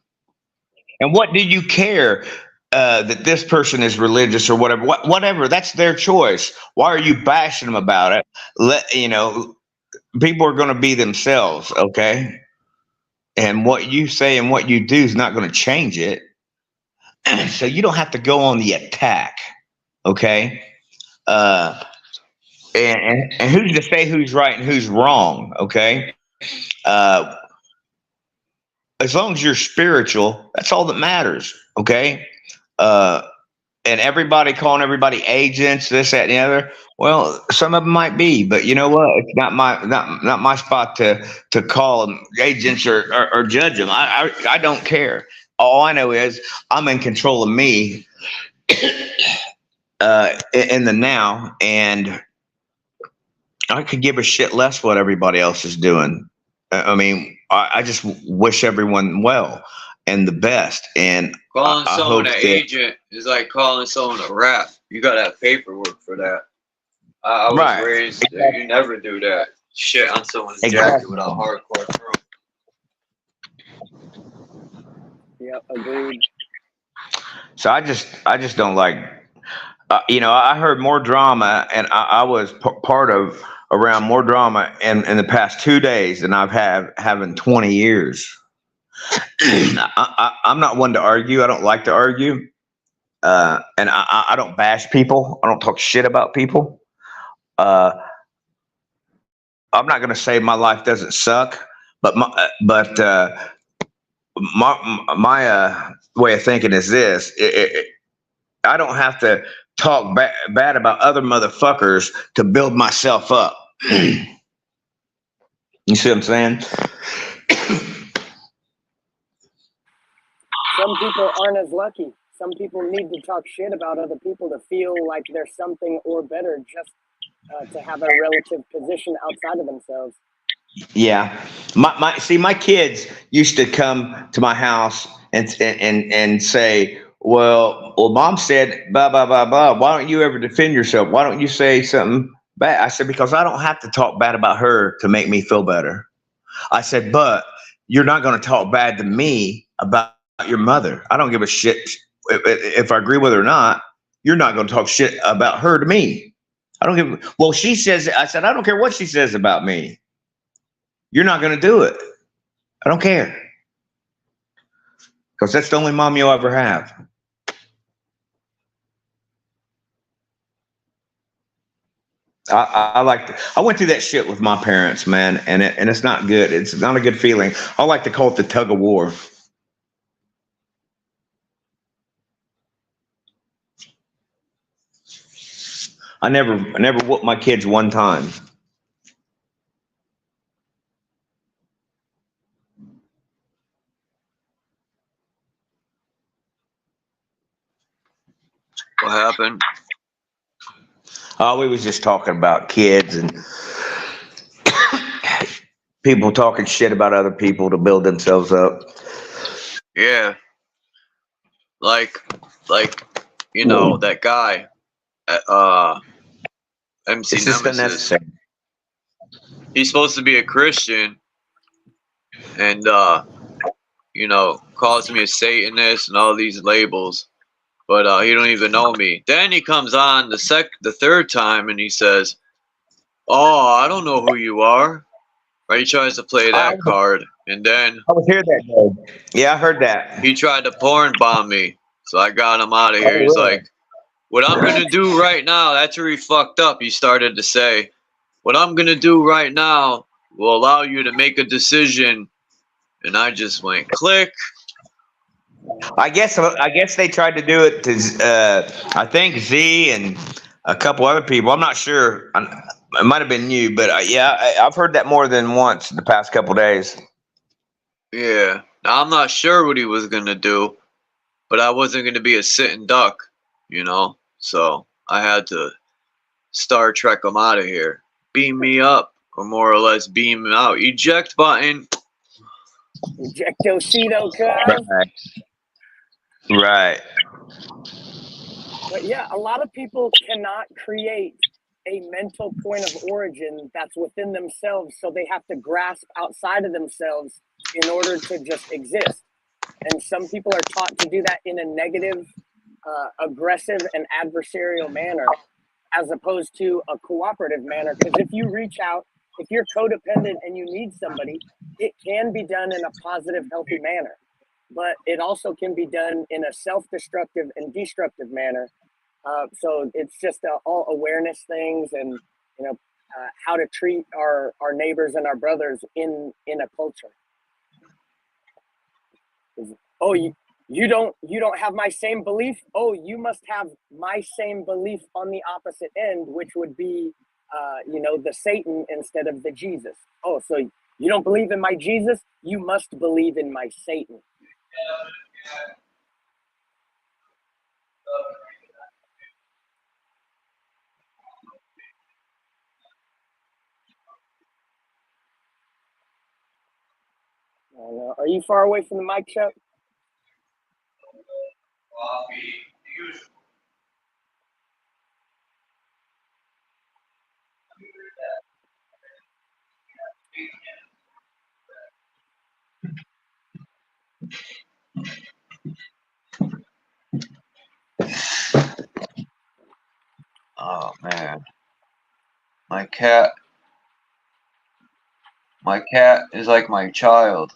And what do you care that this person is religious or whatever? Whatever, that's their choice. Why are you bashing them about it? People are going to be themselves, okay? And what you say and what you do is not going to change it. So you don't have to go on the attack, okay? And who's to say who's right and who's wrong, okay? As long as you're spiritual, that's all that matters, okay? And everybody calling everybody agents, this, that, and the other. Well, some of them might be, but you know what? It's not my spot to call them agents or judge them. I don't care. All I know is I'm in control of me in the now, and I could give a shit less what everybody else is doing. I mean, I just wish everyone well and the best. And calling someone an agent is like calling someone a rap. You gotta have paperwork for that. I was raised that you never do that. Shit on someone's jacket without hardcore proof. Yep, agreed. So I just don't like. I heard more drama, and I was part of around more drama in the past 2 days than I've having 20 years. I'm not one to argue. I don't like to argue, and I don't bash people. I don't talk shit about people. I'm not going to say my life doesn't suck, but my way of thinking is this: I don't have to talk bad about other motherfuckers to build myself up. You see what I'm saying? Some people aren't as lucky. Some people need to talk shit about other people to feel like they're something or better, just to have a relative position outside of themselves. Yeah, my kids used to come to my house and say, well, mom said blah blah blah blah. Why don't you ever defend yourself? Why don't you say something bad? I said, because I don't have to talk bad about her to make me feel better. I said, but you're not going to talk bad to me about your mother. I don't give a shit if I agree with her or not. You're not going to talk shit about her to me. I don't give. Well, she says. I said, I don't care what she says about me. You're not going to do it. I don't care. Because that's the only mom you'll ever have. I went through that shit with my parents, man, and it's not good. It's not a good feeling. I like to call it the tug of war. I never whooped my kids one time. What happened? Oh, we was just talking about kids and people talking shit about other people to build themselves up. Yeah. Like you know, that guy MC Nemesis. He's supposed to be a Christian, and calls me a Satanist and all these labels, but he don't even know me. Then he comes on the third time and he says, "Oh, I don't know who you are." Right? He tries to play that card, and then I was here that day. Yeah, I heard that. he tried to porn bomb me, so I got him out of here. He's like, "What I'm gonna do right now," that's where he fucked up. He started to say, "What I'm gonna do right now will allow you to make a decision," and I just went click. I guess they tried to do it to I think Z and a couple other people. I'm not sure. It might have been you, but I've heard that more than once the past couple days. Yeah. Now I'm not sure what he was gonna do, but I wasn't gonna be a sitting duck, So I had to Star Trek them out of here. Beam me up, or more or less beam them out. Eject button. Ejectocito, cuz. Right. But yeah, a lot of people cannot create a mental point of origin that's within themselves, so they have to grasp outside of themselves in order to just exist. And some people are taught to do that in a negative, aggressive, and adversarial manner, as opposed to a cooperative manner. Because if you reach out, if you're codependent and you need somebody, it can be done in a positive, healthy manner. But it also can be done in a self-destructive and destructive manner. So it's just all awareness things, and how to treat our neighbors and our brothers in a culture. Oh, you don't have my same belief. Oh, you must have my same belief on the opposite end, which would be the Satan instead of the Jesus. Oh, so you don't believe in my Jesus? You must believe in my Satan. Are you far away from the mic, Chuck? Oh man, my cat is like my child.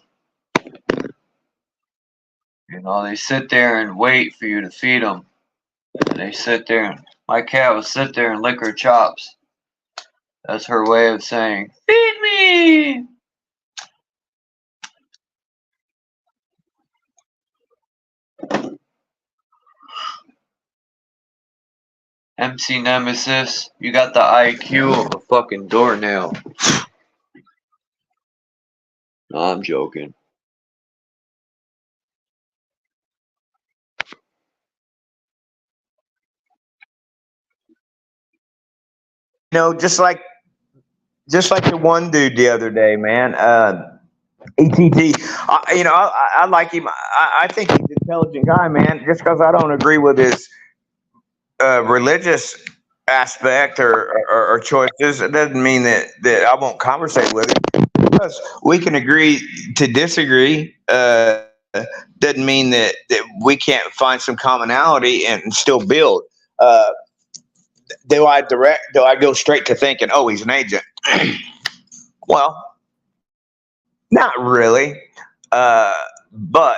They sit there and wait for you to feed them. And they sit there, and my cat will sit there and lick her chops. That's her way of saying, feed me! MC Nemesis, you got the IQ of a fucking doornail. No, I'm joking. Just like the one dude the other day, man. ETT. I like him. I think he's an intelligent guy, man. Just because I don't agree with his religious aspect or choices, it doesn't mean that I won't conversate with him. Because we can agree to disagree. Doesn't mean that we can't find some commonality and still build. Do I go straight to thinking, oh, he's an agent? Well, not really. But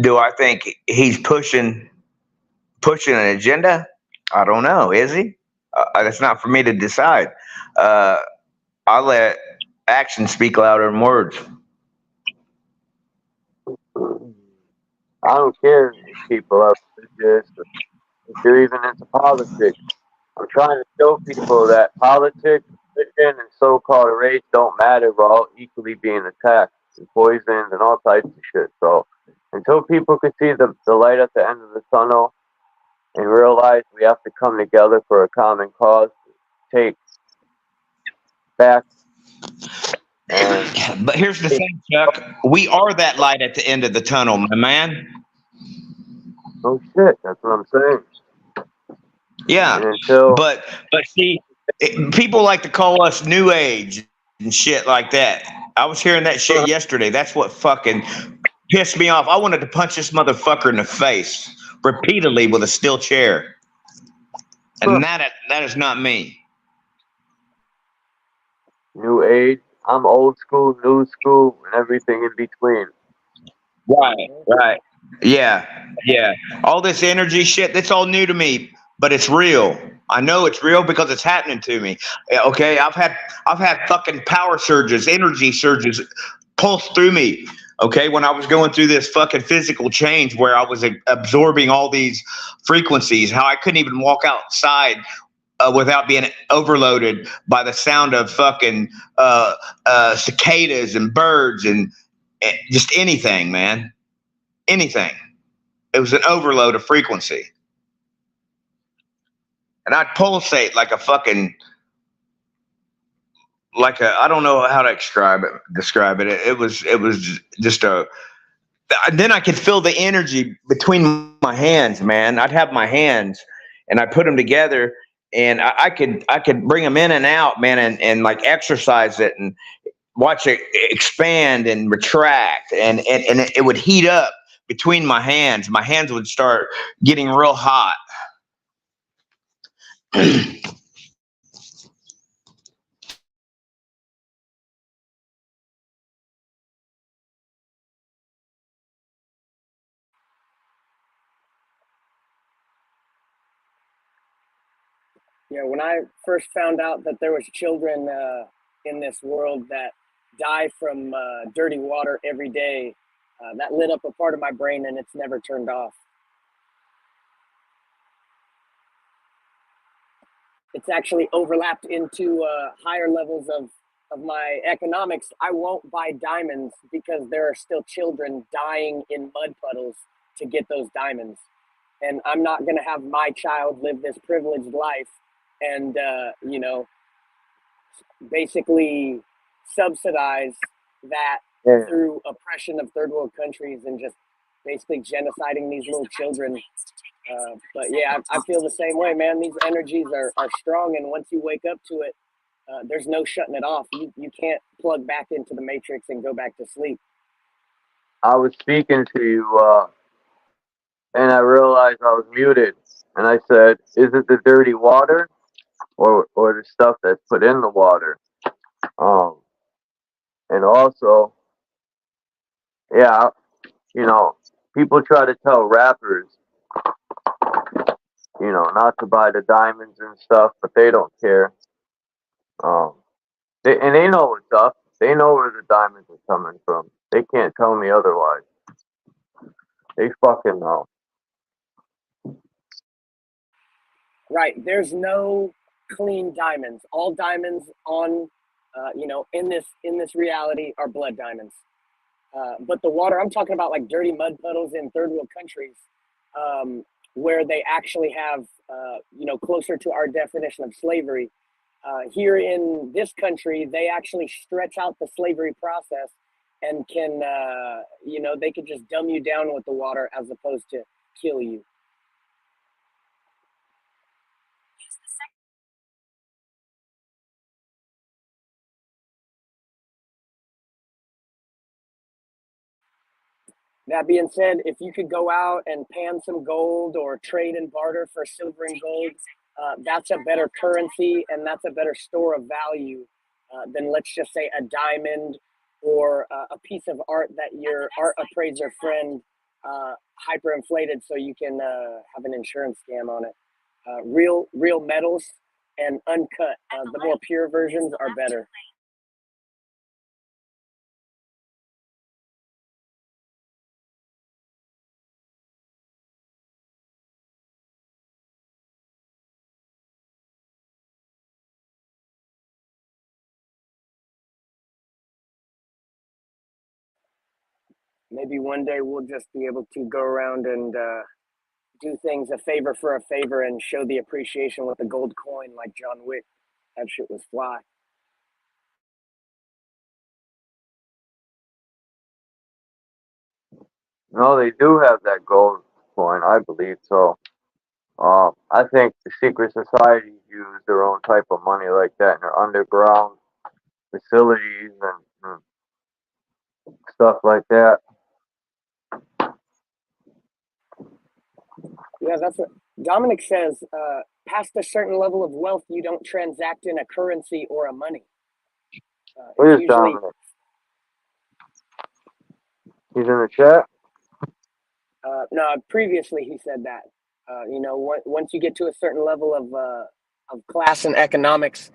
do I think he's pushing an agenda? I don't know. Is he? That's not for me to decide. I let action speak louder than words. I don't care if people are religious, if they're even into politics. I'm trying to show people that politics, religion, and so-called race don't matter. We're all equally being attacked and poisoned and all types of shit. So until people can see the light at the end of the tunnel and realize we have to come together for a common cause, take back. But here's the thing, Chuck. We are that light at the end of the tunnel, my man. Oh shit, that's what I'm saying. Yeah, but see, people like to call us New Age and shit like that. I was hearing that shit yesterday. That's what fucking pissed me off. I wanted to punch this motherfucker in the face repeatedly with a steel chair, and that is not me. New Age. I'm old school, new school, and everything in between. Right. Yeah. All this energy shit, that's all new to me, but it's real. I know it's real because it's happening to me. Okay, I've had fucking power surges, energy surges pulse through me. Okay, when I was going through this fucking physical change where I was absorbing all these frequencies, how I couldn't even walk outside without being overloaded by the sound of fucking cicadas and birds and just anything, man. Anything. It was an overload of frequency. and I'd pulsate like a fucking, like a, I don't know how to describe it. It was just a, and then I could feel the energy between my hands, man. I'd have my hands and I put them together, and I could bring them in and out, man, and like exercise it and watch it expand and retract, and it would heat up between my hands. My hands would start getting real hot. Yeah, when I first found out that there was children in this world that die from dirty water every day, that lit up a part of my brain, and it's never turned off. It's actually overlapped into higher levels of my economics. I won't buy diamonds because there are still children dying in mud puddles to get those diamonds. And I'm not going to have my child live this privileged life and, you know, basically subsidize that through oppression of third world countries and just basically genociding these little children. But yeah, I feel the same way, man. These energies are strong, and once you wake up to it, there's no shutting it off. You can't plug back into the matrix and go back to sleep. I was speaking to you, and I realized I was muted. And I said, "Is it the dirty water, or the stuff that's put in the water?" And also, yeah, you know, people try to tell rappers, you know, not to buy the diamonds and stuff, but they don't care. They know what's up. They know where the diamonds are coming from. They can't tell me otherwise. They fucking know. Right. There's no clean diamonds. All diamonds on, you know, in this reality are blood diamonds. But the water, I'm talking about like dirty mud puddles in third world countries, where they actually have, you know, closer to our definition of slavery. Here in this country, they actually stretch out the slavery process and can, you know, they could just dumb you down with the water as opposed to kill you. That being said, if you could go out and pan some gold or trade and barter for silver and gold, that's a better currency and that's a better store of value than, let's just say, a diamond or a piece of art that your art appraiser friend hyperinflated so you can have an insurance scam on it. Real metals and uncut, the more pure versions are better. Maybe one day we'll just be able to go around and do things a favor for a favor and show the appreciation with a gold coin like John Wick. That shit was fly. No, they do have that gold coin. I believe so. I think the secret societies use their own type of money like that in their underground facilities and stuff like that. Yeah, that's what Dominic says. Past a certain level of wealth, you don't transact in a currency or a money. Where's Dominic? He's in the chat? No, previously he said that. You know, once you get to a certain level of class and economics,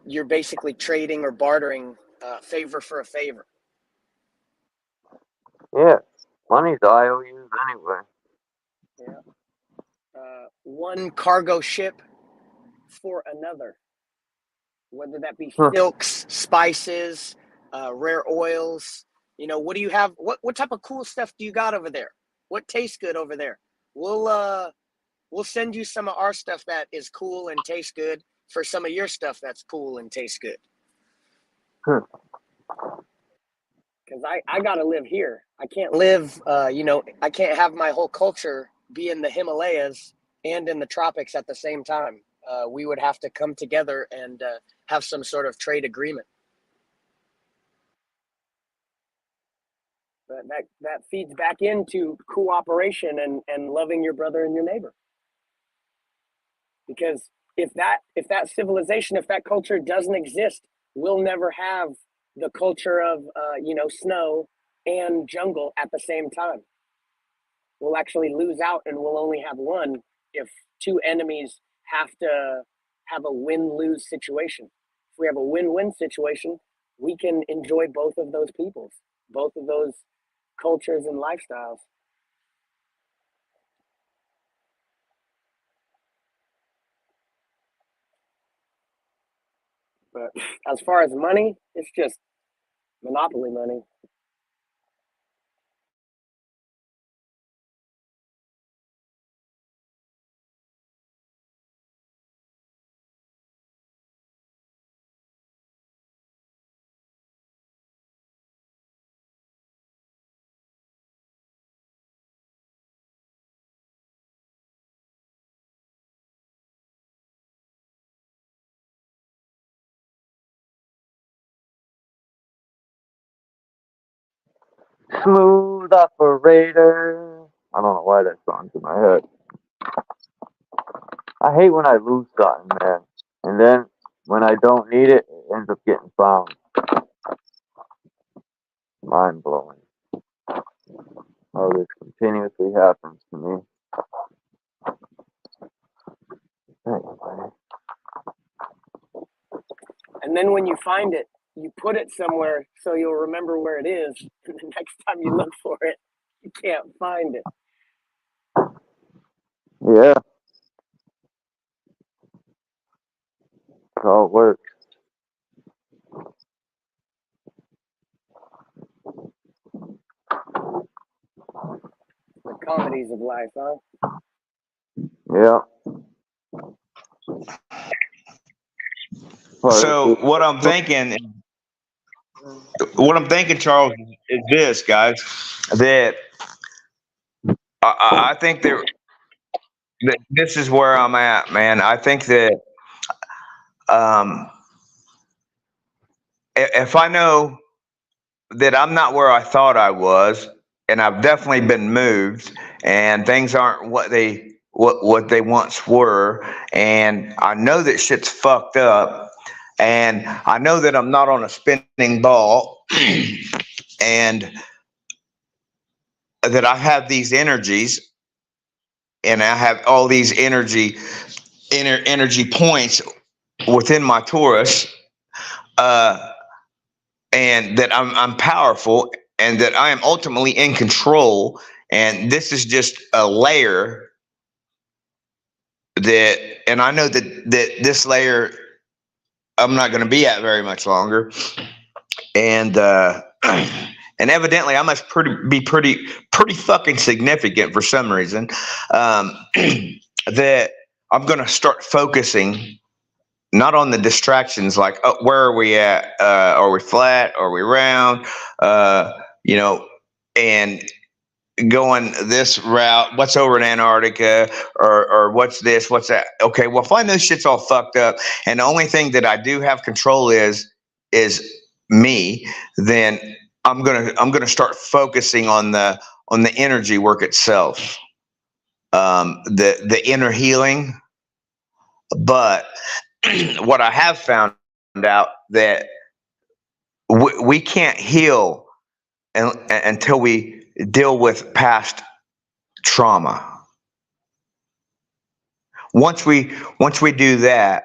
you're basically trading or bartering favor for a favor. Yeah, money's IOUs anyway. Yeah. One cargo ship for another, whether that be silks, spices, rare oils. You know, what do you have? What type of cool stuff do you got over there? What tastes good over there? We'll we'll send you some of our stuff that is cool and tastes good for some of your stuff that's cool and tastes good. Because I got to live here. I can't live, I can't have my whole culture be in the Himalayas and in the tropics at the same time. We would have to come together and have some sort of trade agreement. But that feeds back into cooperation and loving your brother and your neighbor. Because if that civilization, if that culture doesn't exist, we'll never have the culture of snow and jungle at the same time. We'll actually lose out, and we'll only have one if two enemies have to have a win-lose situation. If we have a win-win situation, we can enjoy both of those peoples, both of those cultures and lifestyles. But as far as money, it's just monopoly money. Smooth operator. I don't know why that song's in my head. I hate when I lose something, man. And then when I don't need it, it ends up getting found. Mind blowing. Oh, this continuously happens to me. Anyway. And then when you find it, you put it somewhere so you'll remember where it is. And the next time you look for it, you can't find it. Yeah. That's how it works. The comedies of life, huh? Yeah. So what I'm thinking, Charles, is this, guys, that I think that this is where I'm at, man. I think that if I know that I'm not where I thought I was, and I've definitely been moved, and things aren't what they once were, and I know that shit's fucked up, and I know that I'm not on a spinning ball, and that I have these energies, and I have all these energy points within my Taurus, and that I'm powerful, and that I am ultimately in control, and this is just a layer that, and I know that this layer I'm not going to be at very much longer, and and evidently I must be pretty fucking significant for some reason, that I'm going to start focusing not on the distractions, like, oh, where are we at? Are we flat? Are we round? And going this route, what's over in Antarctica, or what's this, what's that? Okay, well, if I know shit's all fucked up, and the only thing that I do have control is me, then I'm gonna start focusing on the energy work itself, the inner healing. But what I have found out that we can't heal until we deal with past trauma. Once we do that,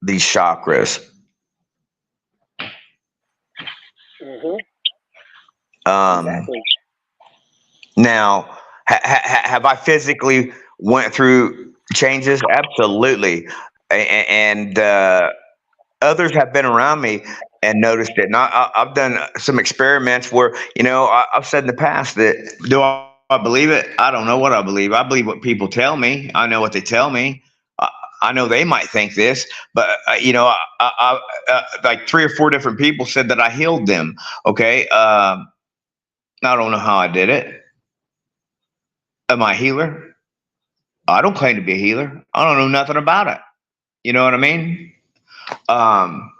these chakras. Mm-hmm. Exactly. Now, have I physically went through changes? Absolutely. And others have been around me and noticed it. And I've done some experiments where, I've said in the past that do I believe it? I don't know what I believe. I believe what people tell me. I know what they tell me. I know they might think this, but like 3 or 4 different people said that I healed them. Okay, I don't know how I did it. Am I a healer? I don't claim to be a healer. I don't know nothing about it. You know what I mean? Um,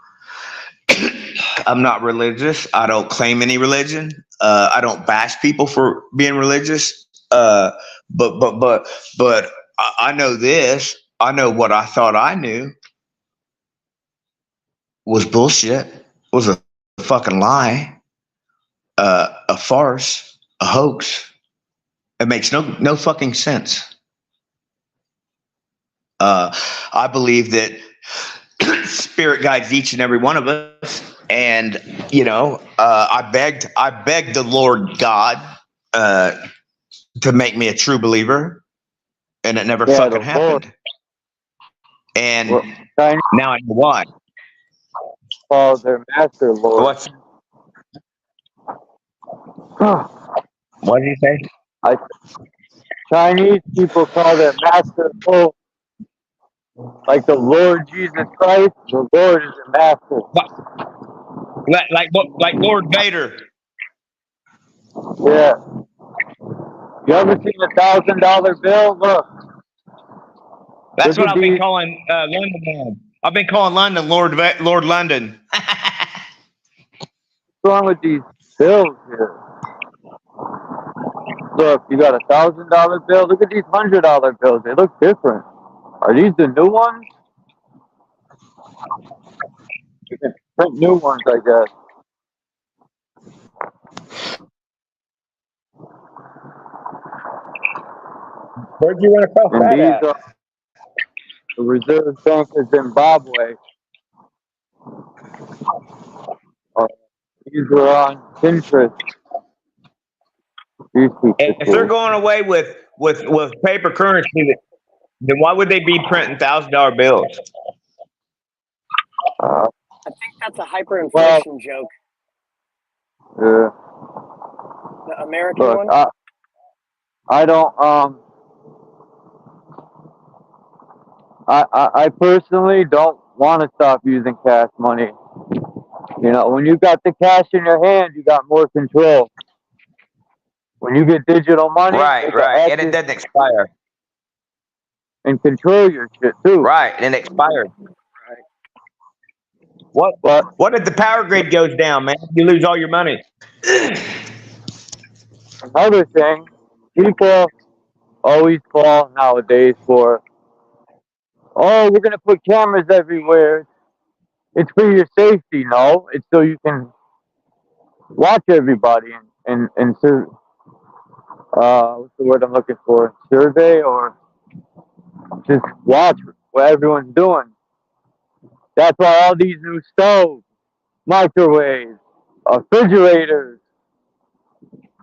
I'm not religious. I don't claim any religion. I don't bash people for being religious. But I know this. I know what I thought I knew was bullshit. Was a fucking lie. A farce. A hoax. It makes no fucking sense. I believe that spirit guides each and every one of us, and I begged the Lord God to make me a true believer, and it never fucking happened. And now I know why. Call their master Lord. What did you say? Chinese people call their master Lord. Like the Lord Jesus Christ, the Lord is the master. Like Lord Vader. Yeah. You ever seen $1,000 bill? Look. That's what I've been calling London now. I've been calling London Lord London. What's wrong with these bills here? Look, you got $1,000 bill. Look at these $100 bills. They look different. Are these the new ones? You can print new ones, I guess. Where'd you want to cross And that these at? are the Reserve Bank of Zimbabwe. These are on Pinterest. If they're going away with paper currency, then why would they be printing $1,000 bills? I think that's a hyperinflation joke. Yeah. The American Look, one? I don't I personally don't want to stop using cash money. When you got the cash in your hand, you got more control. When you get digital money, Right, and it doesn't expire. And control your shit too. Right, and it expires. What if the power grid goes down, man? You lose all your money. Another thing, people always fall nowadays for, we're going to put cameras everywhere. It's for your safety. No, it's so you can watch everybody and what's the word I'm looking for? Survey, or just watch what everyone's doing. That's why all these new stoves, microwaves, refrigerators,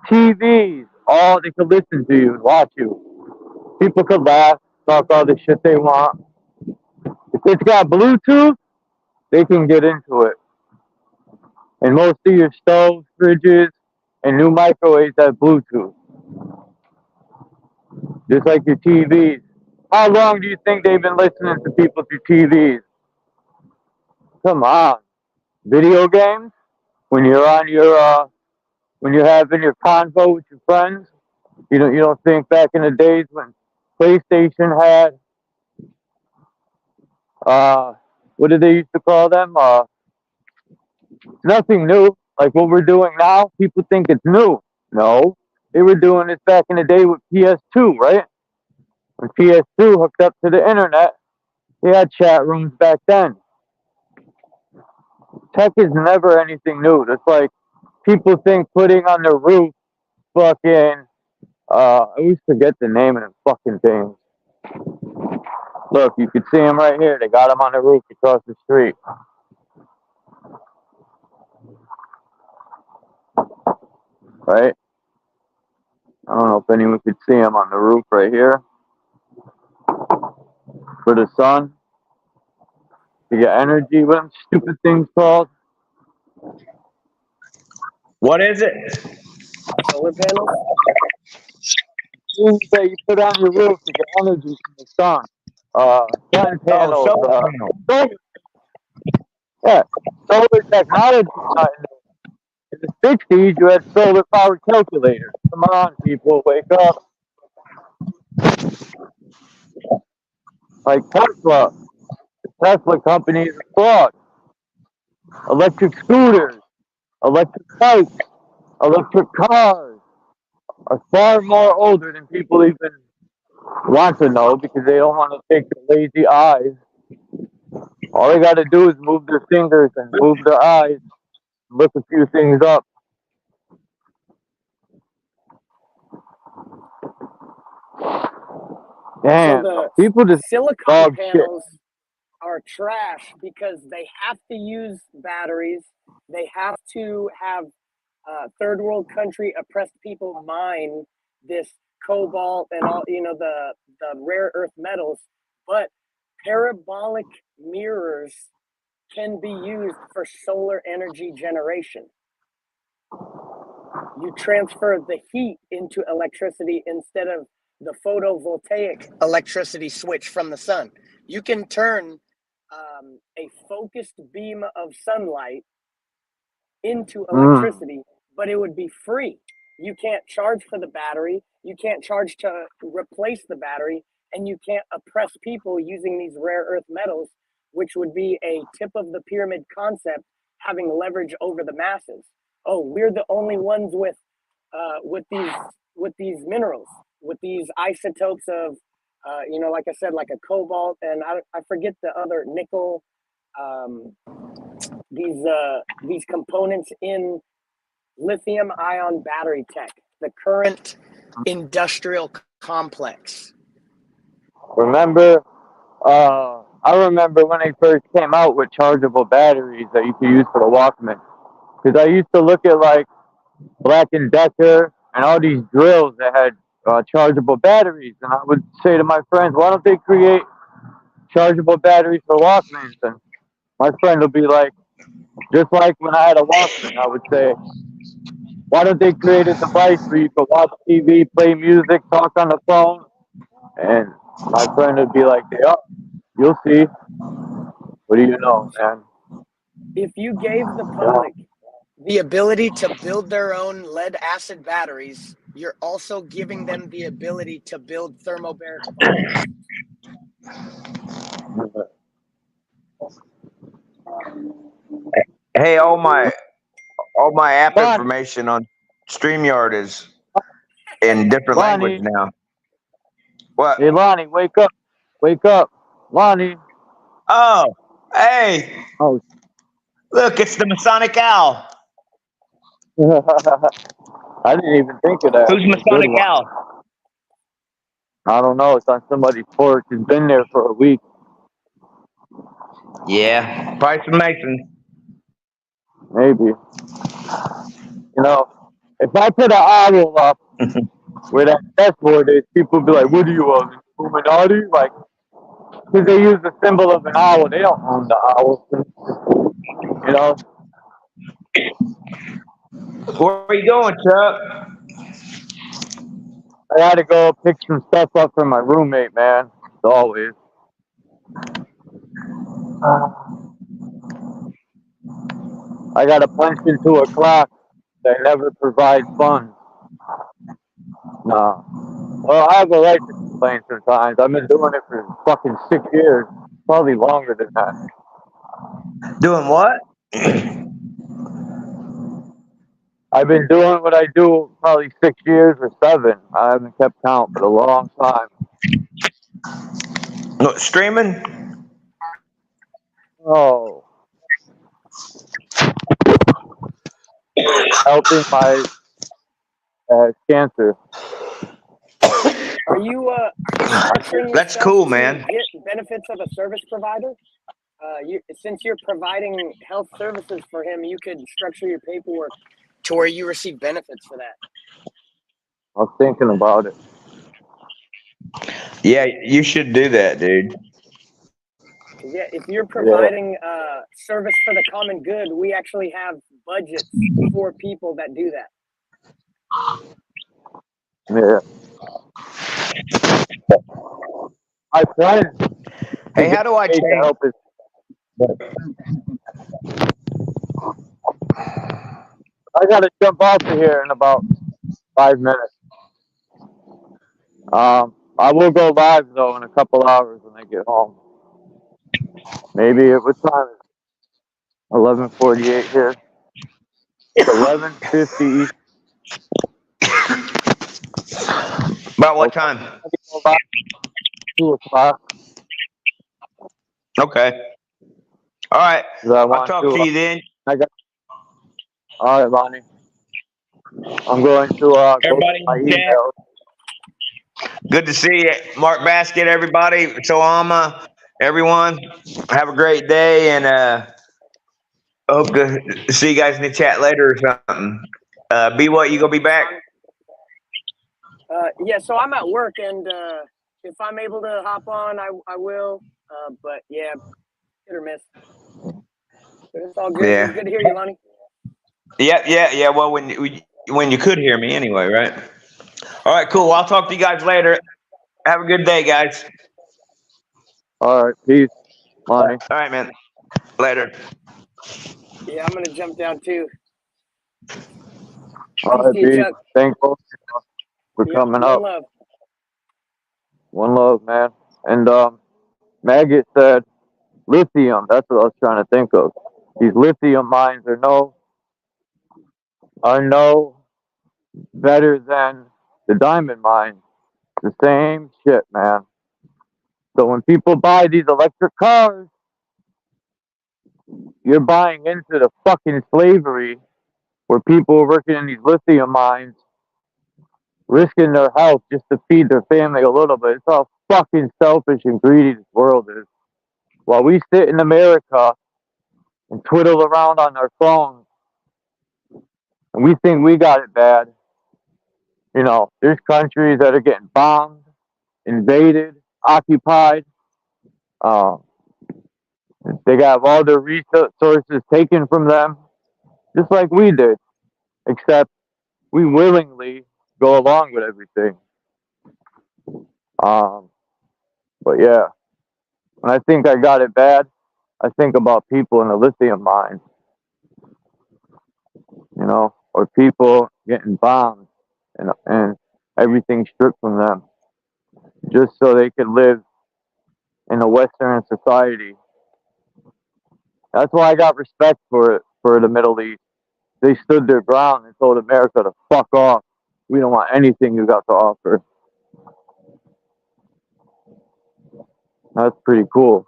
TVs, all they could listen to you and watch you. People could laugh, talk all the shit they want. If it's got Bluetooth, they can get into it. And most of your stoves, fridges, and new microwaves have Bluetooth. Just like your TVs. How long do you think they've been listening to people through TVs? Come on. Video games? When you're on your when you're having your convo with your friends, you don't think back in the days when PlayStation had what did they used to call them? Nothing new. Like what we're doing now, people think it's new. No. They were doing this back in the day with PS2, right? When PS2 hooked up to the internet, they had chat rooms back then. Tech is never anything new. It's like people think putting on the roof fucking I always forget the name of the fucking things. Look, you can see them right here. They got them on the roof across the street. Right? I don't know if anyone could see them on the roof right here. For the sun. To get energy. What are them stupid things called? What is it? Solar panels. Things that you put on your roof to get energy from the sun. Sun Oh, panels. solar panel. Solar, yeah, solar technology. In the 60s, you had solar powered calculators. Come on, people, wake up. Like Tesla. The Tesla company is a fraud. Electric scooters, electric bikes, electric cars are far more older than people even want to know because they don't want to take the lazy eyes. All they got to do is move their fingers and move their eyes, look a few things up. So Damn, the people just silicon dog shit. panels are trash because they have to use batteries. They have to have third world country oppressed people mine this cobalt and all, you know, the rare earth metals. But parabolic mirrors can be used for solar energy generation. You transfer the heat into electricity instead of the photovoltaic electricity switch from the sun. You can turn a focused beam of sunlight into electricity, but it would be free. You can't charge for the battery. You can't charge to replace the battery, and you can't oppress people using these rare earth metals, which would be a tip of the pyramid concept, having leverage over the masses. Oh, we're the only ones with these minerals, with these isotopes of, you know, like I said, like a cobalt, and I forget the other nickel. These components in lithium ion battery tech, the current industrial complex. Remember, I remember when they first came out with chargeable batteries that you could use for the Walkman. Because I used to look at like Black & Decker and all these drills that had chargeable batteries. And I would say to my friends, why don't they create chargeable batteries for Walkmans? And my friend would be like, just like when I had a Walkman, I would say, why don't they create a device where you could watch TV, play music, talk on the phone? And my friend would be like, yeah, you'll see. What do you know, man? If you gave the public the ability to build their own lead acid batteries, you're also giving them the ability to build thermobaric bombs. Hey, all my app information on StreamYard is in different language Lonnie. now. What? Hey, Lonnie, wake up. Wake up. Lonnie. Oh, hey. Oh. Look, it's the Masonic Owl. I didn't even think of that. Who's Masonic Owl? I don't know. It's on somebody's porch. It's been there for a week. Yeah, probably some Mason. Maybe. You know, if I put an owl up where that dashboard is, people be like, what are you, Illuminati? Like, because they use the symbol of an owl. They don't own the owl. You know? Where are you going, Chuck? I had to go pick some stuff up from my roommate, man. As always. I got to punch into a clock that never provides funds. No. Well, I have a right to complain sometimes. I've been doing it for fucking 6 years. Probably longer than that. Doing what? I've been doing what I do probably 6 years or 7. I haven't kept count for a long time. No, streaming? Oh. Helping my cancer. Are you structuring That's yourself cool, to man. get benefits of a service provider? Since you're providing health services for him, you could structure your paperwork to where you receive benefits for that. I was thinking about it. Yeah, you should do that, dude. Yeah, if you're providing service for the common good, we actually have budgets for people that do that. Yeah. My friend. Hey, how do I To change? help his, I gotta jump off of here in about 5 minutes. I will go live though in a couple hours when I get home. Maybe what time is it? 11:48 here. It's 11:50. About what time? 2 o'clock. Okay. All right. 'Cause I I'll want talk to. to you then. All right, Lonnie. I'm going to go Everybody to my in the chat. email. Good to see you, Mark Basket, everybody. Soama, everyone. Have a great day, and hope to see you guys in the chat later or something. Be what, you gonna be back? Yeah, so I'm at work, and if I'm able to hop on, I will. But yeah, hit or miss. But it's all good. Yeah. It was good to hear you, Lonnie. Yeah. Well, when you could hear me anyway, right? All right, cool. I'll talk to you guys later. Have a good day, guys. All right, peace, Lonnie. All right, man. Later. Yeah, I'm gonna jump down too. All right, See you, peace. Chuck. Thankful for Yep, coming one up. love. One love, man. And Maggot said lithium. That's what I was trying to think of. These lithium mines are no better than the diamond mines. The same shit, man. So when people buy these electric cars, you're buying into the fucking slavery where people are working in these lithium mines, risking their health just to feed their family a little bit. It's how fucking selfish and greedy this world is. While we sit in America and twiddle around on our phones and we think we got it bad, you know, there's countries that are getting bombed, invaded, occupied. They got all their resources taken from them, just like we did, except we willingly go along with everything. But yeah, when I think I got it bad, I think about people in the lithium mines, you know, or people getting bombed and everything stripped from them just so they could live in a Western society. That's why I got respect for the Middle East. They stood their ground and told America to fuck off. We don't want anything you got to offer. That's pretty cool.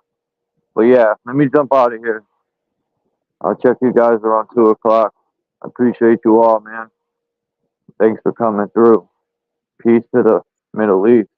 But yeah, let me jump out of here. I'll check you guys around 2 o'clock. I appreciate you all, man. Thanks for coming through. Peace to the Middle East.